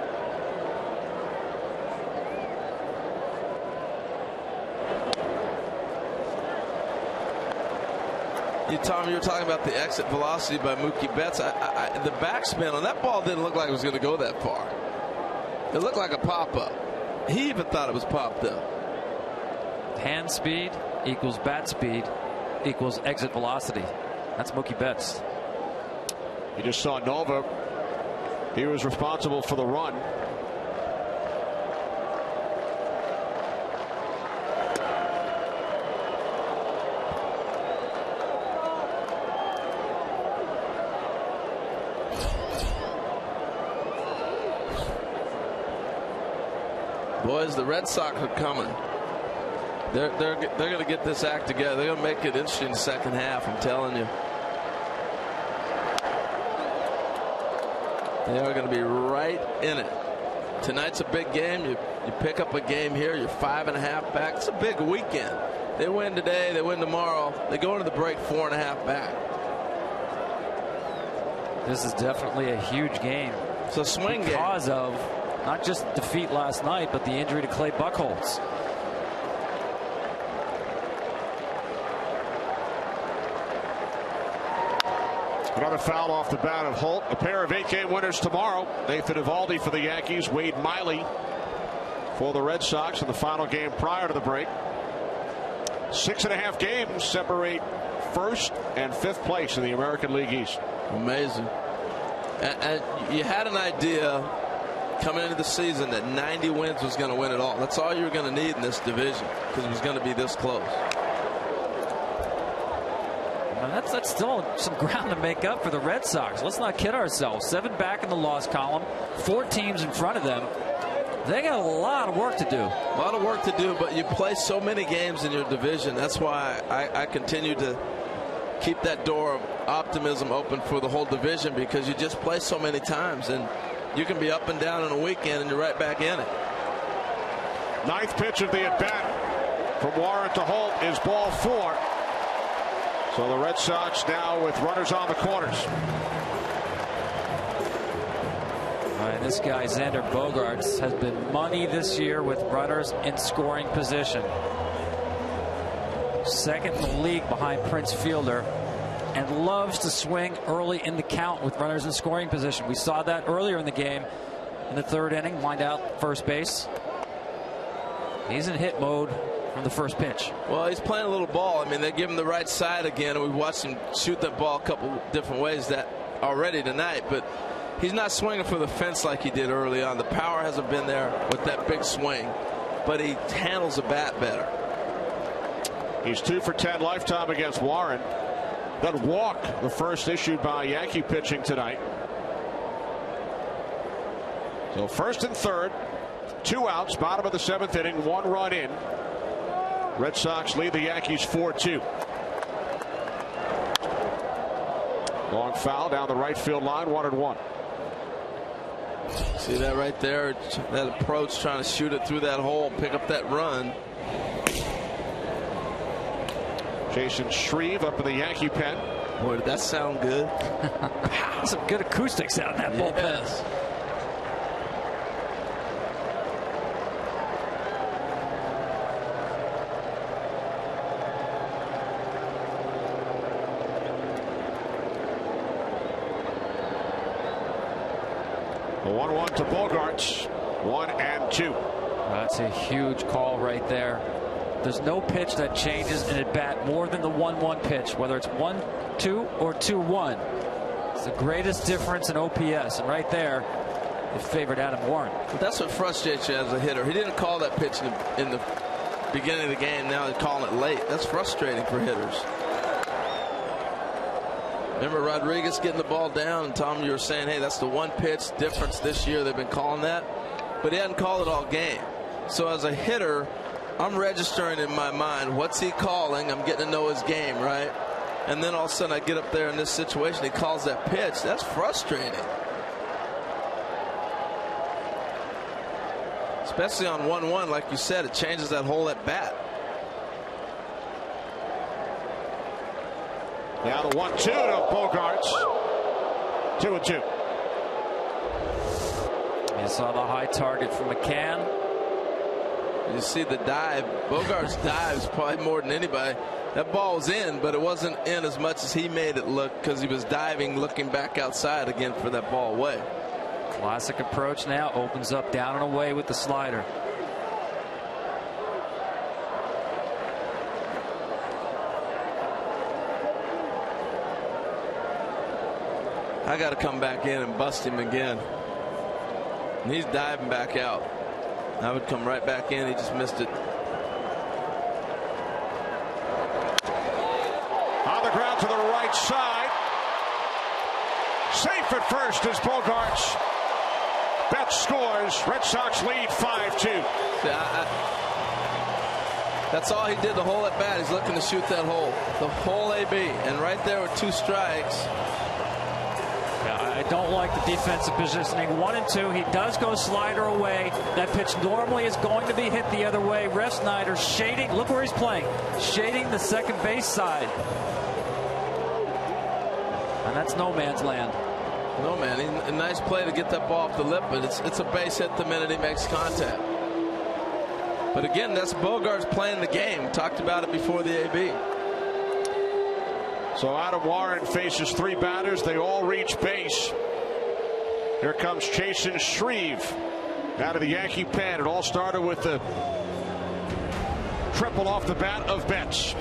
S4: Tom, you were talking about the exit velocity by Mookie Betts. The backspin on that ball didn't look like it was going to go that far. It looked like a pop-up. He even thought it was popped up.
S5: Hand speed equals bat speed equals exit velocity. That's Mookie Betts.
S2: You just saw Nova. He was responsible for the run.
S4: Boys, the Red Sox are coming. They're going to get this act together. They're going to make it interesting in the second half, I'm telling you. They are going to be right in it. Tonight's a big game. You pick up a game here, you're 5.5 back. It's a big weekend. They win today, they win tomorrow. They go into the break 4.5 back.
S5: This is definitely a huge game.
S4: It's a swing game.
S5: Because of not just defeat last night, but the injury to Clay Buchholz.
S2: Another foul off the bat of Holt. A pair of 8-game winners tomorrow. Nathan Eovaldi for the Yankees. Wade Miley for the Red Sox in the final game prior to the break. 6.5 games separate first and fifth place in the American League East.
S4: Amazing. And you had an idea coming into the season that 90 wins was going to win it all. That's all you were going to need in this division because it was going to be this close.
S5: That's still some ground to make up for the Red Sox. Let's not kid ourselves. 7 back in the loss column, 4 teams in front of them. They got a lot of work to do.
S4: A lot of work to do, but you play so many games in your division. That's why I continue to keep that door of optimism open for the whole division, because you just play so many times and you can be up and down in a weekend and you're right back in it.
S2: 9th pitch of the at-bat from Warren to Holt is ball 4. So the Red Sox now with runners on the corners.
S5: All right, this guy Xander Bogaerts has been money this year with runners in scoring position. Second in the league behind Prince Fielder, and loves to swing early in the count with runners in scoring position. We saw that earlier in the game in the 3rd inning, lined out first base. He's in hit mode from the first pitch.
S4: Well, he's playing a little ball. I mean, they give him the right side again, and we've watched him shoot that ball a couple different ways that already tonight, but he's not swinging for the fence like he did early on. The power hasn't been there with that big swing, but he handles the bat better.
S2: He's 2 for 10 lifetime against Warren. That walk, the first issued by Yankee pitching tonight. So 1st and 3rd, 2 outs, bottom of the 7th inning, 1 run in. Red Sox lead the Yankees 4-2. Long foul down the right field line, 1-1.
S4: See that right there? That approach, trying to shoot it through that hole, pick up that run.
S2: Jason Shreve up in the Yankee pen.
S4: Boy, did that sound good.
S5: Some good acoustics out in that bullpen.
S4: Yes.
S2: The 1-1 to Bogaerts. 1-2.
S5: That's a huge call right there. There's no pitch that changes an at bat more than the 1-1 pitch, whether it's 1-2 or 2-1. It's the greatest difference in OPS, and right there it favored Adam Warren.
S4: But that's what frustrates you as a hitter. He didn't call that pitch in the beginning of the game. Now he's calling it late. That's frustrating for hitters. Remember Rodriguez getting the ball down, and Tom, you were saying, hey, that's the one pitch difference this year. They've been calling that, but he hadn't called it all game. So as a hitter, I'm registering in my mind, what's he calling? I'm getting to know his game, right? And then all of a sudden I get up there in this situation, he calls that pitch. That's frustrating. Especially on 1-1, like you said, it changes that whole at bat.
S2: Now the 1-2 to Bogaerts. 2-2.
S5: You saw the high target from McCann.
S4: You see the dive. Bogaerts dives probably more than anybody. That ball was in, but it wasn't in as much as he made it look, because he was diving, looking back outside again for that ball away.
S5: Classic approach now, opens up down and away with the slider.
S4: I got to come back in and bust him again. And he's diving back out. I would come right back in. He just missed it.
S2: On the ground to the right side. Safe at first is Bogaerts. Betts scores. Red Sox lead 5-2.
S4: That's all he did the whole at bat. He's looking to shoot that hole. The whole AB. And right there with 2 strikes.
S5: Yeah, I don't like the defensive positioning. 1 and 2. He does go slider away. That pitch normally is going to be hit the other way. Refsnyder shading. Look where he's playing. Shading the second base side. And that's no man's land.
S4: No, man. A nice play to get that ball off the lip, but it's a base hit the minute he makes contact. But again, that's Bogaerts playing the game. We talked about it before the AB.
S2: So Adam Warren faces 3 batters. They all reach base. Here comes Chasen Shreve out of the Yankee pen. It all started with the triple off the bat of Betts.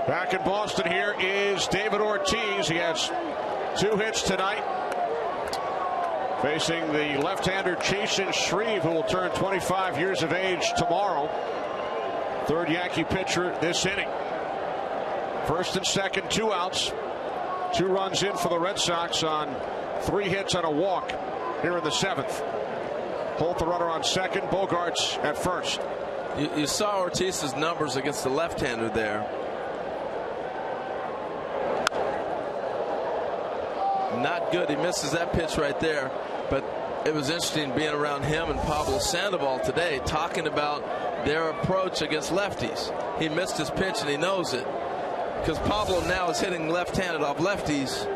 S2: Back in Boston here is David Ortiz. He has 2 hits tonight. Facing the left-hander Chasen Shreve, who will turn 25 years of age tomorrow. 3rd Yankee pitcher this inning. 1st and 2nd, 2 outs. 2 runs in for the Red Sox on 3 hits and a walk here in the 7th. Holt the runner on 2nd, Bogaerts at 1st.
S4: You saw Ortiz's numbers against the left-hander there. Not good. He misses that pitch right there. But it was interesting being around him and Pablo Sandoval today, talking about their approach against lefties. He missed his pitch and he knows it, because Pablo now is hitting left-handed off lefties.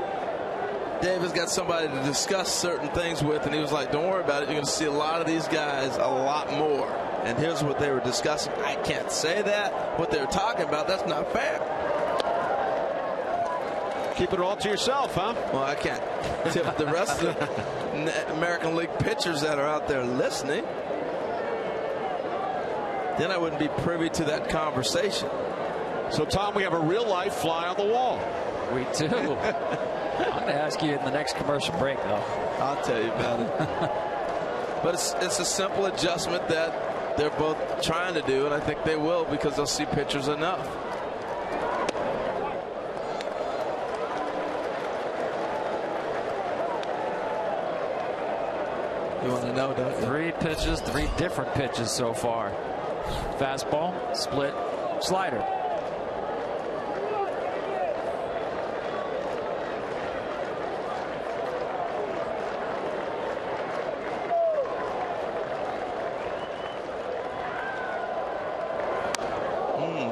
S4: David's got somebody to discuss certain things with, and he was like, don't worry about it. You're going to see a lot of these guys a lot more. And here's what they were discussing. I can't say that. What they're talking about, that's not fair.
S2: Keep it all to yourself, huh?
S4: Well, I can't tip the rest of the American League pitchers that are out there listening. Then I wouldn't be privy to that conversation.
S2: So, Tom, we have a real-life fly on the wall.
S5: We do. I'm going to ask you in the next commercial break, though.
S4: I'll tell you about it. But it's a simple adjustment that they're both trying to do, and I think they will, because they'll see pitchers enough. You want to know, don't you?
S5: 3 pitches, 3 different pitches so far. Fastball, split, slider.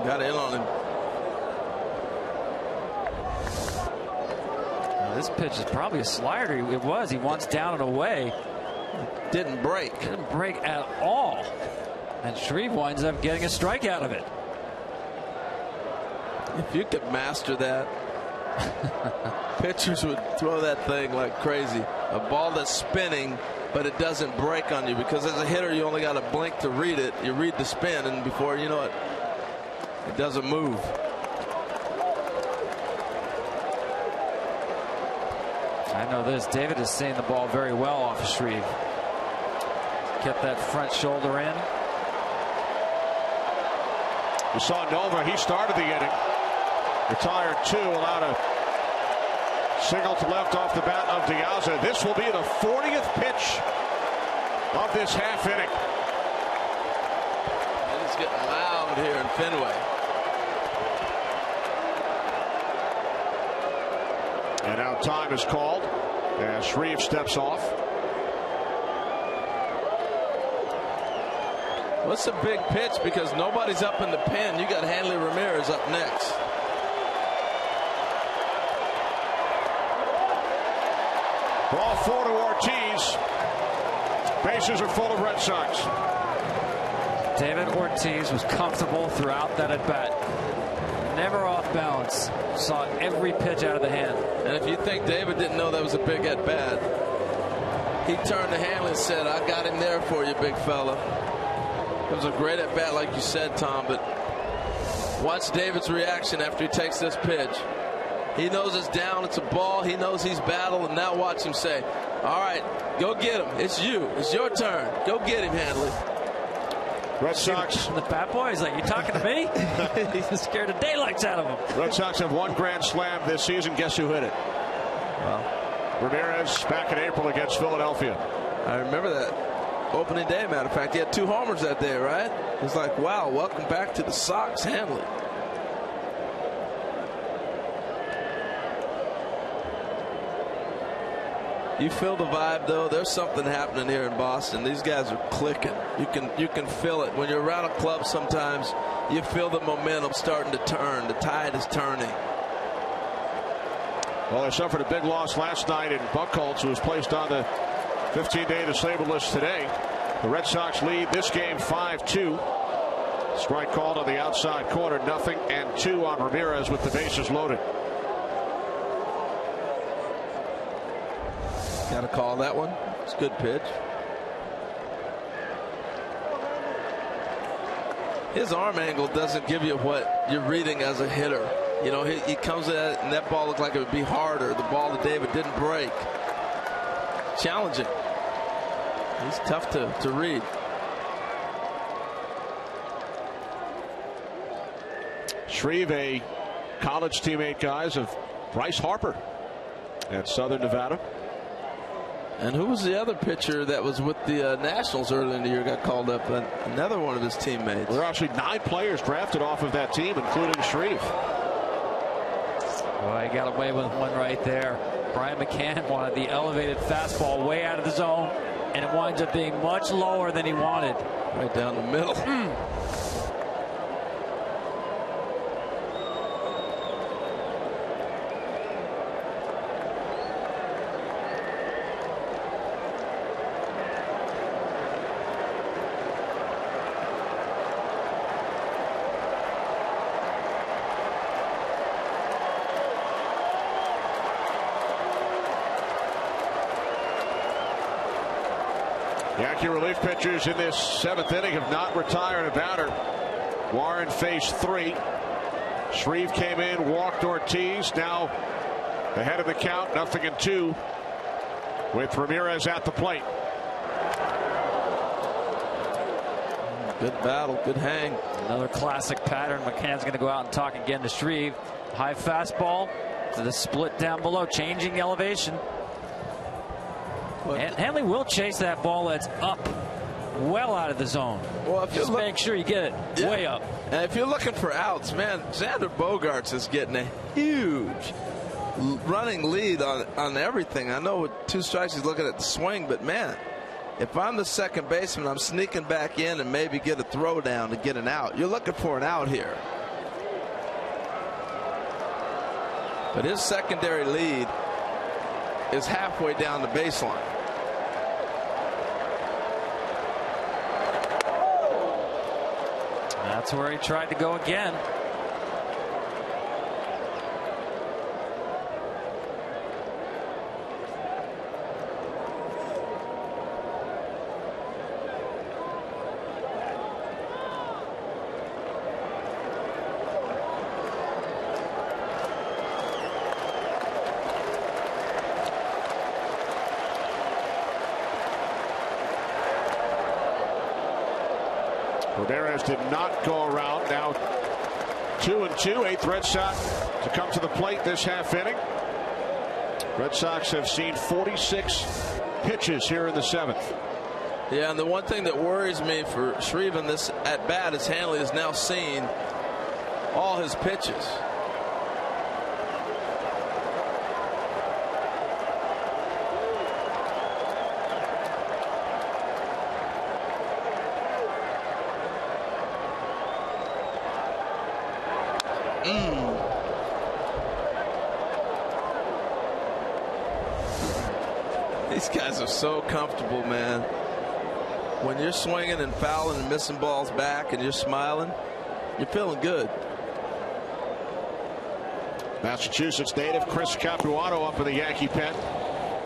S4: Got in on him.
S5: This pitch is probably a slider. It was. He wants down and away.
S4: Didn't break.
S5: Didn't break at all. And Shreve winds up getting a strike out of it.
S4: If you could master that, pitchers would throw that thing like crazy. A ball that's spinning, but it doesn't break on you, because as a hitter you only got to blink to read it. You read the spin, and before you know it, it doesn't move.
S5: I know this. David is seeing the ball very well off of Shreve. Kept that front shoulder in.
S2: You saw Nova. He started the inning. Retired 2, allowed a single to left off the bat of Diaza. This will be the 40th pitch of this half inning.
S4: It's getting loud here in Fenway.
S2: And now time is called as Shreve steps off.
S4: What's a big pitch, because nobody's up in the pen. You got Hanley Ramirez up next.
S2: Ball 4 to Ortiz. Bases are full of Red Sox.
S5: David Ortiz was comfortable throughout that at bat. Never off balance. Saw every pitch out of the hand.
S4: And if you think David didn't know that was a big at bat, he turned to Hanley and said, "I got him there for you, big fella." It was a great at bat, like you said, Tom, but watch David's reaction after he takes this pitch. He knows it's down, it's a ball, he knows he's battled, and now watch him say, "All right, go get him. It's you. It's your turn. Go get him, Hanley."
S2: Red Sox.
S5: The bat boy is like, "You talking to me?" He's scared the daylights out of him.
S2: Red Sox have 1 grand slam this season. Guess who hit it?
S4: Well,
S2: Ramirez back in April against Philadelphia.
S4: I remember that. Opening day, matter of fact. He had 2 homers that day, right? It's like, wow, welcome back to the Sox, Hanley. You feel the vibe, though. There's something happening here in Boston. These guys are clicking. You can feel it. When you're around a club sometimes, you feel the momentum starting to turn. The tide is turning.
S2: Well, they suffered a big loss last night in Buchholz, who was placed on the 15-day disabled list today. The Red Sox lead this game 5-2. Strike called on the outside corner, 0-2 on Ramirez with the bases loaded.
S4: Got to call that one. It's a good pitch. His arm angle doesn't give you what you're reading as a hitter. You know, he comes at it, and that ball looked like it would be harder. The ball that David didn't break. Challenging. He's tough to read.
S2: Shreve, a college teammate, guys, of Bryce Harper at Southern Nevada.
S4: And who was the other pitcher that was with the Nationals earlier in the year, got called up? Another one of his teammates.
S2: There are actually 9 players drafted off of that team, including Shreve.
S5: Well, he got away with one right there. Brian McCann wanted the elevated fastball way out of the zone, and it winds up being much lower than he wanted.
S4: Right down the middle.
S2: Yankee relief pitchers in this 7th inning have not retired a batter. Warren faced 3. Shreve came in, walked Ortiz. Now ahead of the count, 0-2 with Ramirez at the plate.
S4: Good battle, good hang.
S5: Another classic pattern. McCann's going to go out and talk again to Shreve. High fastball to the split down below, changing elevation. And Hanley will chase that ball that's up well out of the zone.
S4: Well, if
S5: just make sure you get it way up.
S4: And if you're looking for outs, man, Xander Bogaerts is getting a huge running lead on everything. I know with 2 strikes he's looking at the swing, but man, if I'm the second baseman, I'm sneaking back in and maybe get a throw down to get an out. You're looking for an out here. But his secondary lead is halfway down the baseline.
S5: That's where he tried to go again.
S2: Ramirez did not go around. Now 2-2. Eighth Red Sox to come to the plate this half inning. Red Sox have seen 46 pitches here in the seventh.
S4: Yeah, and the one thing that worries me for Shreve in this at bat is Hanley has now seen all his pitches. These guys are so comfortable, man. When you're swinging and fouling and missing balls back and you're smiling, you're feeling good.
S2: Massachusetts native Chris Capuano up in the Yankee pen.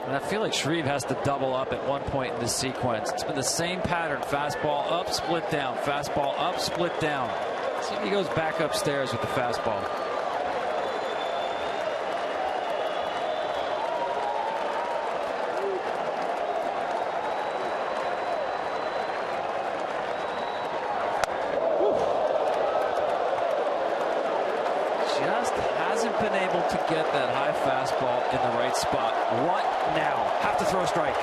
S5: And I feel like Shreve has to double up at one point in this sequence. It's been the same pattern. Fastball up, split down. Fastball up, split down. See if he goes back upstairs with the fastball. Been able to get that high fastball in the right spot. What now? Have to throw a strike.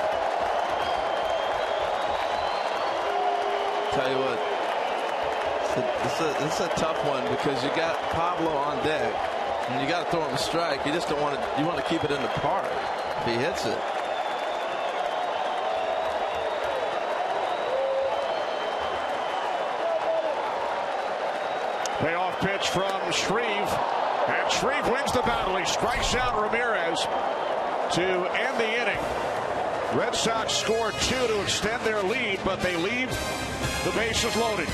S4: Tell you what, it's a tough one because you got Pablo on deck and you got to throw him a strike. You just don't want to. You want to keep it in the park. If he hits it.
S2: Payoff pitch from Shreve. And Shreve wins the battle. He strikes out Ramirez to end the inning. Red Sox score 2 to extend their lead, but they leave the bases loaded.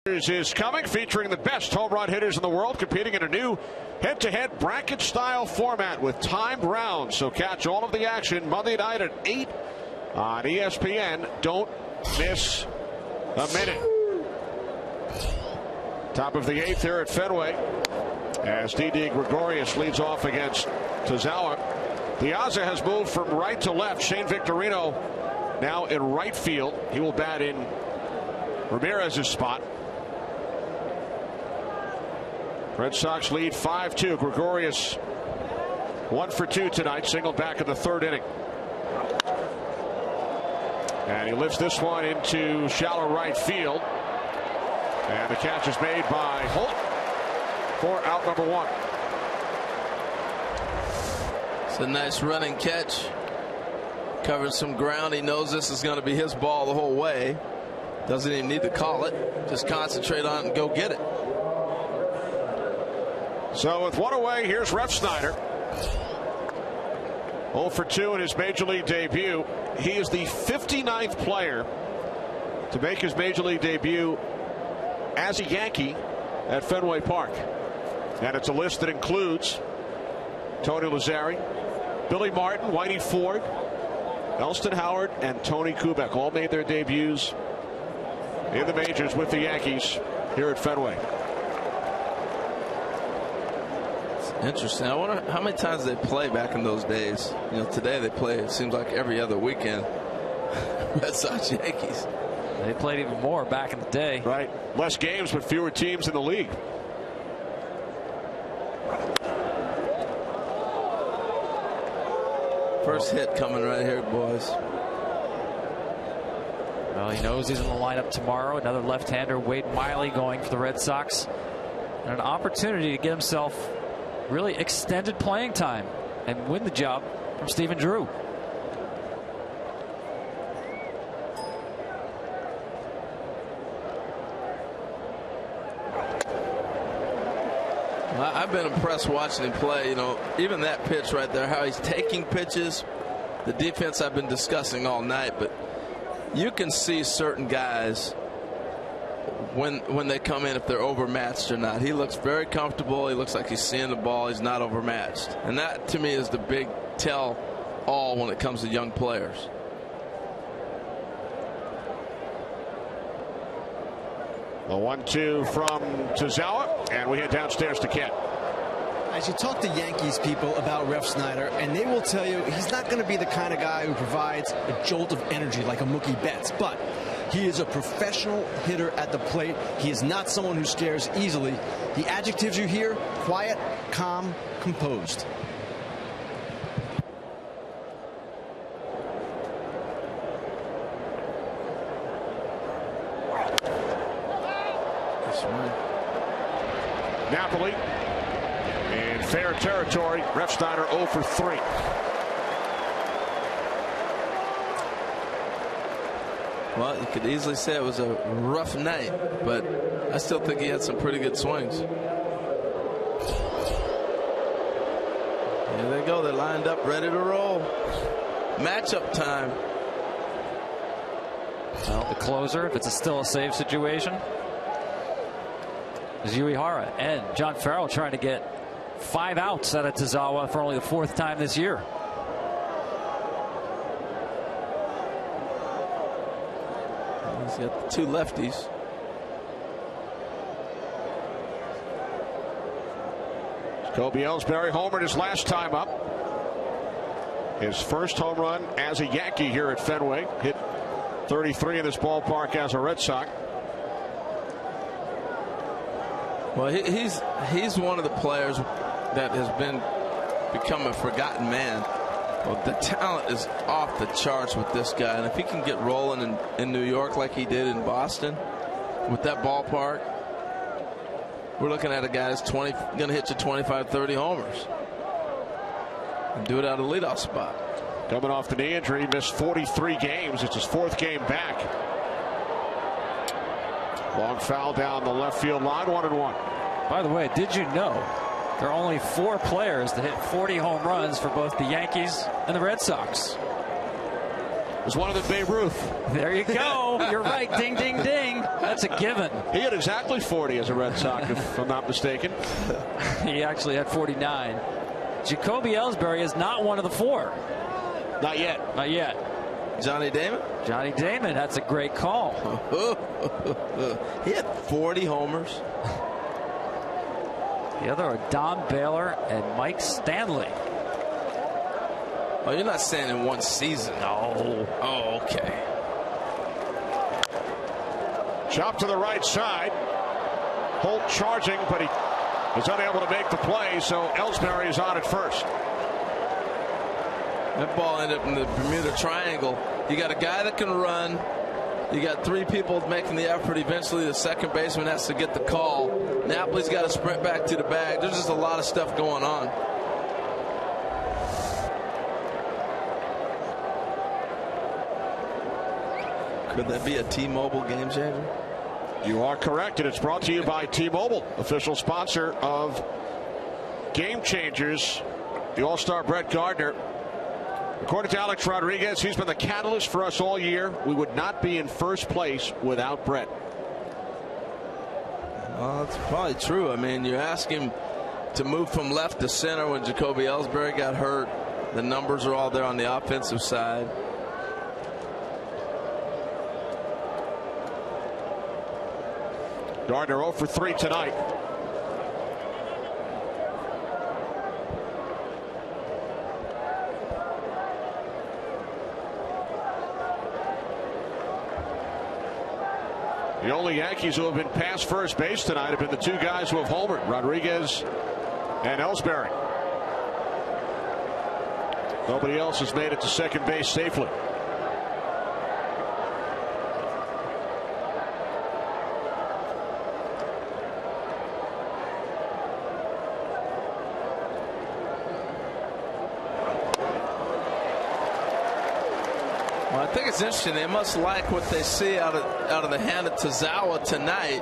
S2: Is coming, featuring the best home run hitters in the world, competing in a new head-to-head bracket-style format with timed rounds. So catch all of the action Monday night at 8 on ESPN. Don't miss a minute. Top of the 8th here at Fenway as Didi Gregorius leads off against Tozawa. Piazza has moved from right to left. Shane Victorino now in right field. He will bat in Ramirez's spot. Red Sox lead 5-2. Gregorius 1 for 2 tonight. Singled back in the 3rd inning. And he lifts this one into shallow right field. And the catch is made by Holt for out number 1.
S4: It's a nice running catch. Covered some ground. He knows this is going to be his ball the whole way. Doesn't even need to call it. Just concentrate on it and go get it.
S2: So with 1 away, here's Refsnyder. 0 for 2 in his major league debut. He is the 59th player to make his major league debut as a Yankee at Fenway Park. And it's a list that includes Tony Lazzari, Billy Martin, Whitey Ford, Elston Howard, and Tony Kubek. All made their debuts in the majors with the Yankees here at Fenway.
S4: Interesting. I wonder how many times they play back in those days. You know, today they play, it seems like every other weekend. Red Sox, Yankees.
S5: They played even more back in the day.
S2: Right. Less games, but fewer teams in the league.
S4: First hit coming right here, boys.
S5: Well, he knows he's in the lineup tomorrow. Another left-hander, Wade Miley, going for the Red Sox. And an opportunity to get himself really extended playing time and win the job from Stephen Drew.
S4: I've been impressed watching him play. You know, even that pitch right there, how he's taking pitches. The defense I've been discussing all night, but you can see certain guys when they come in if they're overmatched or not. He looks very comfortable. He looks like he's seeing the ball. He's not overmatched. And that to me is the big tell all when it comes to young players.
S2: The 1-2 from Tozawa, and we head downstairs to Kent.
S8: As you talk to Yankees people about Refsnyder, and they will tell you he's not going to be the kind of guy who provides a jolt of energy like a Mookie Betts, but he is a professional hitter at the plate. He is not someone who scares easily. The adjectives you hear: quiet, calm, composed.
S2: Napoli in fair territory. Refsnyder 0 for 3.
S4: Well, you could easily say it was a rough night, but I still think he had some pretty good swings. There they go. They're lined up, ready to roll. Matchup time.
S5: Well, the closer, if it's still a save situation, is Uehara, and John Farrell trying to get 5 outs out of Tozawa for only the 4th time this year.
S4: He's got 2 lefties.
S2: Jacoby Ellsbury homered his last time up. His first home run as a Yankee here at Fenway. Hit 33 in this ballpark as a Red Sox.
S4: Well, he's one of the players that has become a forgotten man. Well, the talent is off the charts with this guy, and if he can get rolling in New York like he did in Boston with that ballpark, we're looking at a guy that's going to hit you 25, 30 homers and do it out of the leadoff spot.
S2: Coming off the knee injury, missed 43 games. It's his 4th game back. Long foul down the left field line, 1-1.
S5: By the way, did you know there are only 4 players that hit 40 home runs for both the Yankees and the Red Sox?
S2: was one of the Babe Ruth.
S5: There you go. You're right. Ding, ding, ding. That's a given.
S2: He had exactly 40 as a Red Sox, if I'm not mistaken.
S5: He actually had 49. Jacoby Ellsbury is not one of the 4.
S2: Not yet.
S5: Not yet.
S4: Johnny Damon?
S5: Johnny Damon. That's a great call.
S4: He had 40 homers.
S5: The other are Don Baylor and Mike Stanley.
S4: Oh, you're not saying in one season.
S5: No.
S4: Oh, okay.
S2: Chop to the right side. Holt charging, but he is unable to make the play, so Ellsbury is on at first.
S4: That ball ended up in the Bermuda Triangle. You got a guy that can run. You got 3 people making the effort. Eventually, the second baseman has to get the call. Napoli's got to sprint back to the bag. There's just a lot of stuff going on. Could that be a T-Mobile game changer?
S2: You are correct, and it's brought to you by T-Mobile, official sponsor of Game Changers. The All-Star Brett Gardner. According to Alex Rodriguez, he's been the catalyst for us all year. We would not be in first place without Brett.
S4: Well, that's probably true. I mean, you ask him to move from left to center when Jacoby Ellsbury got hurt. The numbers are all there on the offensive side.
S2: Gardner 0 for 3 tonight. The only Yankees who have been past first base tonight have been the 2 guys who have homered, Rodriguez and Ellsbury. Nobody else has made it to second base safely.
S4: I think it's interesting. They must like what they see out of the hand of Tazawa tonight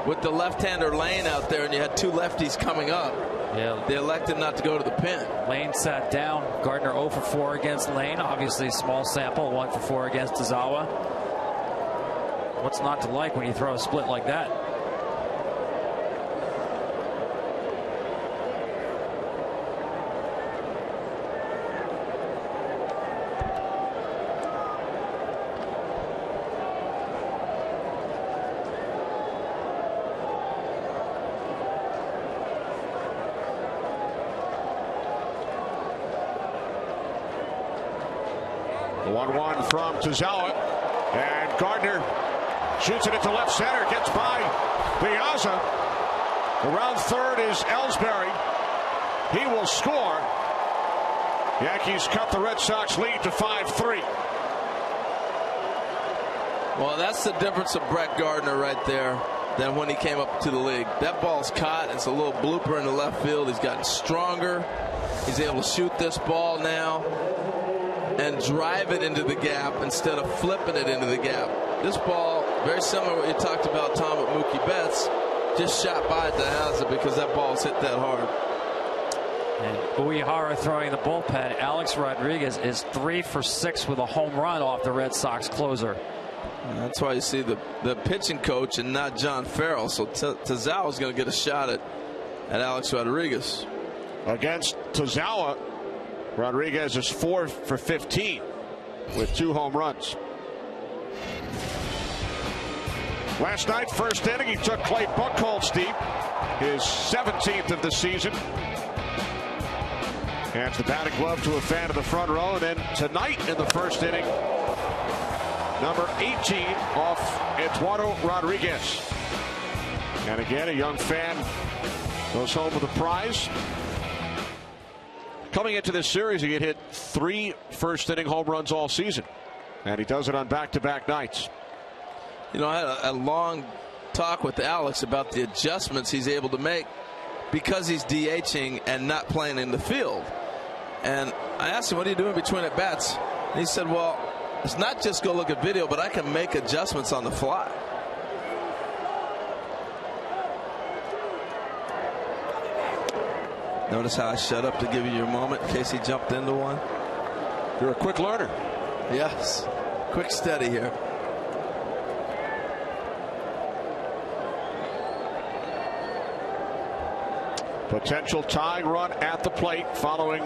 S4: with the left-hander Lane out there, and you had 2 lefties coming up.
S5: Yeah.
S4: They elected not to go to the pen.
S5: Lane sat down. Gardner 0 for 4 against Lane. Obviously, small sample. 1 for 4 against Tazawa. What's not to like when you throw a split like that?
S2: From Tazawa, and Gardner shoots it into left center, gets by Piazza. Around third is Ellsbury. He will score. Yankees cut the Red Sox lead to 5-3.
S4: Well, that's the difference of Brett Gardner right there than when he came up to the league. That ball's caught. It's a little blooper in the left field. He's gotten stronger. He's able to shoot this ball now and drive it into the gap instead of flipping it into the gap. This ball, very similar to what you talked about, Tom, with Mookie Betts, just shot by at the hazard because that ball's hit that hard.
S5: And Uehara throwing the bullpen. Alex Rodriguez is 3 for 6 with a home run off the Red Sox closer.
S4: And that's why you see the pitching coach and not John Farrell. So Tazawa is going to get a shot at Alex Rodriguez.
S2: Against Tazawa, Rodriguez is 4 for 15 with 2 home runs. Last night, first inning, he took Clay Buchholz deep, his 17th of the season. Hands the batting glove to a fan in the front row. And then tonight in the first inning, number 18 off Eduardo Rodriguez. And again, a young fan goes home with a prize. Coming into this series, he had hit 3 first-inning home runs all season, and he does it on back-to-back nights.
S4: You know, I had a long talk with Alex about the adjustments he's able to make because he's DHing and not playing in the field. And I asked him, what are you doing between at-bats? And he said, well, it's not just go look at video, but I can make adjustments on the fly. Notice how I shut up to give you your moment in case he jumped into one.
S2: You're a quick learner.
S4: Yes. Quick steady here.
S2: Potential tying run at the plate following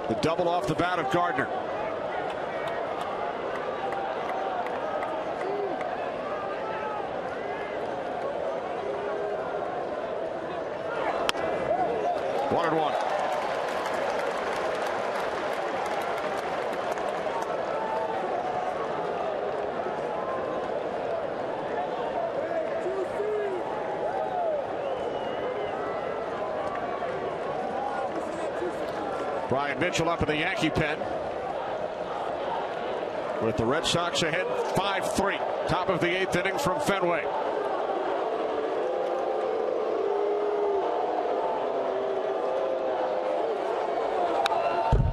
S2: the double off the bat of Gardner. One and one. Brian Mitchell up in the Yankee pen with the Red Sox ahead 5-3. Top of the 8th inning from Fenway.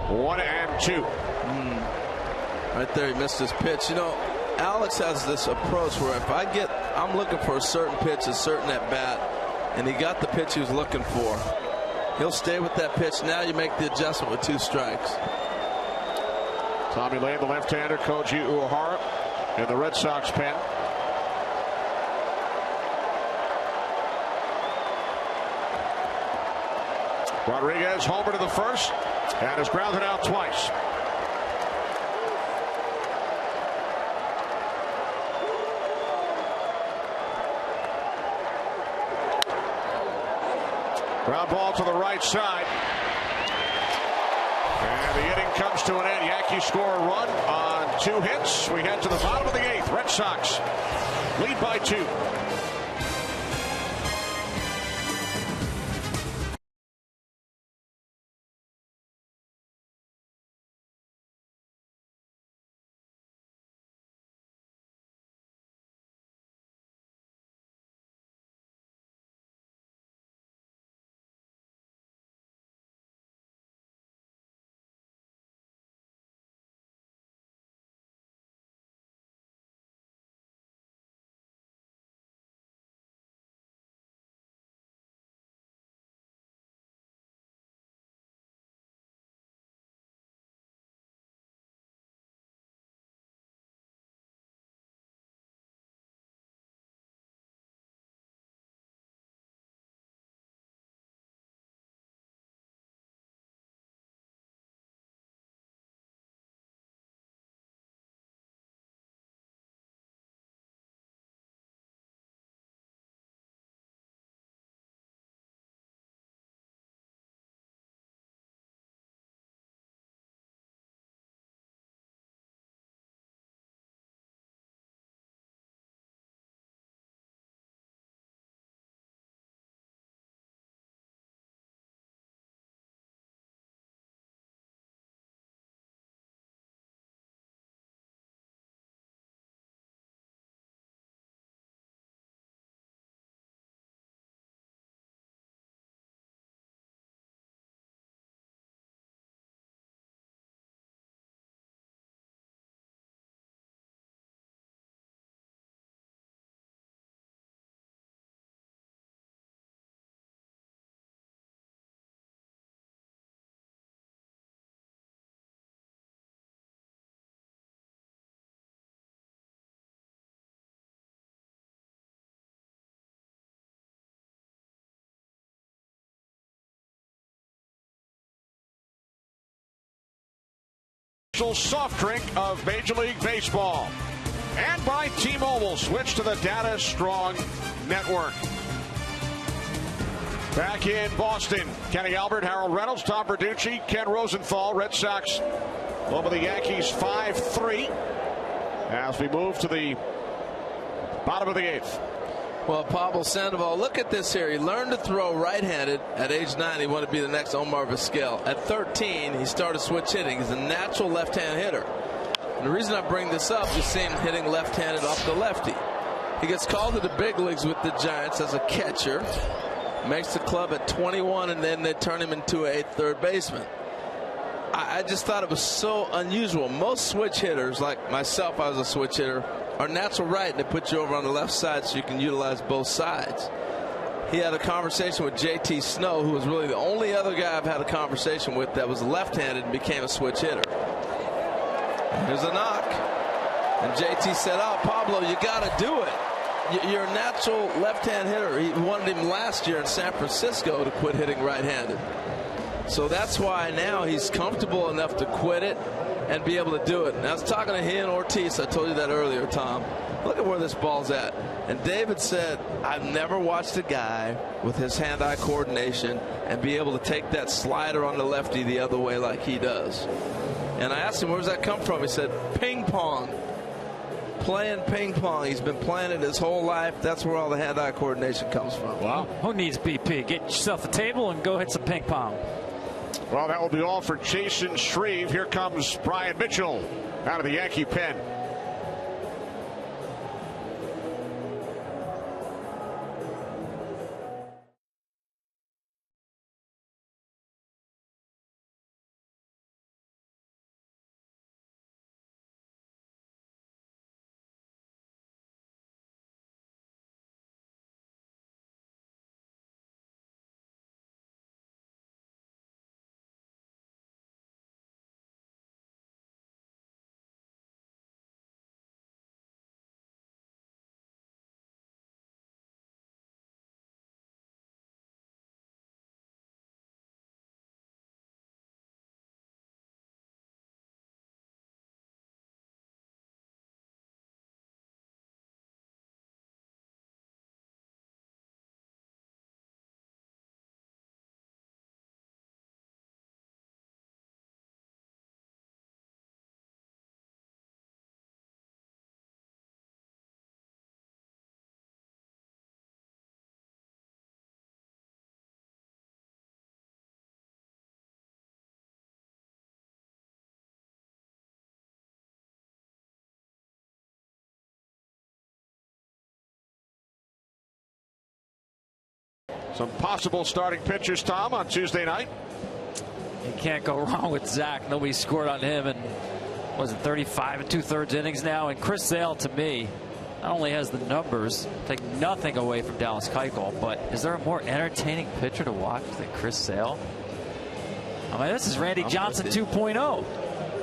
S2: One and two.
S4: Right there, he missed his pitch. You know, Alex has this approach where if I'm looking for a certain pitch, a certain at bat, and he got the pitch he was looking for. He'll stay with that pitch. Now you make the adjustment with 2 strikes.
S2: Tommy Lane, the left-hander, Koji Uehara in the Red Sox pen. Rodriguez homer to the first and is grounded out twice. Ground ball to the right side. And the inning comes to an end. Yankees score a run on 2 hits. We head to the bottom of the 8th. Red Sox lead by 2. Soft drink of Major League Baseball, and by T-Mobile. Switch to the Data Strong Network. Back in Boston, Kenny Albert, Harold Reynolds, Tom Verducci, Ken Rosenthal. Red Sox over the Yankees 5-3 as we move to the bottom of the 8th.
S4: Well, Pablo Sandoval, look at this here. He learned to throw right-handed. At age 9, he wanted to be the next Omar Vizquel. At 13, he started switch hitting. He's a natural left-hand hitter. And the reason I bring this up is seeing him hitting left-handed off the lefty. He gets called to the big leagues with the Giants as a catcher. Makes the club at 21, and then they turn him into a third baseman. I just thought it was so unusual. Most switch hitters, like myself, I was a switch hitter, are natural right, and they put you over on the left side so you can utilize both sides. He had a conversation with JT Snow, who was really the only other guy I've had a conversation with that was left-handed and became a switch hitter. Here's a knock. And JT said, oh, Pablo, you got to do it. You're a natural left-hand hitter. He wanted him last year in San Francisco to quit hitting right-handed. So that's why now he's comfortable enough to quit it and be able to do it. And I was talking to he and Ortiz. I told you that earlier, Tom. Look at where this ball's at. And David said, I've never watched a guy with his hand-eye coordination and be able to take that slider on the lefty the other way like he does. And I asked him, where does that come from? He said, ping pong. Playing ping pong. He's been playing it his whole life. That's where all the hand-eye coordination comes from.
S5: Wow. Who needs BP? Get yourself a table and go hit some ping pong.
S2: Well, that will be all for Jason Shreve. Here comes Brian Mitchell out of the Yankee pen. Some possible starting pitchers, Tom, on Tuesday night.
S5: You can't go wrong with Zach. Nobody scored on him in, was it 35 2/3 innings now? And Chris Sale, to me, not only has the numbers, take nothing away from Dallas Keuchel, but is there a more entertaining pitcher to watch than Chris Sale? I mean, this is Randy Johnson 2.0.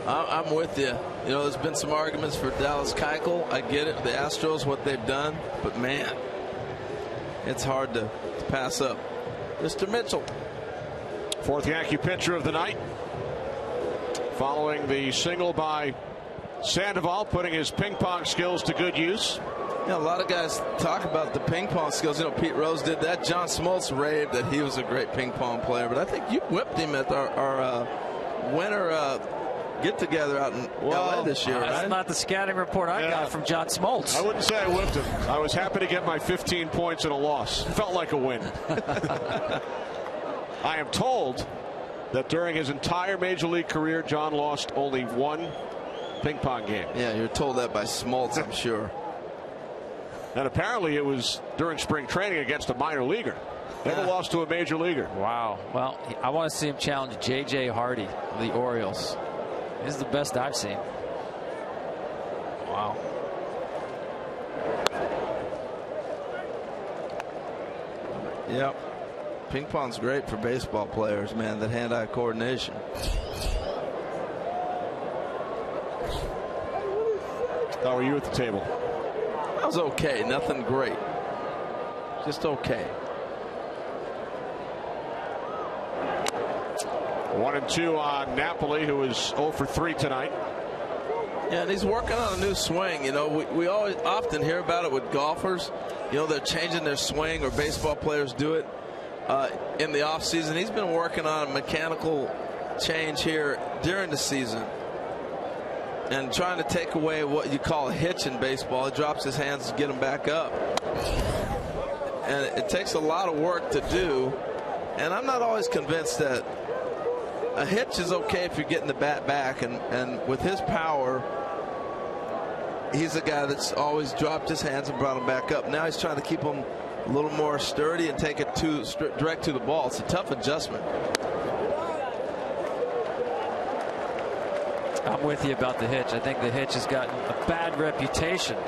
S4: I'm with you. You know, there's been some arguments for Dallas Keuchel. I get it. The Astros, what they've done. But, man, it's hard to pass up. Mr. Mitchell.
S2: Fourth Yankee pitcher of the night. Following the single by Sandoval, putting his ping pong skills to good use.
S4: Yeah, a lot of guys talk about the ping pong skills. You know, Pete Rose did that. John Smoltz raved that he was a great ping pong player. But I think you whipped him at our winter get-together out in LA this year, right?
S5: That's not the scouting report I got from John Smoltz.
S2: I wouldn't say I whipped him. I was happy to get my 15 points in a loss. Felt like a win. I am told that during his entire Major League career, John lost only one ping pong game.
S4: Yeah, you're told that by Smoltz, I'm sure.
S2: And apparently it was during spring training against a minor leaguer. Never lost to a major leaguer.
S5: Wow. Well, I want to see him challenge J.J. Hardy of the Orioles. This is the best I've seen. Wow.
S4: Yep. Ping pong's great for baseball players, man, that hand-eye coordination.
S2: How are you at the table?
S4: I was okay. Nothing great. Just okay.
S2: 1-2 on Napoli, who is 0 for 3 tonight.
S4: Yeah, and he's working on a new swing. You know, we often hear about it with golfers. You know, they're changing their swing, or baseball players do it in the offseason. He's been working on a mechanical change here during the season and trying to take away what you call a hitch in baseball. He drops his hands to get them back up. And it takes a lot of work to do. And I'm not always convinced that a hitch is okay if you're getting the bat back, and with his power, he's a guy that's always dropped his hands and brought them back up. Now he's trying to keep them a little more sturdy and take it direct to the ball. It's a tough adjustment.
S5: I'm with you about the hitch. I think the hitch has gotten a bad reputation.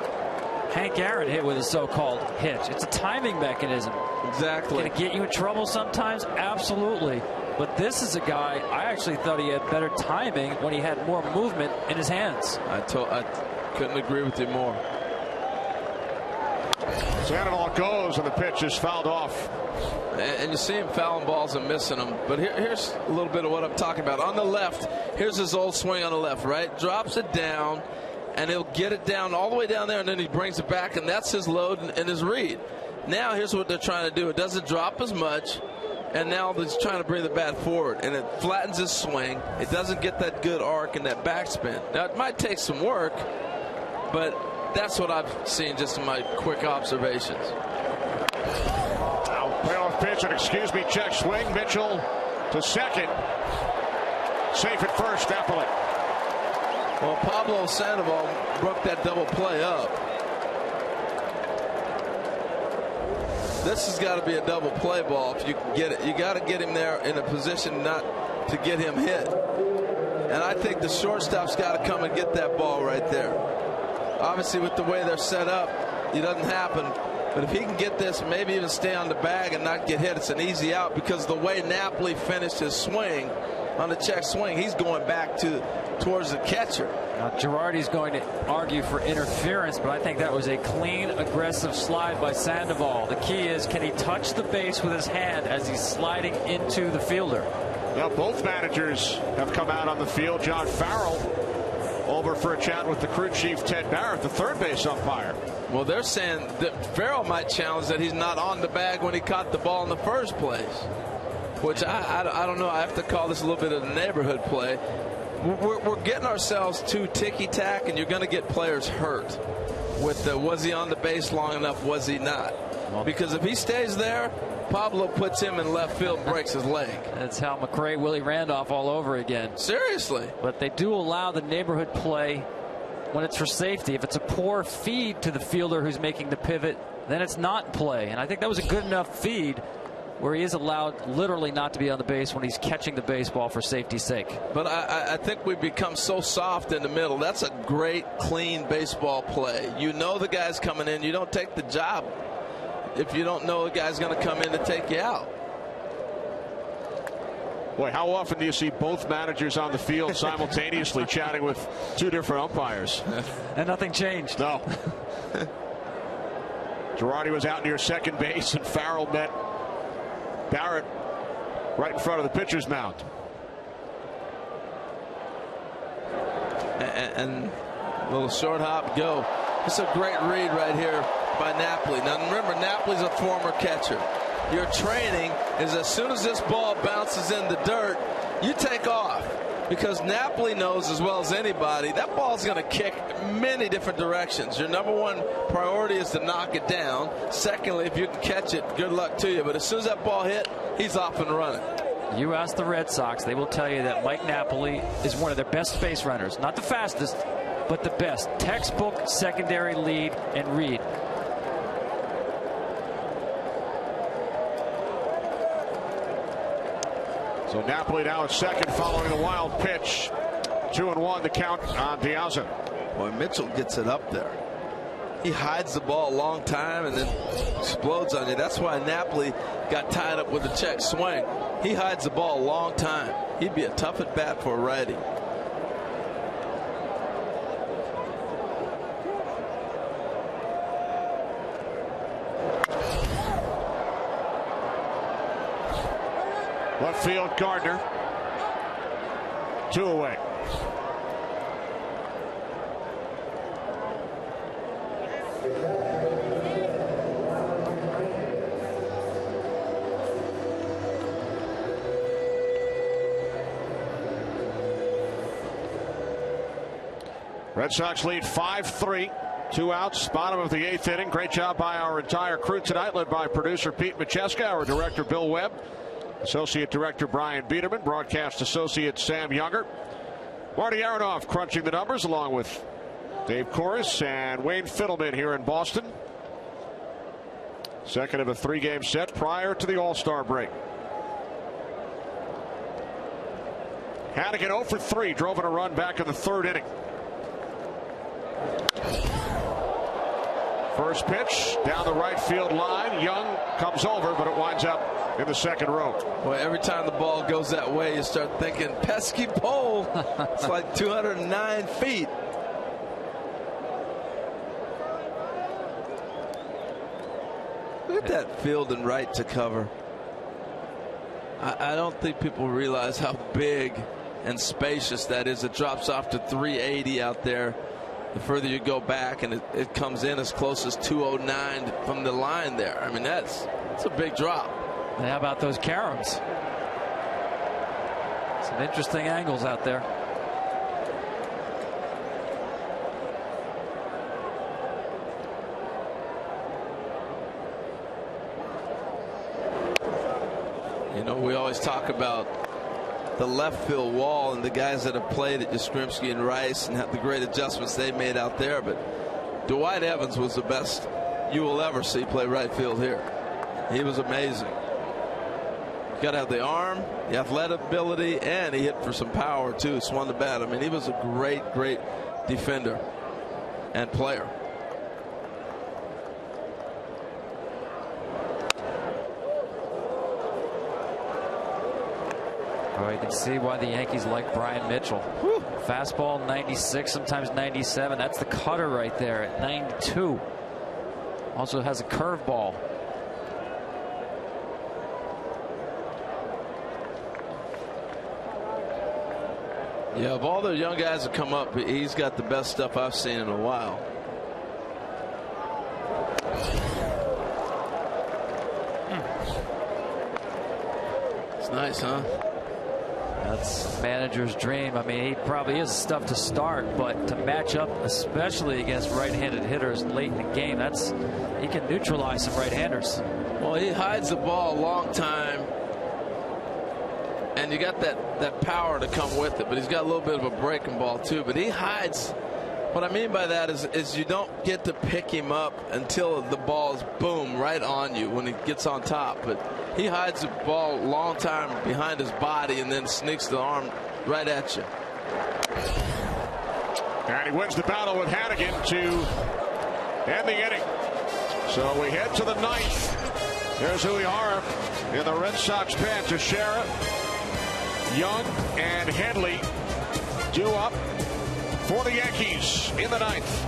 S5: Hank Aaron hit with a so-called hitch. It's a timing mechanism.
S4: Exactly.
S5: Can it get you in trouble sometimes? Absolutely. But this is a guy, I actually thought he had better timing when he had more movement in his hands.
S4: I couldn't agree with you more.
S2: Sandoval goes, and the pitch is fouled off.
S4: And you see him fouling balls and missing them. But here's a little bit of what I'm talking about. On the left, here's his old swing on the left, right? Drops it down, and he'll get it down all the way down there, and then he brings it back, and that's his load and his read. Now here's what they're trying to do. It doesn't drop as much, and now he's trying to bring the bat forward, and it flattens his swing. It doesn't get that good arc and that backspin. Now, it might take some work, but that's what I've seen just in my quick observations.
S2: Payoff pitch, and excuse me, check swing. Mitchell to second. Safe at first, Eppley.
S4: Well, Pablo Sandoval broke that double play up. This has got to be a double play ball if you can get it. You got to get him there in a position not to get him hit. And I think the shortstop's got to come and get that ball right there. Obviously, with the way they're set up, it doesn't happen. But if he can get this, maybe even stay on the bag and not get hit, it's an easy out, because the way Napoli finished his swing on the check swing, he's going back towards the catcher.
S5: Now, Girardi's going to argue for interference, but I think that was a clean, aggressive slide by Sandoval. The key is, can he touch the base with his hand as he's sliding into the fielder?
S2: Well, both managers have come out on the field. John Farrell over for a chat with the crew chief, Ted Barrett, the third base umpire.
S4: Well, they're saying that Farrell might challenge that he's not on the bag when he caught the ball in the first place, which I don't know. I have to call this a little bit of a neighborhood play. We're getting ourselves too ticky-tack, and you're going to get players hurt with the was he on the base long enough, was he not? Because if he stays there, Pablo puts him in left field and breaks his leg.
S5: That's Hal McRae, Willie Randolph all over again.
S4: Seriously.
S5: But they do allow the neighborhood play when it's for safety. If it's a poor feed to the fielder who's making the pivot, then it's not play. And I think that was a good enough feed where he is allowed literally not to be on the base when he's catching the baseball for safety's sake.
S4: But I think we've become so soft in the middle. That's a great, clean baseball play. You know the guy's coming in. You don't take the job if you don't know the guy's going to come in to take you out.
S2: Boy, how often do you see both managers on the field simultaneously chatting with two different umpires?
S5: And nothing changed.
S2: No. Girardi was out near second base, and Farrell met Barrett right in front of the pitcher's mound.
S4: And a little short hop go. It's a great read right here by Napoli. Now remember, Napoli's a former catcher. Your training is as soon as this ball bounces in the dirt, you take off, because Napoli knows as well as anybody that ball's going to kick many different directions. Your number one priority is to knock it down. Secondly, if you can catch it, good luck to you. But as soon as that ball hit, he's off and running.
S5: You ask the Red Sox, they will tell you that Mike Napoli is one of their best base runners. Not the fastest, but the best. Textbook secondary lead and read.
S2: So Napoli now at second following the wild pitch. 2-1 the count on Diaz.
S4: Boy, Mitchell gets it up there. He hides the ball a long time and then explodes on you. That's why Napoli got tied up with the check swing. He hides the ball a long time. He'd be a tough at bat for a righty.
S2: Left field, Gardner. 2 away. Red Sox lead 5-3. 2 outs, bottom of the 8th inning. Great job by our entire crew tonight, led by producer Pete Macheska, our director Bill Webb, Associate Director Brian Biederman, Broadcast Associate Sam Younger. Marty Aronoff crunching the numbers along with Dave Corris and Wayne Fiddleman here in Boston. Second of a 3-game set prior to the All-Star break. Hannigan 0 for 3, drove in a run back in the 3rd inning. First pitch down the right field line. Young comes over, but it winds up in the second row.
S4: Boy, every time the ball goes that way, you start thinking, pesky pole. It's like 209 feet. Look at that field and right to cover. I don't think people realize how big and spacious that is. It drops off to 380 out there. The further you go back, and it comes in as close as 209 from the line there. I mean, that's a big drop.
S5: And how about those caroms? Some interesting angles out there.
S4: You know, we always talk about the left field wall and the guys that have played at Yastrzemski and Rice and have the great adjustments they made out there. But Dwight Evans was the best you will ever see play right field here. He was amazing. You got to have the arm, the athletic ability, and he hit for some power too. Swung the bat. I mean, he was a great defender and player.
S5: Oh, you can see why the Yankees like Brian Mitchell. Whew. Fastball 96, sometimes 97. That's the cutter right there at 92. Also has a curveball.
S4: Yeah, of all the young guys that come up, he's got the best stuff I've seen in a while. It's nice, huh?
S5: That's manager's dream. I mean, he probably is stuff to start, but to match up, especially against right-handed hitters late in the game, he can neutralize some right-handers.
S4: Well, he hides the ball a long time, and you got that power to come with it, but he's got a little bit of a breaking ball too. But he hides. What I mean by that is you don't get to pick him up until the ball's boom right on you when he gets on top. But he hides the ball a long time behind his body and then sneaks the arm right at you.
S2: And he wins the battle with Hannigan to end the inning. So we head to the ninth. Here's Uehara in the Red Sox pen. Teixeira, Young, and Headley due up for the Yankees in the ninth.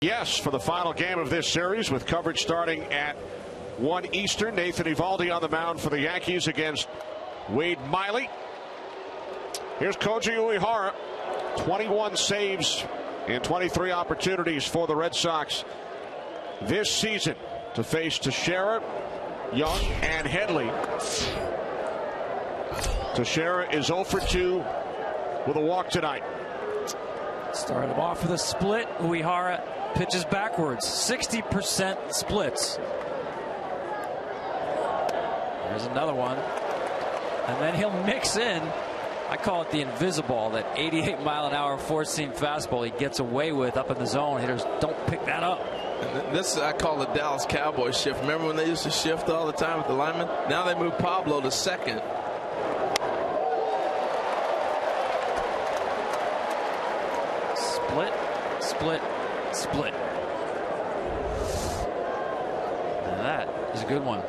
S2: Yes, for the final game of this series, with coverage starting at 1 Eastern. Nathan Eovaldi on the mound for the Yankees against Wade Miley. Here's Koji Uehara. 21 saves in 23 opportunities for the Red Sox this season, to face Teixeira, Young, and Headley. Teixeira is 0 for 2 with a walk tonight.
S5: Started him off with a split. Uehara pitches backwards. 60% splits. There's another one. And then he'll mix in, I call it the invisible, that 88-mile-an-hour four-seam fastball he gets away with up in the zone. Hitters don't pick that up.
S4: And this I call the Dallas Cowboys shift. Remember when they used to shift all the time with the linemen? Now they move Pablo to second.
S5: Split, split, split. And that is a good one.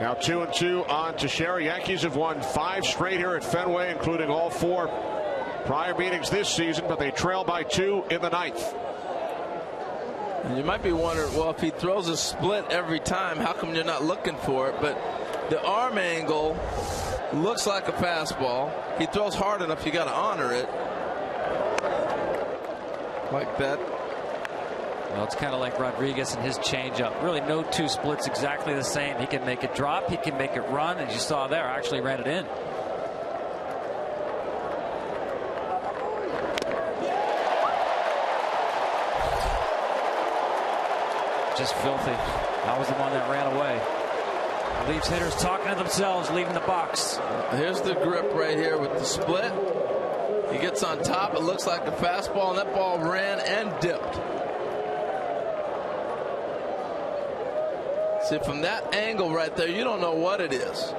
S2: Now 2-2 on Teixeira. Yankees have won 5 straight here at Fenway, including all 4 prior meetings this season, but they trail by 2 in the 9th.
S4: And you might be wondering, well, if he throws a split every time, how come you're not looking for it? But the arm angle looks like a fastball. He throws hard enough, you got to honor it. Like that.
S5: Well, it's kind of like Rodriguez and his changeup. Really, no 2 splits exactly the same. He can make it drop, he can make it run, as you saw there, actually ran it in. Just filthy. That was the one that ran away. Leaves hitters talking to themselves, leaving the box.
S4: Here's the grip right here with the split. He gets on top. It looks like a fastball, and that ball ran and dipped. See, from that angle right there, you don't know what it is.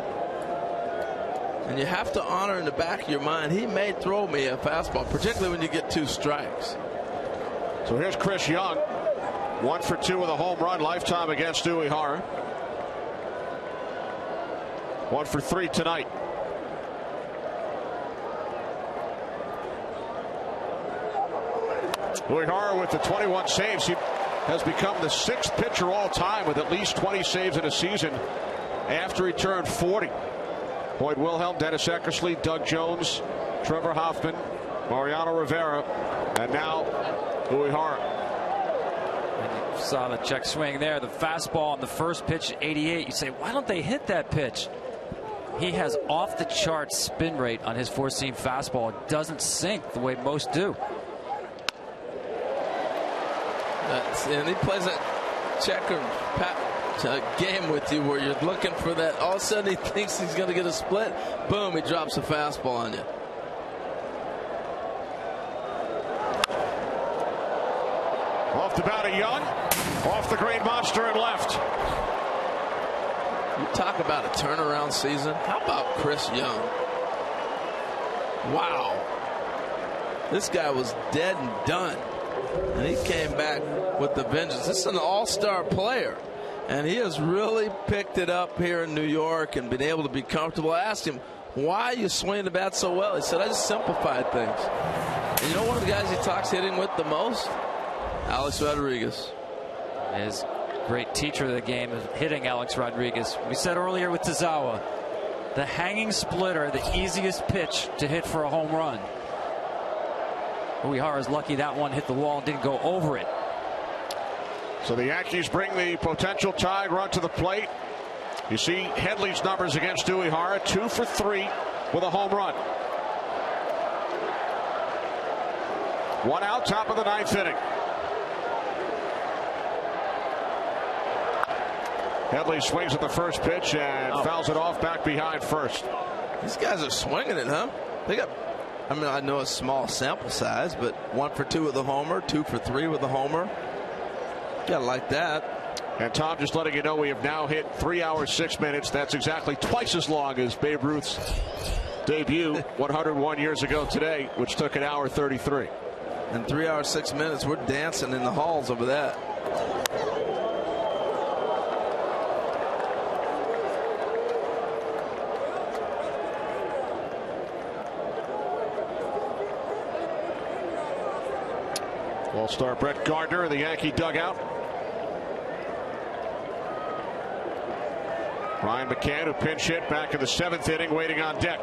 S4: And you have to honor in the back of your mind, he may throw me a fastball, particularly when you get 2 strikes.
S2: So here's Chris Young. 1 for 2 with a home run lifetime against Uehara. 1 for 3 tonight. Uehara with the 21 saves. He has become the 6th pitcher all time with at least 20 saves in a season after he turned 40. Boyd Wilhelm, Dennis Eckersley, Doug Jones, Trevor Hoffman, Mariano Rivera, and now Uehara.
S5: And you saw the check swing there. The fastball on the first pitch, 88. You say, why don't they hit that pitch? He has off the chart spin rate on his four-seam fastball. It doesn't sink the way most do.
S4: And he plays that checker game with you where you're looking for that. All of a sudden he thinks he's going to get a split. Boom, he drops a fastball on you.
S2: Off the bat of Young. Off the green monster and left.
S4: You talk about a turnaround season. How about Chris Young? Wow. This guy was dead and done. And he came back with the vengeance. This is an all-star player. And he has really picked it up here in New York and been able to be comfortable. I asked him, why are you swinging the bat so well? He said, I just simplified things. And you know one of the guys he talks hitting with the most? Alex Rodriguez.
S5: His great teacher of the game is hitting Alex Rodriguez. We said earlier with Tazawa, the hanging splitter, the easiest pitch to hit for a home run. Uehara is lucky that one hit the wall and didn't go over it.
S2: So the Yankees bring the potential tie run to the plate. You see Headley's numbers against Uehara, 2 for 3 with a home run. 1 out, top of the 9th inning. Headley swings at the first pitch and fouls it off back behind first.
S4: These guys are swinging it, huh? They got, I mean, I know it's small sample size, but 1 for 2 with a homer, 2 for 3 with a homer. Gotta like that.
S2: And Tom, just letting you know, we have now hit 3 hours 6 minutes. That's exactly twice as long as Babe Ruth's debut 101 years ago today, which took 1 hour 33.
S4: In 3 hours 6 minutes, we're dancing in the halls over that.
S2: All-star Brett Gardner in the Yankee dugout. Ryan McCann, who pinch hit back in the 7th inning, waiting on deck.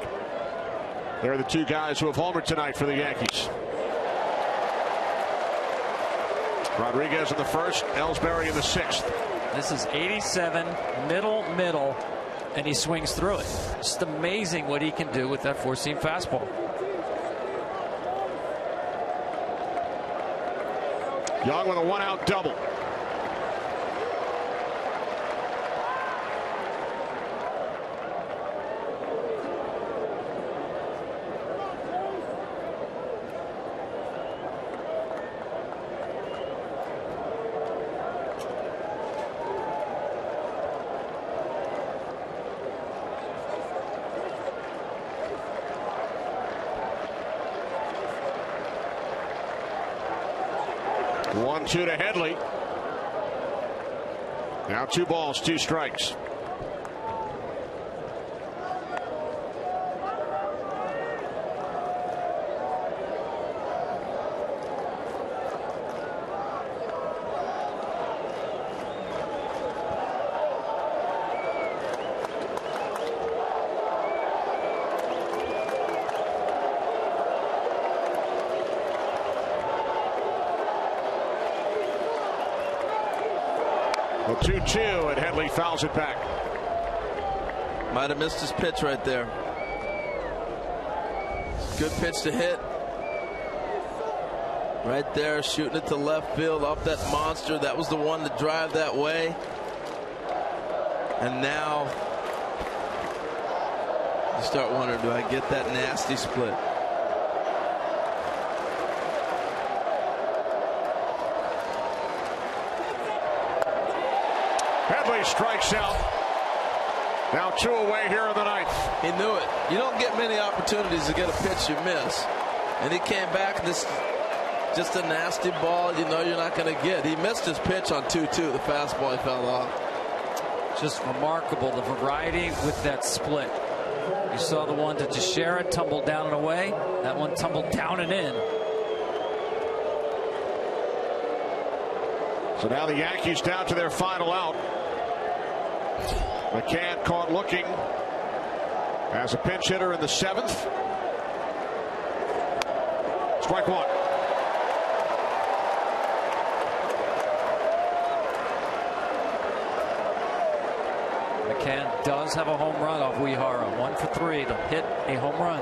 S2: They're the two guys who have homered tonight for the Yankees. Rodriguez in the 1st, Ellsbury in the 6th.
S5: This is 87, middle, and he swings through it. Just amazing what he can do with that 4-seam fastball.
S2: Young with a 1-out double. Two to Headley. Now 2 balls, 2 strikes. The 2-2, and Headley fouls it back.
S4: Might have missed his pitch right there. Good pitch to hit. Right there, shooting it to left field off that monster. That was the one to drive that way. And now you start wondering, do I get that nasty split?
S2: Headley strikes out. Now 2 away here in the 9th.
S4: He knew it. You don't get many opportunities to get a pitch you miss. And he came back. This just a nasty ball you know you're not going to get. He missed his pitch on 2-2. The fastball he fell off.
S5: Just remarkable, the variety with that split. You saw the one to Teixeira tumble down and away. That one tumbled down and in.
S2: So now the Yankees down to their final out. McCann caught looking as a pinch hitter in the 7th. Strike 1.
S5: McCann does have a home run off Uehara. 1 for 3 to hit a home run.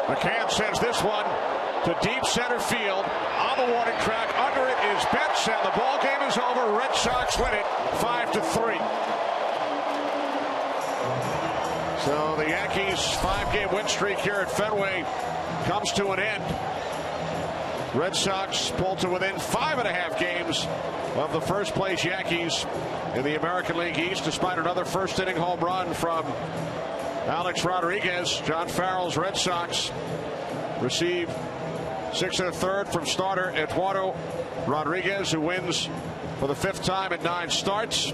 S2: McCann sends this one to deep center field. On the warning track, under it is Betts, and the ball game is over. Red Sox win it 5-3. So the Yankees' 5-game win streak here at Fenway comes to an end. Red Sox pull to within 5.5 games of the first place Yankees in the American League East, despite another first inning home run from Alex Rodriguez. John Farrell's Red Sox receive 6 1/3 from starter Eduardo Rodriguez, who wins for the 5th time in 9 starts.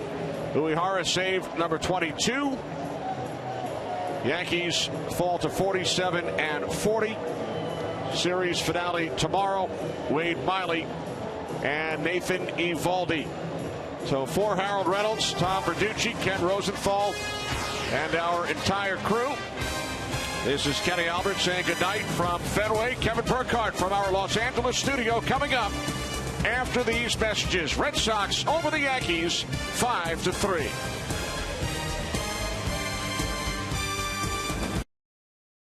S2: Uehara saved number 22. Yankees fall to 47-40. Series finale tomorrow. Wade Miley and Nathan Eovaldi. So for Harold Reynolds, Tom Verducci, Ken Rosenthal, and our entire crew, this is Kenny Albert saying goodnight from Fenway. Kevin Burkhardt from our Los Angeles studio coming up after these messages. Red Sox over the Yankees 5-3.